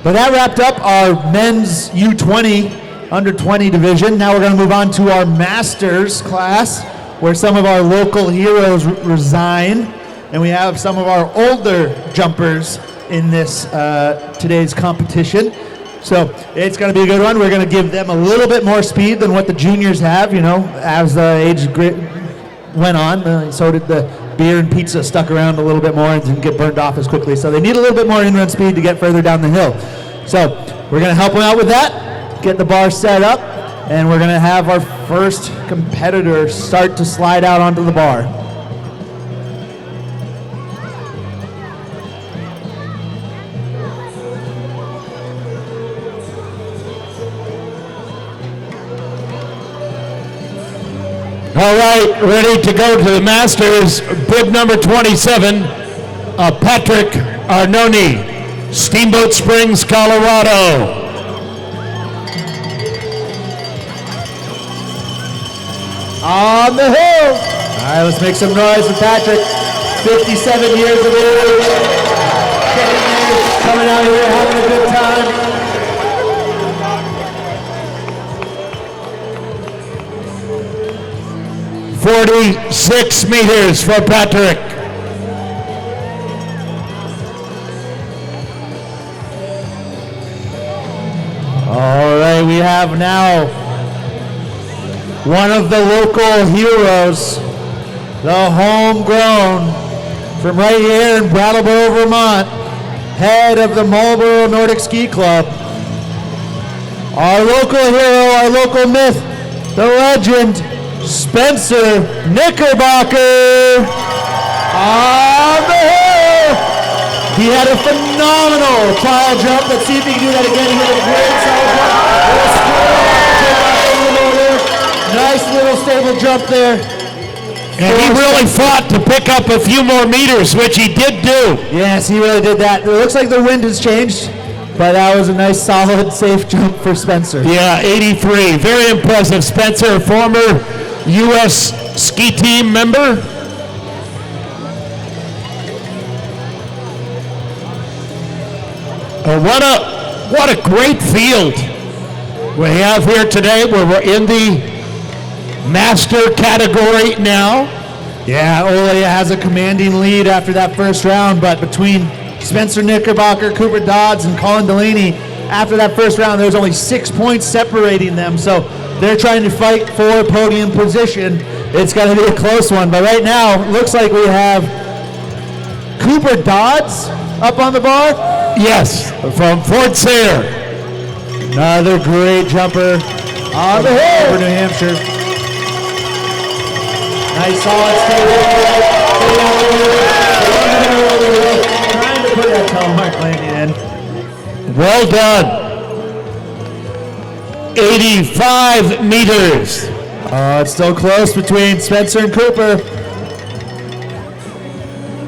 But that wrapped up our men's U20 under 20 division. Now we're going to move on to our masters class, where some of our local heroes resign, and we have some of our older jumpers in this today's competition. So it's going to be a good one. We're going to give them a little bit more speed than what the juniors have, you know, as the age went on. So did the beer and pizza stuck around a little bit more and didn't get burned off as quickly. So they need a little bit more in-run speed to get further down the hill. So we're going to help them out with that, get the bar set up, and we're going to have our first competitor start to slide out onto the bar. All right, ready to go to the Masters. Bib number 27, Patrick Arnone, Steamboat Springs, Colorado. On the hill. All right, let's make some noise for Patrick. 57 years of age. Coming out here having a good time. .46 meters for Patrick. All right, we have now one of the local heroes, the homegrown from right here in Brattleboro, Vermont, head of the Marlboro Nordic Ski Club. Our local hero, our local myth, the legend, Spencer Knickerbocker on the hill. He had a phenomenal trial jump. Let's see if he can do that again. He had a great trial jump. Nice little stable jump there. And he really fought to pick up a few more meters, which he did do. Yes, he really did that. It looks like the wind has changed, but that was a nice, solid, safe jump for Spencer. Yeah, 83. Very impressive. Spencer, former U.S. ski team member. What a great field we have here today, where we're in the master category now. Yeah, Ole has a commanding lead after that first round, but between Spencer Knickerbocker, Cooper Dodds, and Colin Delaney, after that first round, there was only 6 points separating them, so they're trying to fight for podium position. It's going to be a close one, but right now, it looks like we have Cooper Dodds up on the bar. Yes, from Fort Sayre. Another great jumper on the hill for New Hampshire. Nice solid stable. Trying to put that telemark landing in. Well done. 85 meters. It's still close between Spencer and Cooper.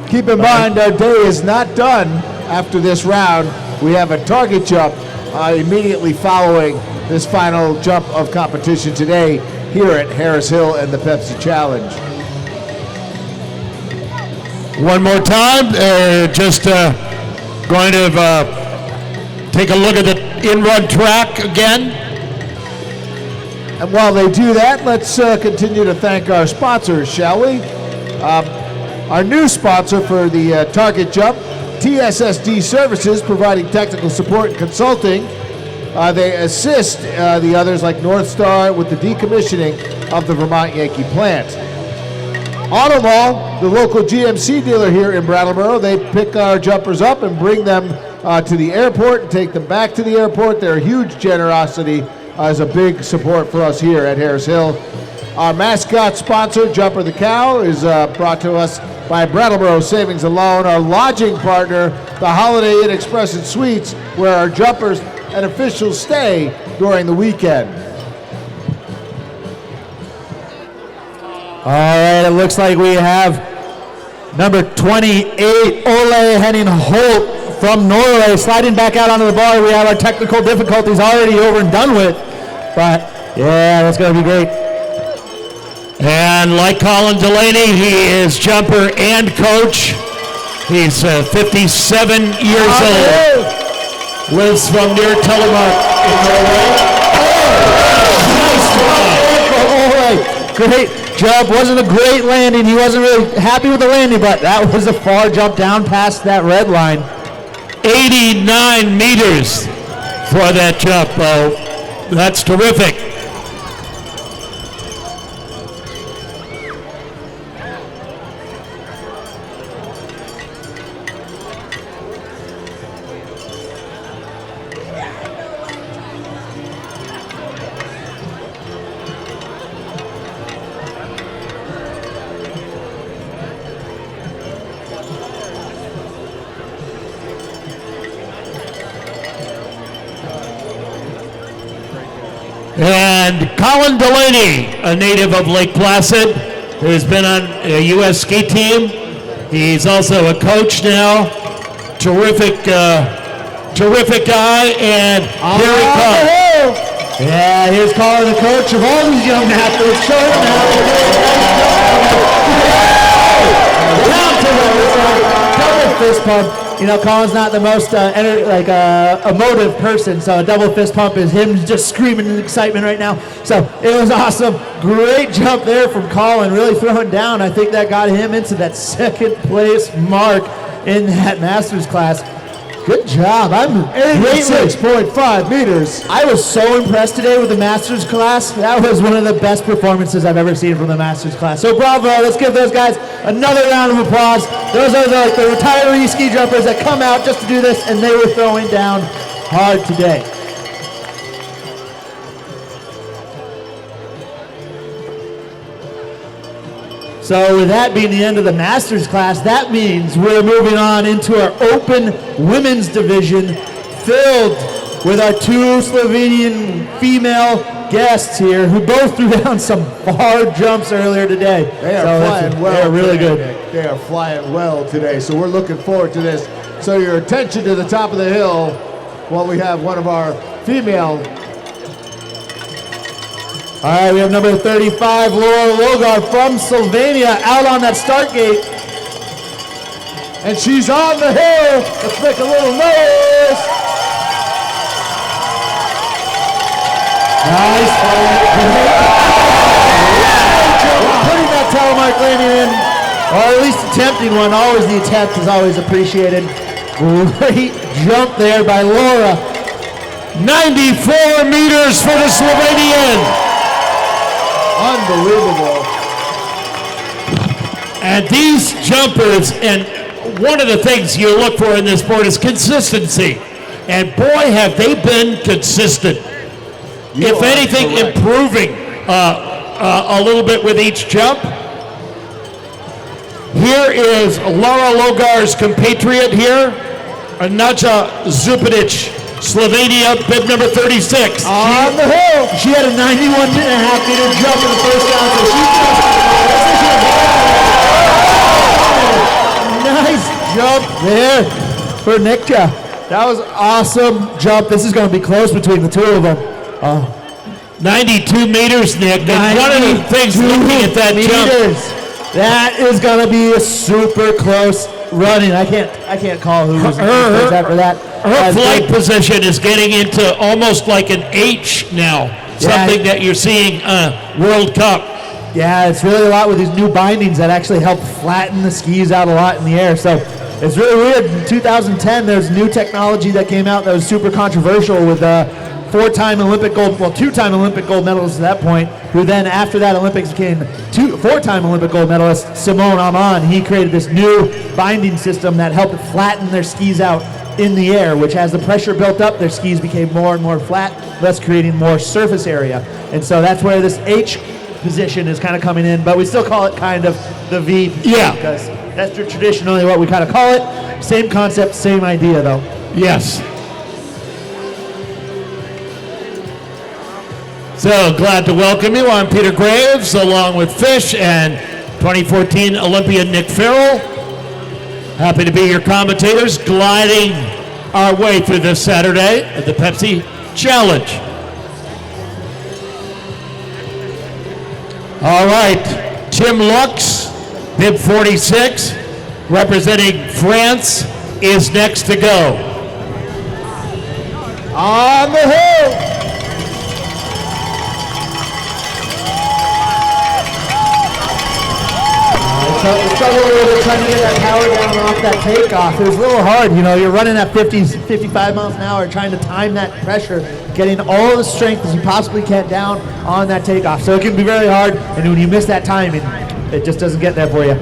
Keep in mind, our day is not done after this round. We have a target jump immediately following this final jump of competition today here at Harris Hill and the Pepsi Challenge. One more time, just going to take a look at the in-run track again. And while they do that, let's continue to thank our sponsors, shall we? Our new sponsor for the Target Jump, TSSD Services, providing technical support and consulting. They assist the others like North Star with the decommissioning of the Vermont Yankee plant. Automall, the local GMC dealer here in Brattleboro, they pick our jumpers up and bring them to the airport and take them back to the airport. Their huge generosity is a big support for us here at Harris Hill. Our mascot sponsor, Jumper the Cow, is brought to us by Brattleboro Savings and Loan. Our lodging partner, the Holiday Inn Express and Suites, where our jumpers and officials stay during the weekend. All right, it looks like we have number 28, Ole Henning Holt from Norway, sliding back out onto the bar. We have our technical difficulties already over and done with, but yeah, that's going to be great. And like Colin Delaney, he is jumper and coach. He's 57 years old. Lives from near Telemark in Norway. Nice job. Great jump. Wasn't a great landing. He wasn't really happy with the landing, but that was a far jump down past that red line. 89 meters for that jump. That's terrific. And Colin Delaney, a native of Lake Placid, who's been on a U.S. ski team. He's also a coach now. Terrific guy, and here he comes. Yeah, here's Colin, the coach of all these young athletes. Show him now. Double fist pump. You know, Colin's not the most emotive person, so a double fist pump is him just screaming in excitement right now. So it was awesome. Great jump there from Colin, really throwing down. I think that got him into that second place mark in that Masters class. Good job. I'm 86.5 meters. I was so impressed today with the Masters class. That was one of the best performances I've ever seen from the Masters class. So bravo. Let's give those guys another round of applause. Those are the retiree ski jumpers that come out just to do this, and they were throwing down hard today. So with that being the end of the Masters class, that means we're moving on into our open women's division, filled with our two Slovenian female guests here who both threw down some hard jumps earlier today. They are flying well. They're really today, good. Nick. They are flying well today, so we're looking forward to this. So your attention to the top of the hill while we have one of our female. All right, we have number 35, Laura Logar from Slovenia, out on that start gate. And she's on the hill. Let's make a little noise. Nice. Putting that telemark landing in, or at least attempting one. Always the attempt is always appreciated. Great jump there by Laura. 94 meters for the Slovenian. Unbelievable. And these jumpers, and one of the things you look for in this sport is consistency. And boy, have they been consistent. If anything, correct. Improving a little bit with each jump. Here is Laura Logar's compatriot here, Naja Zupanic, Slovenia, bib number 36. On the hill. She had a 91.5-meter jump in the first round, so nice jump there for Nikja. That was an awesome jump. This is going to be close between the two of them. 92 meters, Nick. And one of the things looking at that jump, That is going to be a super close running. I can't call who was after that. Her flight position is getting into almost like an H now. Something that you're seeing World Cup. Yeah, it's really a lot with these new bindings that actually help flatten the skis out a lot in the air. So it's really weird. In 2010, there's new technology that came out that was super controversial with two-time Olympic gold medalists at that point, who then after that Olympics became four-time Olympic gold medalist, Simone Ammann. He created this new binding system that helped flatten their skis out in the air, which as the pressure built up, their skis became more and more flat, thus creating more surface area. And so that's where this H position is kind of coming in, but we still call it kind of the V. Yeah. Because that's traditionally what we kind of call it. Same concept, same idea though. Yes. So glad to welcome you. I'm Peter Graves, along with Fish and 2014 Olympian Nick Farrell. Happy to be your commentators, gliding our way through this Saturday at the Pepsi Challenge. All right, Tim Lux, bib 46, representing France, is next to go. On the hill. The struggle with trying to get that power down off that takeoff. It was a little hard, you know, you're running at 50, 55 miles an hour trying to time that pressure, getting all the strength as you possibly can down on that takeoff. So it can be very hard, and when you miss that timing, it just doesn't get there for you.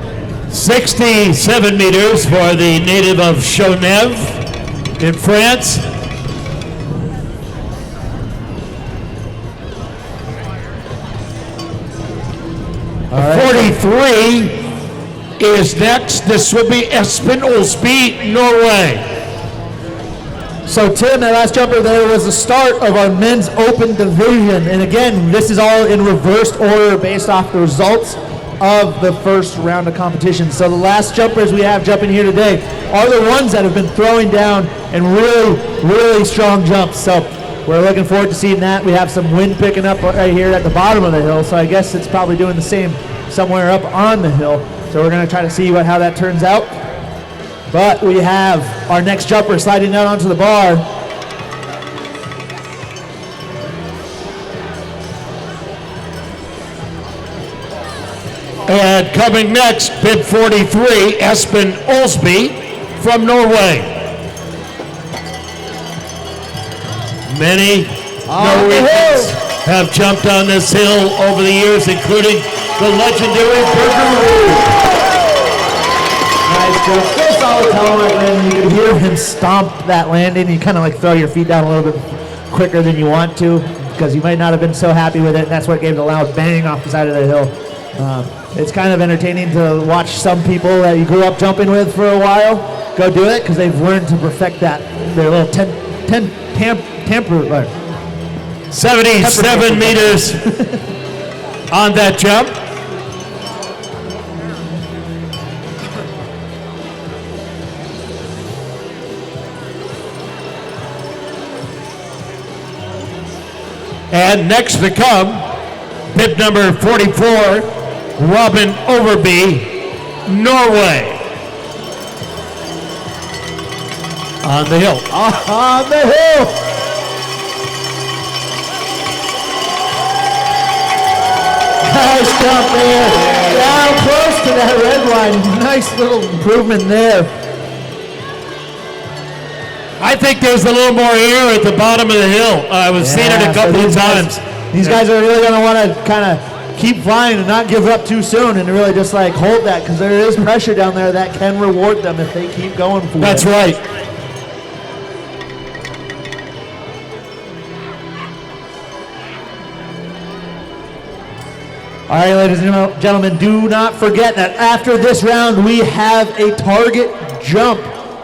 67 meters for the native of Chaunev in France. All right. 43 is next. This would be Espen Olsby, Norway. So Tim, that last jumper there was the start of our men's open division. And again, this is all in reversed order based off the results of the first round of competition. So the last jumpers we have jumping here today are the ones that have been throwing down and really strong jumps. So we're looking forward to seeing that. We have some wind picking up right here at the bottom of the hill. So I guess it's probably doing the same somewhere up on the hill. So we're going to try to see how that turns out. But we have our next jumper sliding down onto the bar. And coming next, bib 43, Espen Olsby from Norway. Many Norwegians have jumped on this hill over the years, including the legendary Berger. Nice jump. Still solid telemark landing. You can hear him stomp that landing. You kind of like throw your feet down a little bit quicker than you want to because you might not have been so happy with it. And that's what gave the loud bang off the side of the hill. It's kind of entertaining to watch some people that you grew up jumping with for a while go do it because they've learned to perfect that. Their little 77 meters on that jump. And next to come, bib number 44, Robin Overby, Norway. On the hill. On the hill. Nice jump there. Down close to that red line. Nice little improvement there. I think there's a little more air at the bottom of the hill. I was seeing it a couple of times. These guys are really going to want to kind of keep flying and not give up too soon and really just like hold that because there is pressure down there that can reward them if they keep going for it. That's right. All right, ladies and gentlemen, do not forget that after this round, we have a target jump,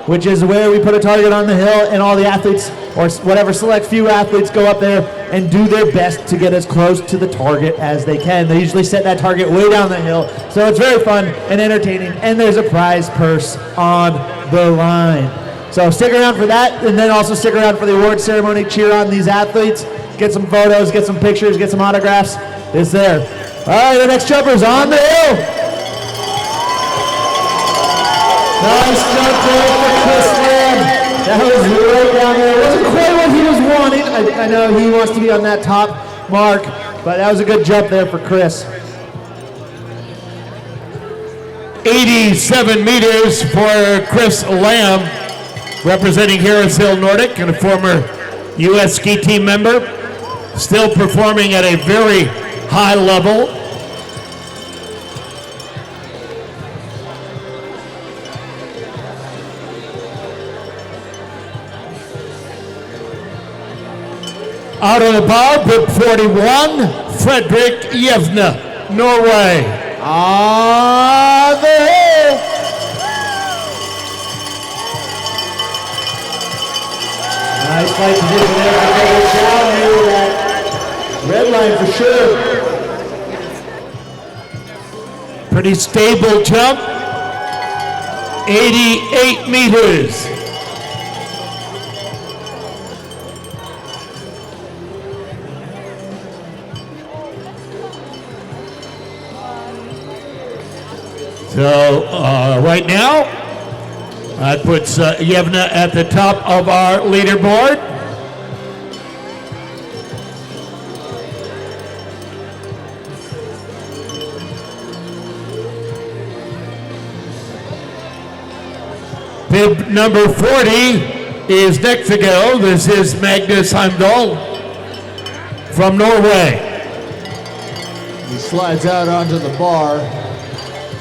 which is where we put a target on the hill and all the athletes, or whatever select few athletes, go up there and do their best to get as close to the target as they can. They usually set that target way down the hill, so it's very fun and entertaining, and there's a prize purse on the line. So stick around for that, and then also stick around for the award ceremony. Cheer on these athletes, get some photos, get some pictures, get some autographs. It's there. All right, the next jumper's on the hill. Nice jump there for Chris Lamb. That was right down there. It wasn't quite what he was wanting. I know he wants to be on that top mark, but that was a good jump there for Chris. 87 meters for Chris Lamb, representing Harris Hill Nordic and a former U.S. ski team member, still performing at a very high level. Out of the bar, bib 41, Fredrik Jevne, Norway. On the hill. Nice fight position there for David Chow near that red line for sure. Pretty stable jump. 88 meters. So right now, that puts Jevne at the top of our leaderboard. Bib number 40 is next to go. This is Magnus Heimdall from Norway. He slides out onto the bar.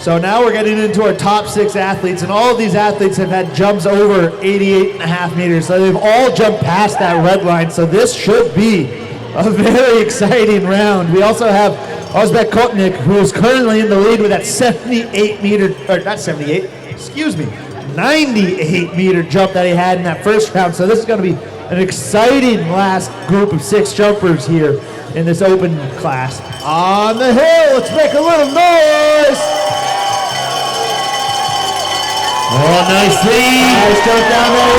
So now we're getting into our top 6 athletes, and all of these athletes have had jumps over 88.5 meters. So they've all jumped past that red line. So this should be a very exciting round. We also have Ozbek Kotnik, who is currently in the lead with that 78 meter, or not 78, excuse me, 98 meter jump that he had in that first round. So this is going to be an exciting last group of 6 jumpers here in this open class. On the hill, let's make a little noise. Oh, nice lead. Nice jump down there.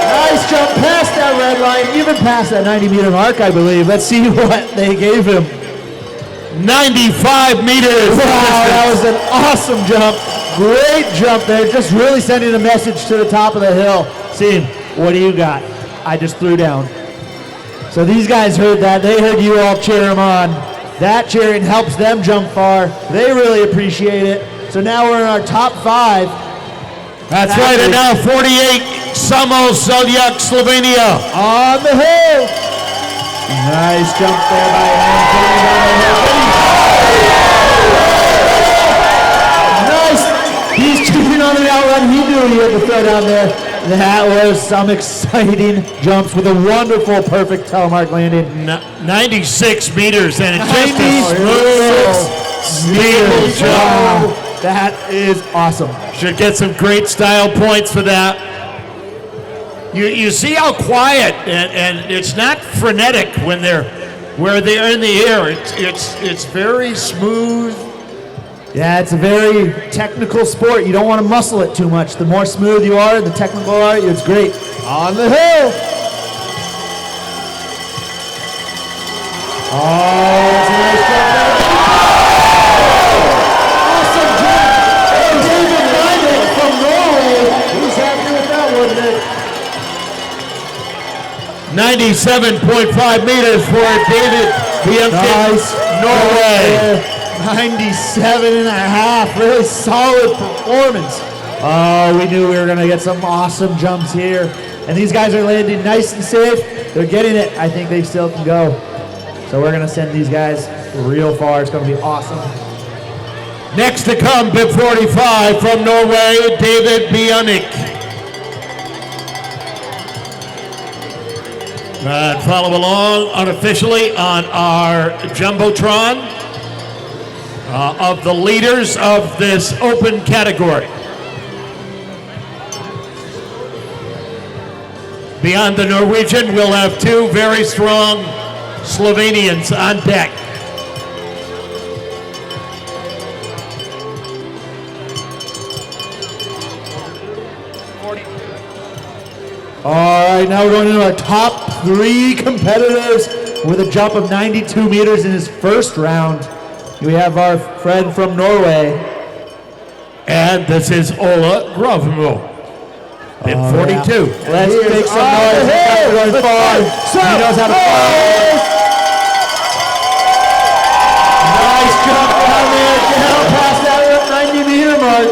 Nice jump past that red line, even past that 90 meter mark, I believe. Let's see what they gave him. 95 meters. Wow, that was an awesome jump. Great jump there. Just really sending a message to the top of the hill. Seeing, what do you got? I just threw down. So these guys heard that. They heard you all cheer him on. That cheering helps them jump far. They really appreciate it. So now we're in our top 5. That's right, and now 48, Samo Soljak, Slovenia. On the hill. Nice jump there by him. Nice. He's cheering on the outrun. He knew he had to throw down there. That was some exciting jumps with a wonderful, perfect telemark landing. 96 meters, and it's just a smooth, stable jump. Wow. That is awesome. Should get some great style points for that. You see how quiet, and it's not frenetic when they're in the air. It's very smooth. Yeah, it's a very technical sport. You don't want to muscle it too much. The more smooth you are, the technical you are, it's great. On the hill. Oh, that's a nice jump there. Awesome jump. And David Lyman from Norway. Who's happy with that one, Nick? 97.5 meters for David Bianchi, Norway. 97 and a half, really solid performance. Oh, we knew we were gonna get some awesome jumps here. And these guys are landing nice and safe. They're getting it. I think they still can go. So we're gonna send these guys real far. It's gonna be awesome. Next to come, bib 45 from Norway, David Bianik. And follow along unofficially on our Jumbotron. Of the leaders of this open category. Beyond the Norwegian, we'll have 2 very strong Slovenians on deck. All right, now we're going into our top 3 competitors with a jump of 92 meters in his first round. We have our friend from Norway, And this is Ola Grovemo. Bib 42. Let's make some noise. Going far. He knows how to fly. Nice jump down there, down past that 90-meter mark.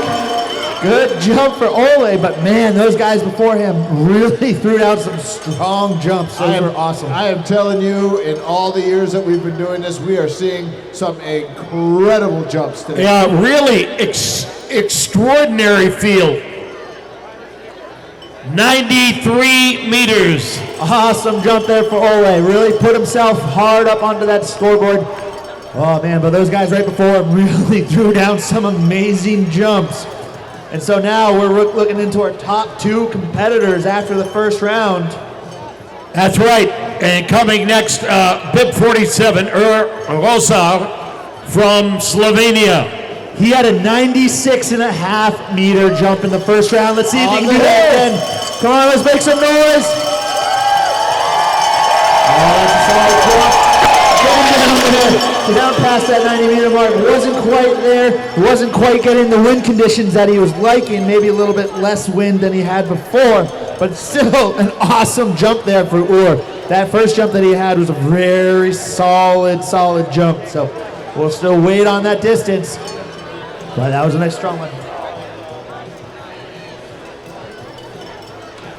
Good jump for Ole, but man, those guys before him really threw down some strong jumps. Those were awesome. I am telling you, in all the years that we've been doing this, we are seeing some incredible jumps today. Yeah, really extraordinary field. 93 meters. Awesome jump there for Ole. Really put himself hard up onto that scoreboard. Oh man, but those guys right before him really threw down some amazing jumps. And so now we're looking into our top two competitors after the first round. That's right. And coming next, Bib 47, Rosa from Slovenia. He had a 96.5 meter jump in the first round. Let's see if he can do that again. Come on, let's make some noise. Oh, that's a solid jump. Down past that 90-meter mark, wasn't quite there. Wasn't quite getting the wind conditions that he was liking. Maybe a little bit less wind than he had before, but still an awesome jump there for Ur. That first jump that he had was a very solid jump. So we'll still wait on that distance, but that was a nice strong one.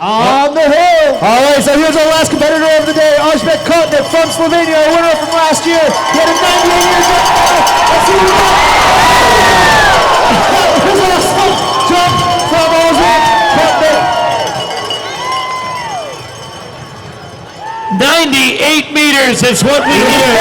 On the hill! All right, so here's our last competitor of the day, Ozbek Kotnik from Slovenia, a winner from last year. He had a 98-meter jump. Let's see what here's an awesome jump from Ozbek Kotnik. 98 meters is what we hear.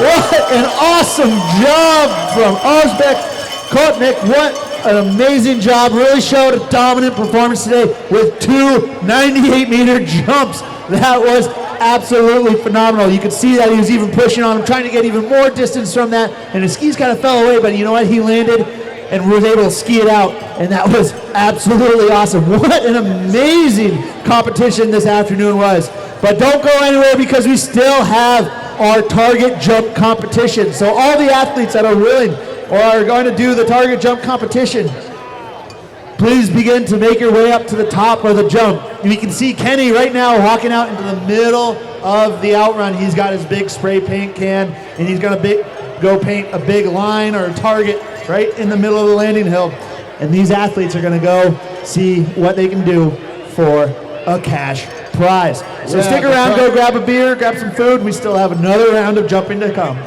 What an awesome job from Ozbek Kotnik. What an amazing job. Really showed a dominant performance today with two 98-meter jumps. That was absolutely phenomenal. You could see that he was even pushing on him, trying to get even more distance from that, and his skis kind of fell away, but you know what? He landed and was able to ski it out, and that was absolutely awesome. What an amazing competition this afternoon was. But don't go anywhere because we still have our target jump competition. So all the athletes that are willing or are going to do the target jump competition, please begin to make your way up to the top of the jump. And you can see Kenny right now walking out into the middle of the outrun. He's got his big spray paint can, and he's going to go paint a big line or a target right in the middle of the landing hill. And these athletes are going to go see what they can do for a cash prize. So stick around, go grab a beer, grab some food. We still have another round of jumping to come.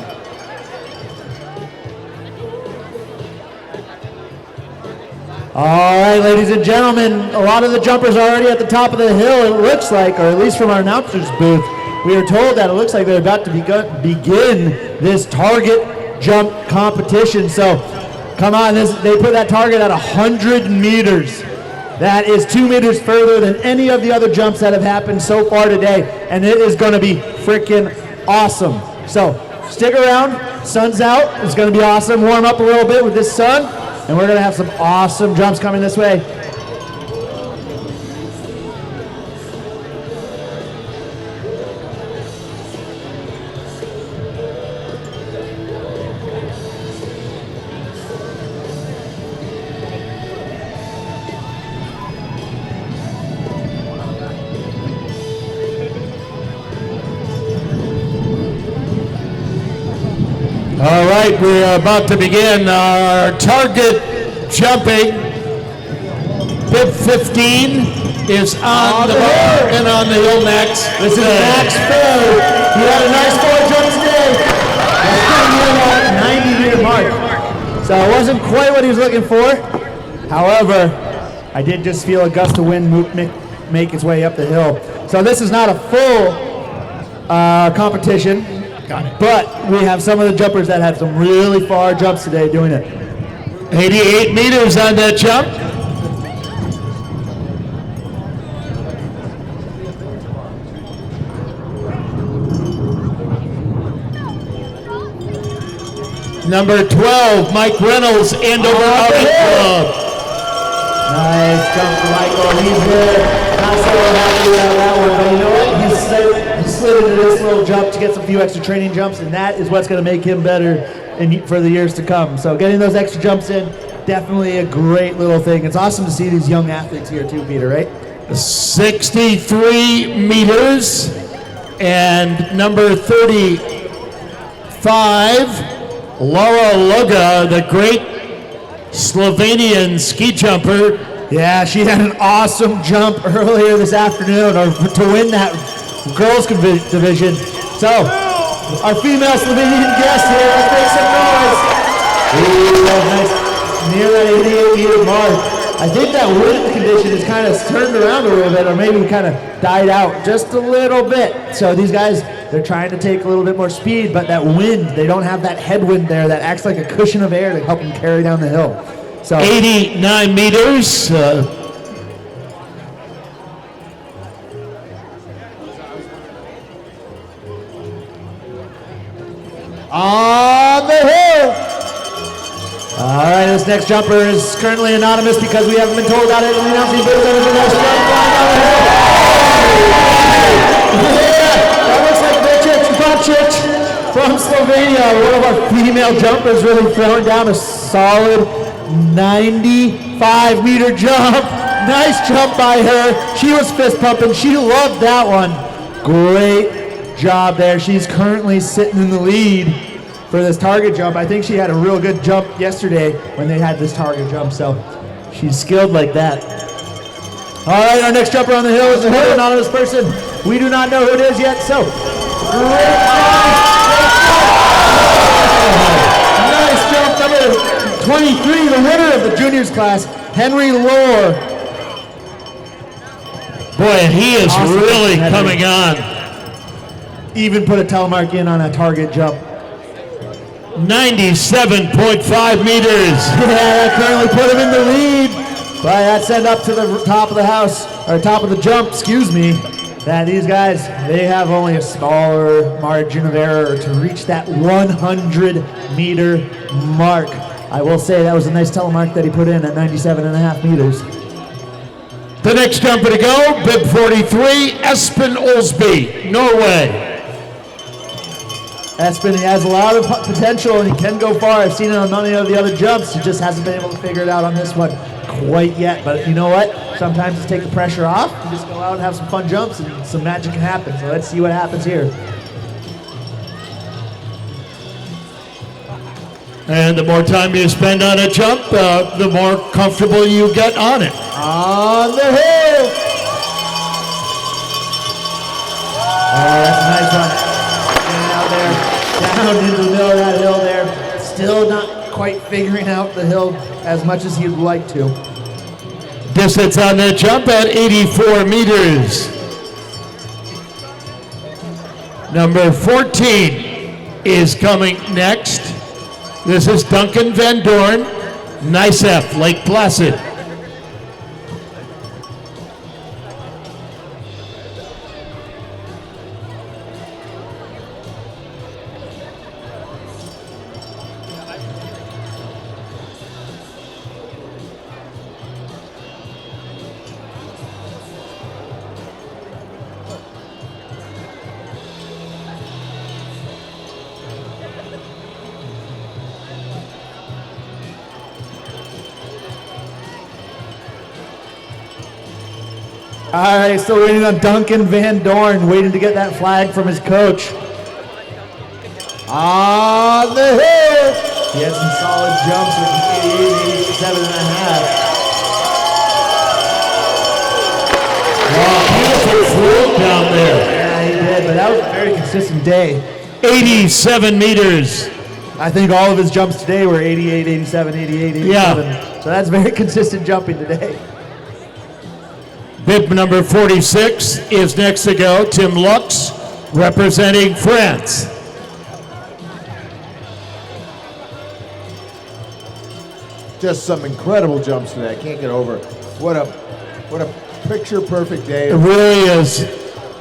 All right, ladies and gentlemen, a lot of the jumpers are already at the top of the hill, it looks like, or at least from our announcer's booth. We are told that it looks like they're about to begin this target jump competition. So come on, they put that target at 100 meters. That is 2 meters further than any of the other jumps that have happened so far today, and it is going to be freaking awesome. So stick around, sun's out, it's going to be awesome. Warm up a little bit with this sun, and we're going to have some awesome jumps coming this way. All right, we are about to begin our target jumping. Bib 15 is on the bar and on the hill next. This is Max Fair. He had a nice 4 jump today. That's 90-meter mark. So it wasn't quite what he was looking for. However, I did just feel a gust of wind make its way up the hill. So this is not a full competition. Got it. But we have some of the jumpers that had some really far jumps today doing it. 88 meters on that jump. Number 12, Mike Reynolds, Andover Outing Club. Nice jump for Michael. He's there. Not so happy about that one, but you know what? He slid into this little jump to get some few extra training jumps, and that is what's going to make him better for the years to come. So getting those extra jumps in, definitely a great little thing. It's awesome to see these young athletes here too, Peter, right? 63 meters, and number 35, Laura Luga, the great Slovenian ski jumper. Yeah, she had an awesome jump earlier this afternoon to win that girls division. So, our female Slovenian guest here, let's make some noise. Ooh, nice, near that 88-meter mark. I think that wind condition has kind of turned around a little bit, or maybe kind of died out just a little bit. So these guys, they're trying to take a little bit more speed, but that wind, they don't have that headwind there that acts like a cushion of air to help them carry down the hill. So 89 meters. On the hill. All right, this next jumper is currently anonymous because we haven't been told about it. And we announced the next jump flying down the hill. Yeah, that looks like Brattleboro from Slovenia. One of our female jumpers really throwing down a solid 95-meter jump. Nice jump by her. She was fist pumping. She loved that one. Great job there. She's currently sitting in the lead for this target jump. I think she had a real good jump yesterday when they had this target jump, so she's skilled like that. All right, our next jumper on the hill is another anonymous person. We do not know who it is yet, so great jump. Nice jump, number 23, the winner of the juniors class, Henry Lohr. Boy, he is Awesome. really coming on. Even put a telemark in on a target jump. 97.5 meters. Yeah, that currently put him in the lead. But that sent up to the top of the house, or top of the jump, excuse me, that these guys, they have only a smaller margin of error to reach that 100-meter mark. I will say that was a nice telemark that he put in at 97.5 meters. The next jumper to go, bib 43, Espen Olsby, Norway. Espen, he has a lot of potential and he can go far. I've seen it on many of the other jumps. He just hasn't been able to figure it out on this one quite yet. But you know what? Sometimes to take the pressure off, you just go out and have some fun jumps and some magic can happen. So let's see what happens here. And the more time you spend on a jump, the more comfortable you get on it. On the hill. Oh, that's a nice one. Getting out there, down into the middle of that hill there. Still not quite figuring out the hill as much as he'd like to. Distance on that jump at 84 meters. Number 14 is coming next. This is Duncan Van Dorn, NICEF, Lake Placid. All right, still waiting on Duncan Van Dorn, waiting to get that flag from his coach. On the hill. He had some solid jumps with 88, 87.5. Wow, beautiful float down there. Yeah, he did, but that was a very consistent day. 87 meters. I think all of his jumps today were 88, 87, 88, 87. Yeah. So that's very consistent jumping today. Bib number 46 is next to go, Tim Lux, representing France. Just some incredible jumps today. I can't get over it. What a picture perfect day. It really is.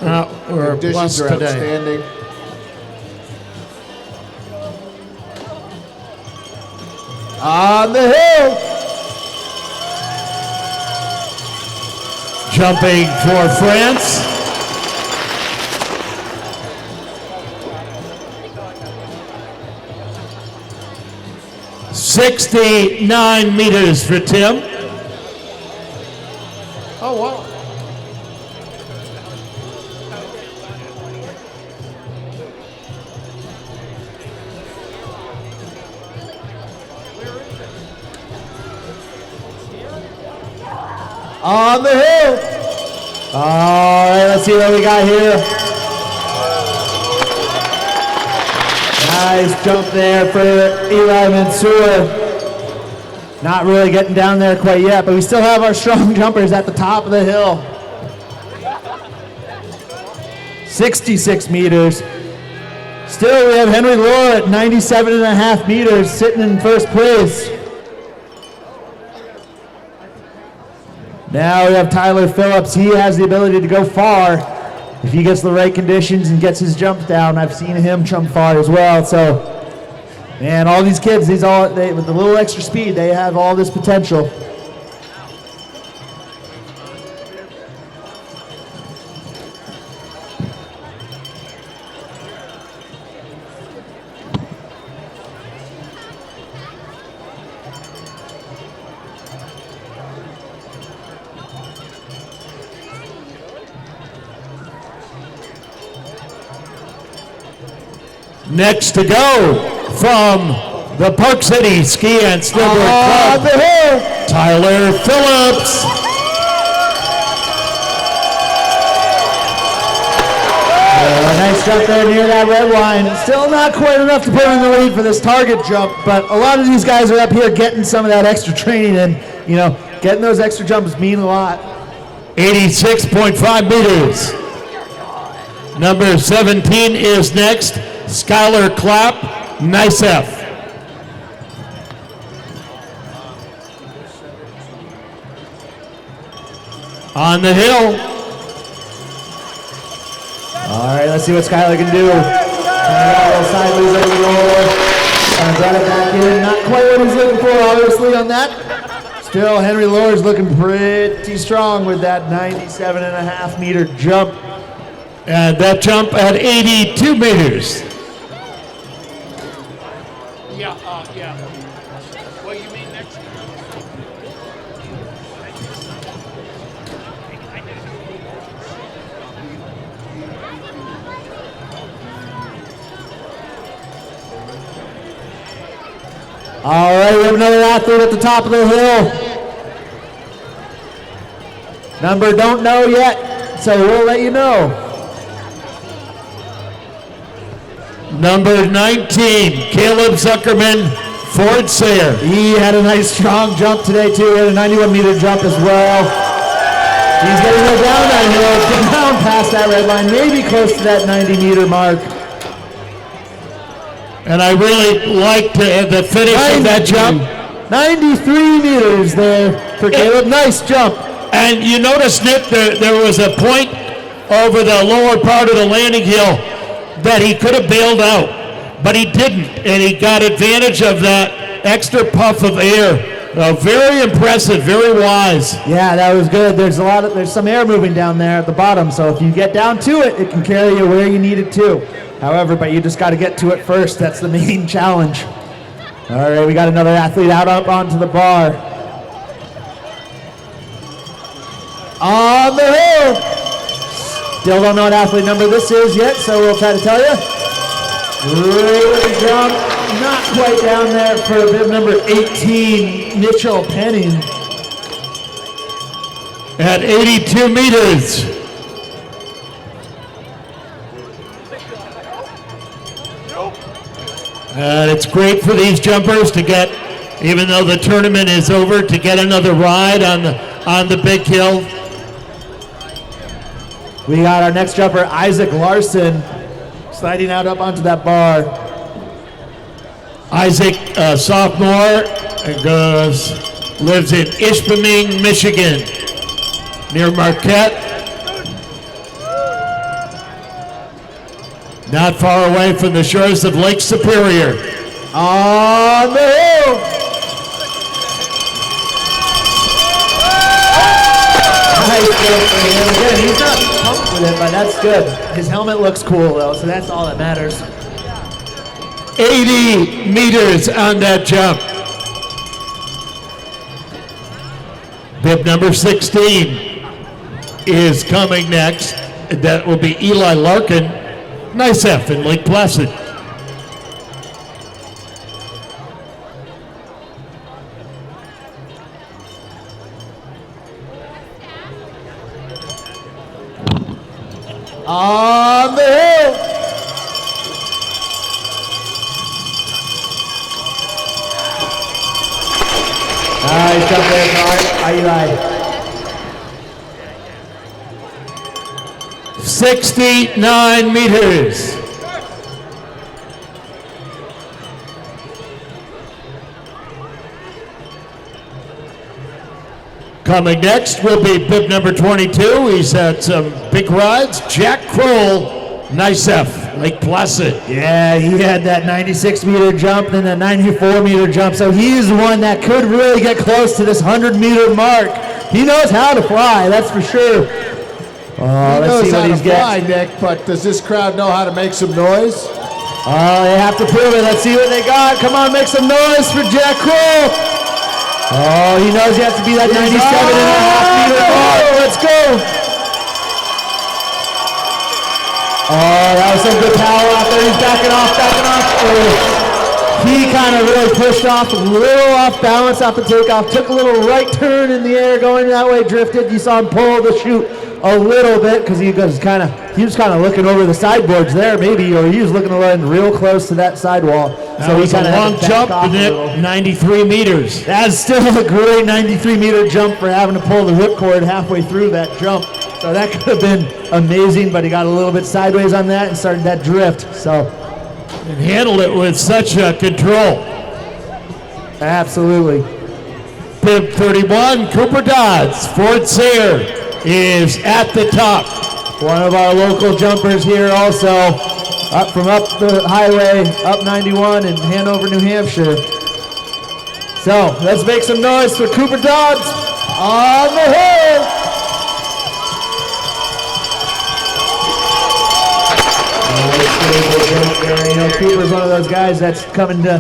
We're Conditions blessed are today. outstanding. On the hill. Jumping for France. 69 meters for Tim. Oh, wow. On the hill. All right, let's see what we got here. Nice jump there for Eli Mansour. Not really getting down there quite yet, but we still have our strong jumpers at the top of the hill. 66 meters. Still, we have Henry Lohr at 97.5 meters, sitting in first place. Now we have Tyler Phillips. He has the ability to go far if he gets the right conditions and gets his jump down. I've seen him jump far as well. So, man, all these kids, with a little extra speed, they have all this potential. Next to go from the Park City Ski and Snowboard Club, the hill. Tyler Phillips. Nice jump there near that red line. Still not quite enough to put him in the lead for this target jump, but a lot of these guys are up here getting some of that extra training, and getting those extra jumps mean a lot. 86.5 meters. Number 17 is next, Skylar Clapp, NICEF. On the hill. All right, let's see what Skylar can do. A little sideways over the roll. And brought it back in. Not quite what he's looking for, obviously, on that. Still, Henry Lohr is looking pretty strong with that 97.5 meter jump. And that jump at 82 meters. Yeah. What you mean next? All right, we have another athlete at the top of the hill. Number don't know yet, so we'll let you know. Number 19, Caleb Zuckerman, Ford Sayer. He had a nice strong jump today too. He had a 91 meter jump as well. He's getting to go down that hill, down past that red line, maybe close to that 90 meter mark. And I really liked the finish of that jump. 93 meters there for Caleb. Nice jump. And you notice, Nick, there was a point over the lower part of the landing hill that he could have bailed out, but he didn't, and he got advantage of that extra puff of air. Very impressive, very wise. Yeah, that was good. There's some air moving down there at the bottom, so if you get down to it, it can carry you where you need it to. However, but you just got to get to it first. That's the main challenge. All right, we got another athlete out up onto the bar. On the hill. Still don't know what athlete number this is yet, so we'll try to tell you. Great jump. Not quite down there for bib number 18, Mitchell Penning. At 82 meters. And it's great for these jumpers to get, even though the tournament is over, to get another ride on the big hill. We got our next jumper, Isaac Larson, sliding out up onto that bar. Isaac, sophomore, lives in Ishpeming, Michigan, near Marquette. Not far away from the shores of Lake Superior. On the hill. Nice jump for him. Again, he's not pumped with it, but that's good. His helmet looks cool, though, so that's all that matters. 80 meters on that jump. Bib number 16 is coming next. That will be Eli Larkin, Nice F in Lake Placid. On the hill. Nice jump there, Eli. 69 meters. Coming next will be bib number 22. He's had some big rides. Jack Kroll, Nice F, Lake Placid. Yeah, he had that 96-meter jump and that 94-meter jump, so he's the one that could really get close to this 100-meter mark. He knows how to fly, that's for sure. Oh, let's see what he's fly, Nick, but does this crowd know how to make some noise? Oh, they have to prove it. Let's see what they got. Come on, make some noise for Jack Kroll. Oh, he knows he has to be that 97.5-meter mark. Let's go. Oh, that was some good power out there. He's backing off. Oh. He kind of really pushed off, a little off balance off the takeoff, took a little right turn in the air going that way, drifted. You saw him pull the chute a little bit because he was kind of looking over the sideboards there maybe, or he was looking real close to that sidewall. So he kind of long jump, 93 meters. That's still a great 93-meter jump for having to pull the ripcord halfway through that jump. So that could have been amazing, but he got a little bit sideways on that and started that drift. So. And handled it with such control. Absolutely. Bib 31, Cooper Dodds, Fort Sayre is at the top. One of our local jumpers here also, up the highway, up 91 in Hanover, New Hampshire. So let's make some noise for Cooper Dodds on the hill. You know, Cooper's one of those guys that's coming to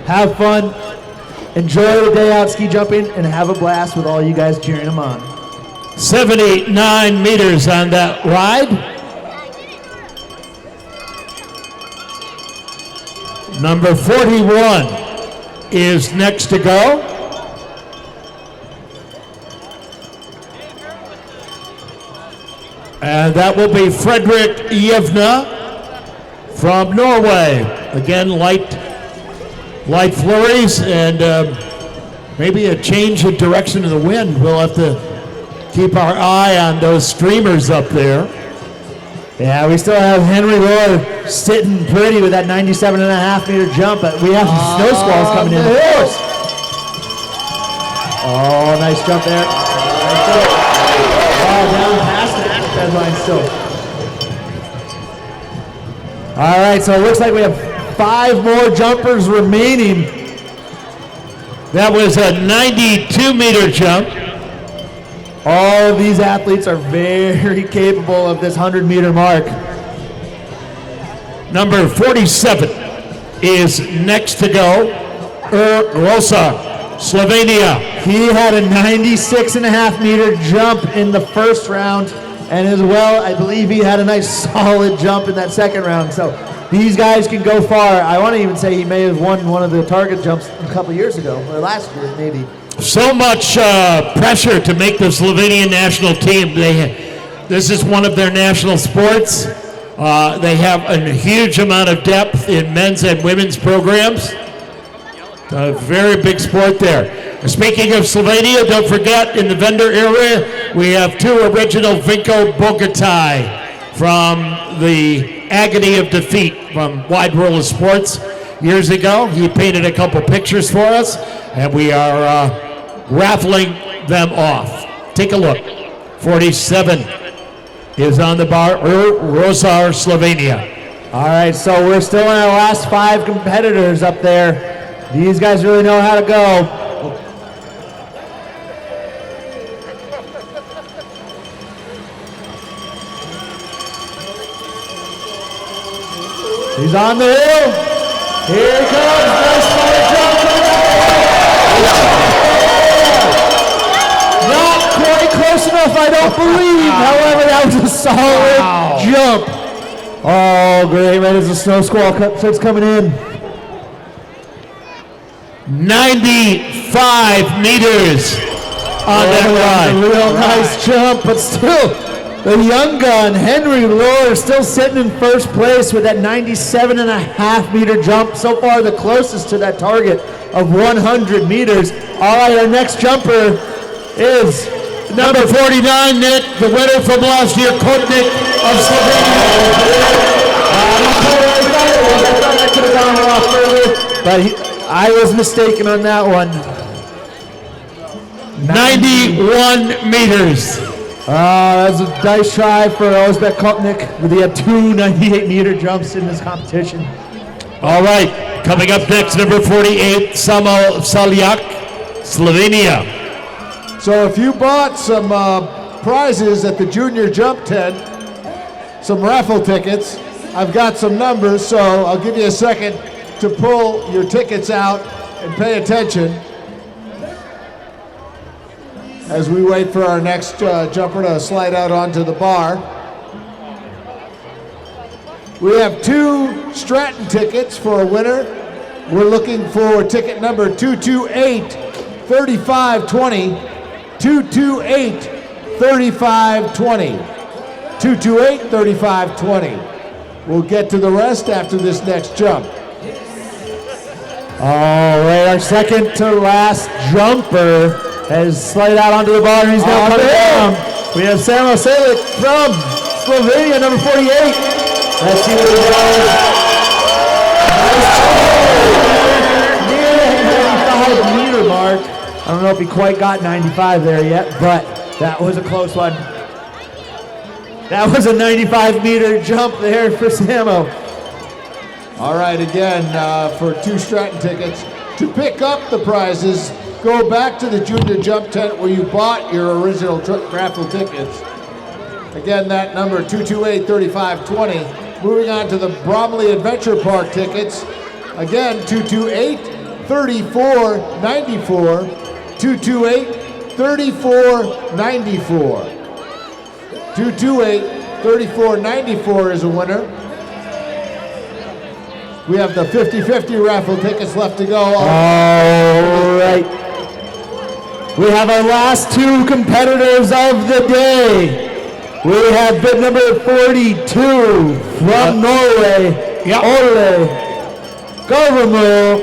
have fun, enjoy the day out ski jumping, and have a blast with all you guys cheering him on. 79 meters on that ride. Number 41 is next to go. And that will be Fredrik Yevna from Norway. Again, light flurries and maybe a change in direction of the wind. We'll have to keep our eye on those streamers up there. Yeah, we still have Henry Lohr sitting pretty with that 97.5-meter jump, but we have some snow squalls coming in, of course. Oh, nice jump there. Oh, down past the deadline still. All right, so it looks like we have 5 more jumpers remaining. That was a 92-meter jump. All of these athletes are very capable of this 100-meter mark. Number 47 is next to go, Rosa, Slovenia. He had a 96.5-meter jump in the first round, and as well, I believe he had a nice solid jump in that second round. So these guys can go far. I want to even say he may have won one of the target jumps a couple years ago, or last year maybe. So much pressure to make the Slovenian national team. This is one of their national sports. They have a huge amount of depth in men's and women's programs. A very big sport there. Speaking of Slovenia, don't forget, in the vendor area, we have 2 original Vinko Bogataj from the Agony of Defeat from Wide World of Sports years ago. He painted a couple pictures for us, and we are raffling them off. Take a look. 47 is on the bar, Rosar, Slovenia. All right, so we're still in our last 5 competitors up there. These guys really know how to go. He's on the hill. Here he comes. Nice fire jump. solid jump. Oh, great, right as the snow squall starts coming in. 95 meters on that A ride. real nice jump, but still, the young gun, Henry Lohr, still sitting in first place with that 97.5-meter jump. So far, the closest to that target of 100 meters. All right, our next jumper is Number 49, Nick, the winner from last year, Kotnik of Slovenia. I could have gone off further, but I was mistaken on that one. 91 meters. That was a nice try for Ozbek Kotnik. He had two 98-meter jumps in this competition. All right, coming up next, number 48, Samo Saljak, Slovenia. So if you bought some prizes at the junior jump tent, some raffle tickets, I've got some numbers, so I'll give you a second to pull your tickets out and pay attention as we wait for our next jumper to slide out onto the bar. We have 2 Stratton tickets for a winner. We're looking for ticket number 228-3520. 228-3520. 228-3520. We'll get to the rest after this next jump. All right, our second to last jumper has slid out onto the bar and he's now coming down. We have Samo Saljak from Slovenia, number 48. Let's see what he does. Near the 95-meter mark. I don't know if he quite got 95 there yet, but that was a close one. That was a 95-meter jump there for Samo. All right, again, for 2 Stratton tickets. To pick up the prizes, go back to the junior jump tent where you bought your original raffle tickets. Again, that number 228-3520. Moving on to the Bromley Adventure Park tickets. Again, 228-3494. 228-3494. 228-3494 is a winner. We have the 50-50 raffle tickets left to go. All right. We have our last 2 competitors of the day. We have bid number 42 from Norway, Ole Governor.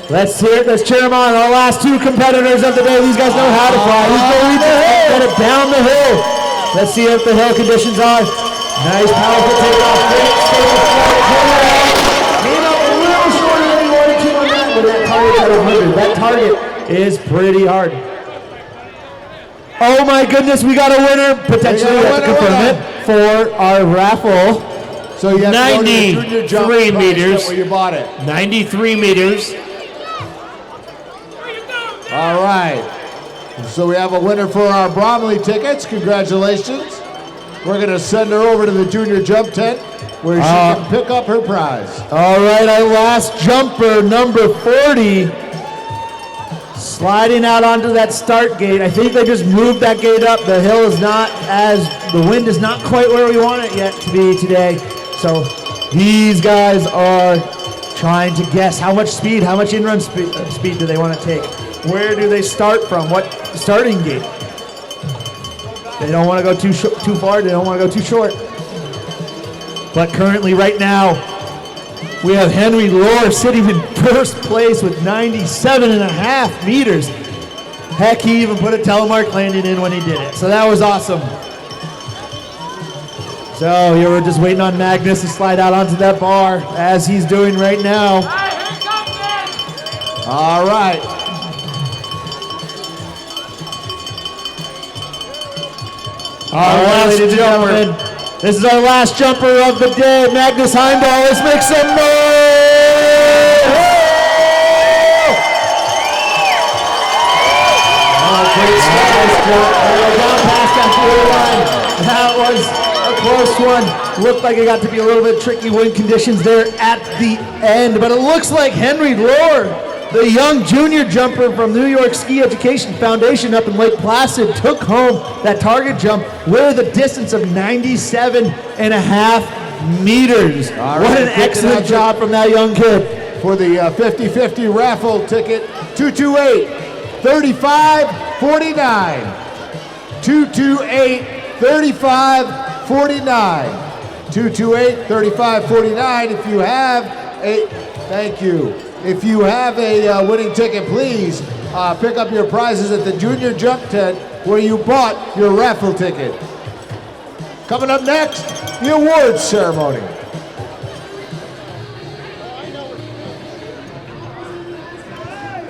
Let's hear it. Let's cheer them on. Our last 2 competitors of the day. These guys know how to fly. He's going to get it down the hill. Let's see if the hill conditions are. Nice, powerful takeoff. Great stable flight. Came up a little shorter than he wanted to on that, but that target's at 100. That target is pretty hard. Oh my goodness, we got a winner. Potentially, we have to confirm it for our raffle. So you have 93 meters. where you bought it. 93 meters. All right. So we have a winner for our Bromley tickets. Congratulations. We're going to send her over to the junior jump tent where she can pick up her prize. All right, our last jumper, number 40, sliding out onto that start gate. I think they just moved that gate up. The hill is not the wind is not quite where we want it yet to be today. So these guys are trying to guess how much speed, how much in-run speed do they want to take? Where do they start from? What starting gate? They don't want to go too far. They don't want to go too short. But currently, right now, we have Henry Lohr sitting in first place with 97.5 meters. Heck, he even put a telemark landing in when he did it. So that was awesome. So here we're just waiting on Magnus to slide out onto that bar, as he's doing right now. All right. All right, ladies and gentlemen, this is our last jumper of the day, Magnus Heimdall. Let's make some noise! Great nice jump. Down past that blue line. That was a close one. Looked like it got to be a little bit tricky wind conditions there at the end, but it looks like Henry Lohr the young junior jumper from New York Ski Education Foundation up in Lake Placid took home that target jump with a distance of 97.5 meters. What an excellent job from that young kid. For the 50-50 raffle ticket, 228-3549. 228-3549. 228-3549. If you have a, thank you. If you have a winning ticket, please pick up your prizes at the junior jump tent where you bought your raffle ticket. Coming up next, the awards ceremony.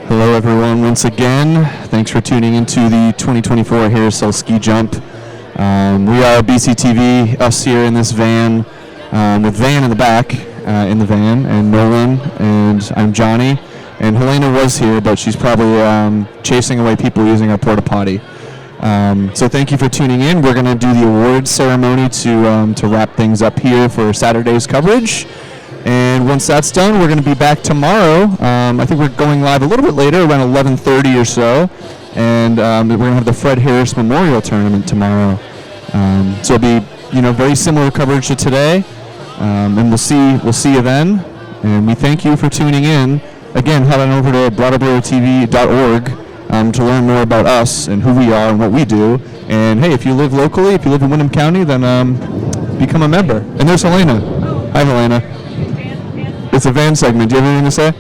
Hello everyone, once again. Thanks for tuning into the 2024 Harris Hill Ski Jump. We are BCTV, us here in this van, with Van in the back, in the van, and Nolan, and I'm Johnny. And Helena was here, but she's probably chasing away people using our porta potty. So thank you for tuning in. We're going to do the awards ceremony to wrap things up here for Saturday's coverage. And once that's done, we're going to be back tomorrow. I think we're going live a little bit later, around 11:30 or so. And we're going to have the Fred Harris Memorial Tournament tomorrow. So it'll be, very similar coverage to today. And we'll see you then. And we thank you for tuning in. Again, head on over to BrattleboroTV.org to learn more about us and who we are and what we do. And hey, if you live locally, if you live in Windham County, then become a member. And there's Helena. Hi, Helena. It's a van segment. Do you have anything to say?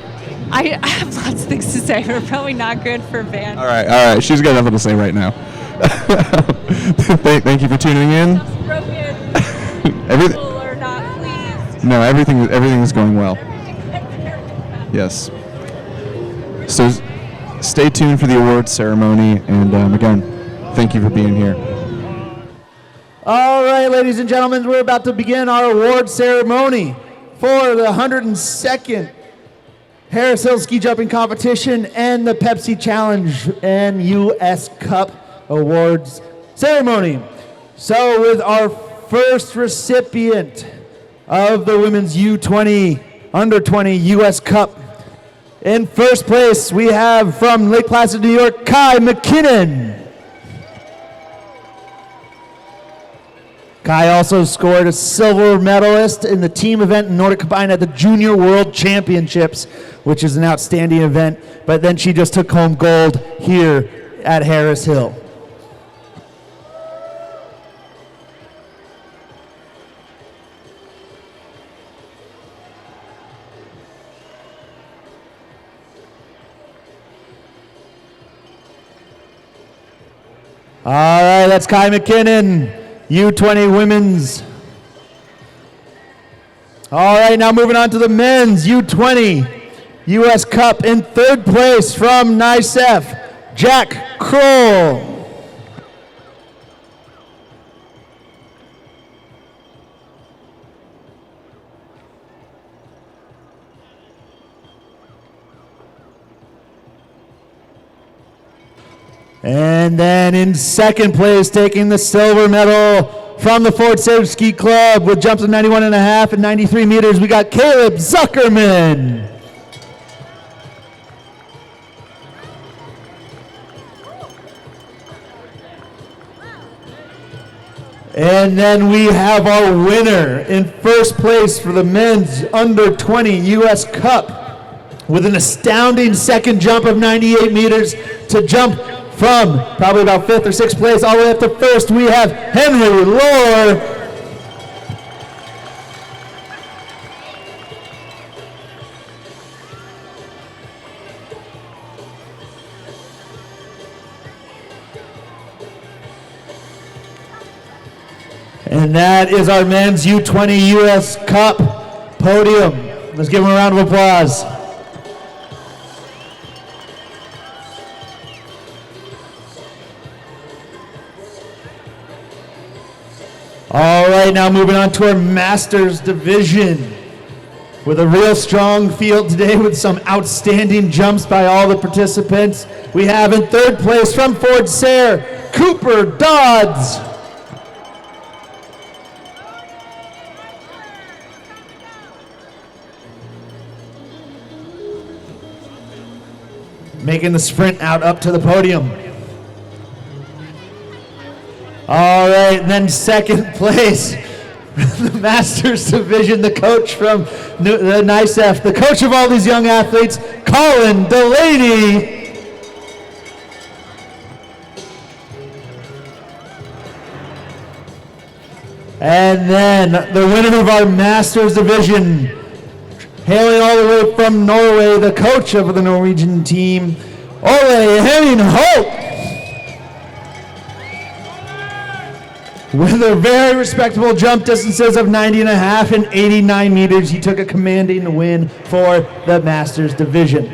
I have lots of things to say, but probably not good for van. All right. She's got nothing to say right now. Thank you for tuning in. People are not pleased. No, everything is going well. Yes. So stay tuned for the awards ceremony, and again, thank you for being here. All right, ladies and gentlemen, we're about to begin our award ceremony for the 102nd Harris Hill Ski Jumping Competition and the Pepsi Challenge and US Cup Awards ceremony. So with our first recipient of the Women's U20 Under 20 US Cup, in first place we have from Lake Placid, New York, Kai McKinnon. Kai also scored a silver medalist in the team event in Nordic Combined at the Junior World Championships, which is an outstanding event, but then she just took home gold here at Harris Hill. All right, that's Kai McKinnon. U20 women's. All right, now moving on to the men's U20 US Cup. In third place from NICEF, Jack Kroll. And then in second place, taking the silver medal from the Fort Sage Ski Club with jumps of 91.5 and 93 meters, we got Caleb Zuckerman. And then we have our winner in first place for the men's Under 20 US Cup with an astounding second jump of 98 meters to jump from probably about fifth or sixth place all the way up to first. We have Henry Lohr. And that is our men's U20 US Cup podium. Let's give him a round of applause. All right, now moving on to our Masters division with a real strong field today with some outstanding jumps by all the participants. We have in third place from Fort Sayre, Cooper Dodds. making the sprint out up to the podium. All right, and then second place, the Masters Division, the coach from the NICEF, the coach of all these young athletes, Colin Delaney. And then the winner of our Masters Division, hailing all the way from Norway, the coach of the Norwegian team, Ole Henning Holt. With a very respectable jump distances of 90.5 and 89 meters, he took a commanding win for the Masters Division.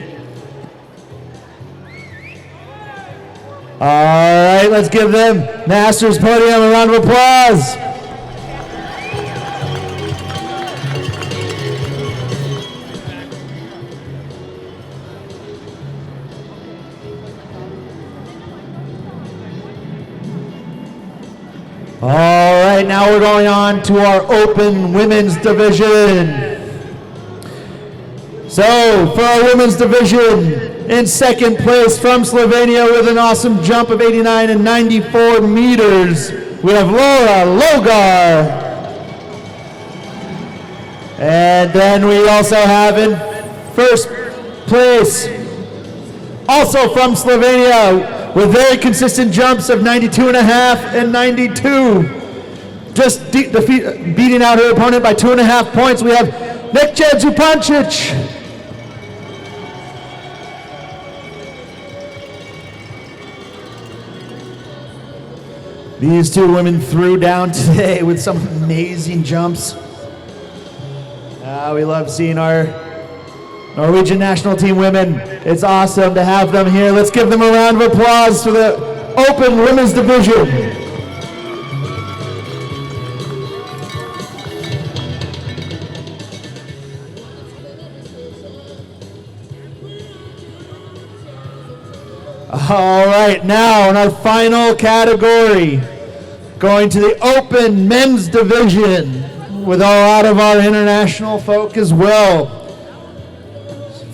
All right, let's give them Masters podium a round of applause. All right, now we're going on to our open women's division. So for our women's division, in second place from Slovenia with an awesome jump of 89 and 94 meters, we have Laura Logar. And then we also have in first place, also from Slovenia, with very consistent jumps of 92.5 and 92. Just beating out her opponent by 2.5 points, we have Nekje Zupancic. These two women threw down today with some amazing jumps. We love seeing our Norwegian national team women. It's awesome to have them here. Let's give them a round of applause for the open women's division. All right, now in our final category, going to the open men's division with a lot of our international folk as well.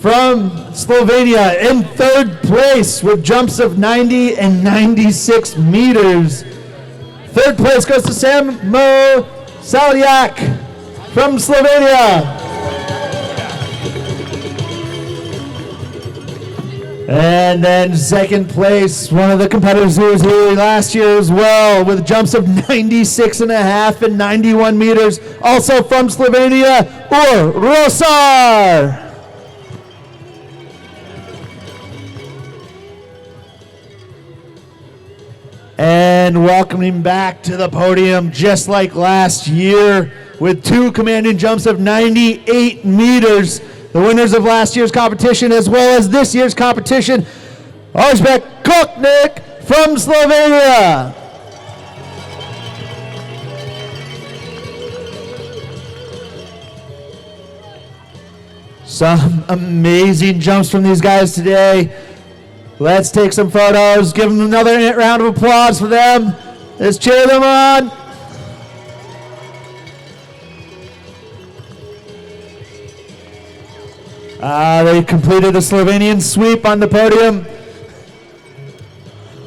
From Slovenia in third place with jumps of 90 and 96 meters. Third place goes to Samo Saljak from Slovenia. And then second place, one of the competitors who was here last year as well, with jumps of 96.5 and 91 meters, also from Slovenia, Rosar. And welcoming back to the podium, just like last year, with two commanding jumps of 98 meters, the winners of last year's competition as well as this year's competition, Ozbek Koknik from Slovenia. Some amazing jumps from these guys today. Let's take some photos, give them another round of applause for them. Let's cheer them on. They completed a Slovenian sweep on the podium.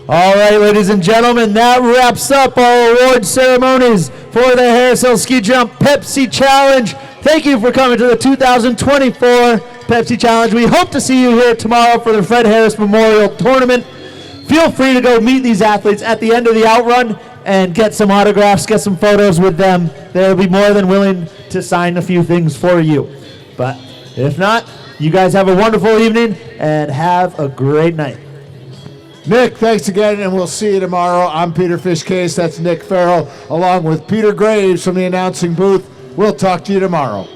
All right, ladies and gentlemen, that wraps up our award ceremonies for the Harris Hill Ski Jump Pepsi Challenge. Thank you for coming to the 2024 Pepsi Challenge. We hope to see you here tomorrow for the Fred Harris Memorial Tournament. Feel free to go meet these athletes at the end of the outrun and get some autographs, get some photos with them. They'll be more than willing to sign a few things for you. But if not, you guys have a wonderful evening and have a great night. Nick, thanks again, and we'll see you tomorrow. I'm Peter Fishcase. That's Nick Farrell, along with Peter Graves from the announcing booth. We'll talk to you tomorrow.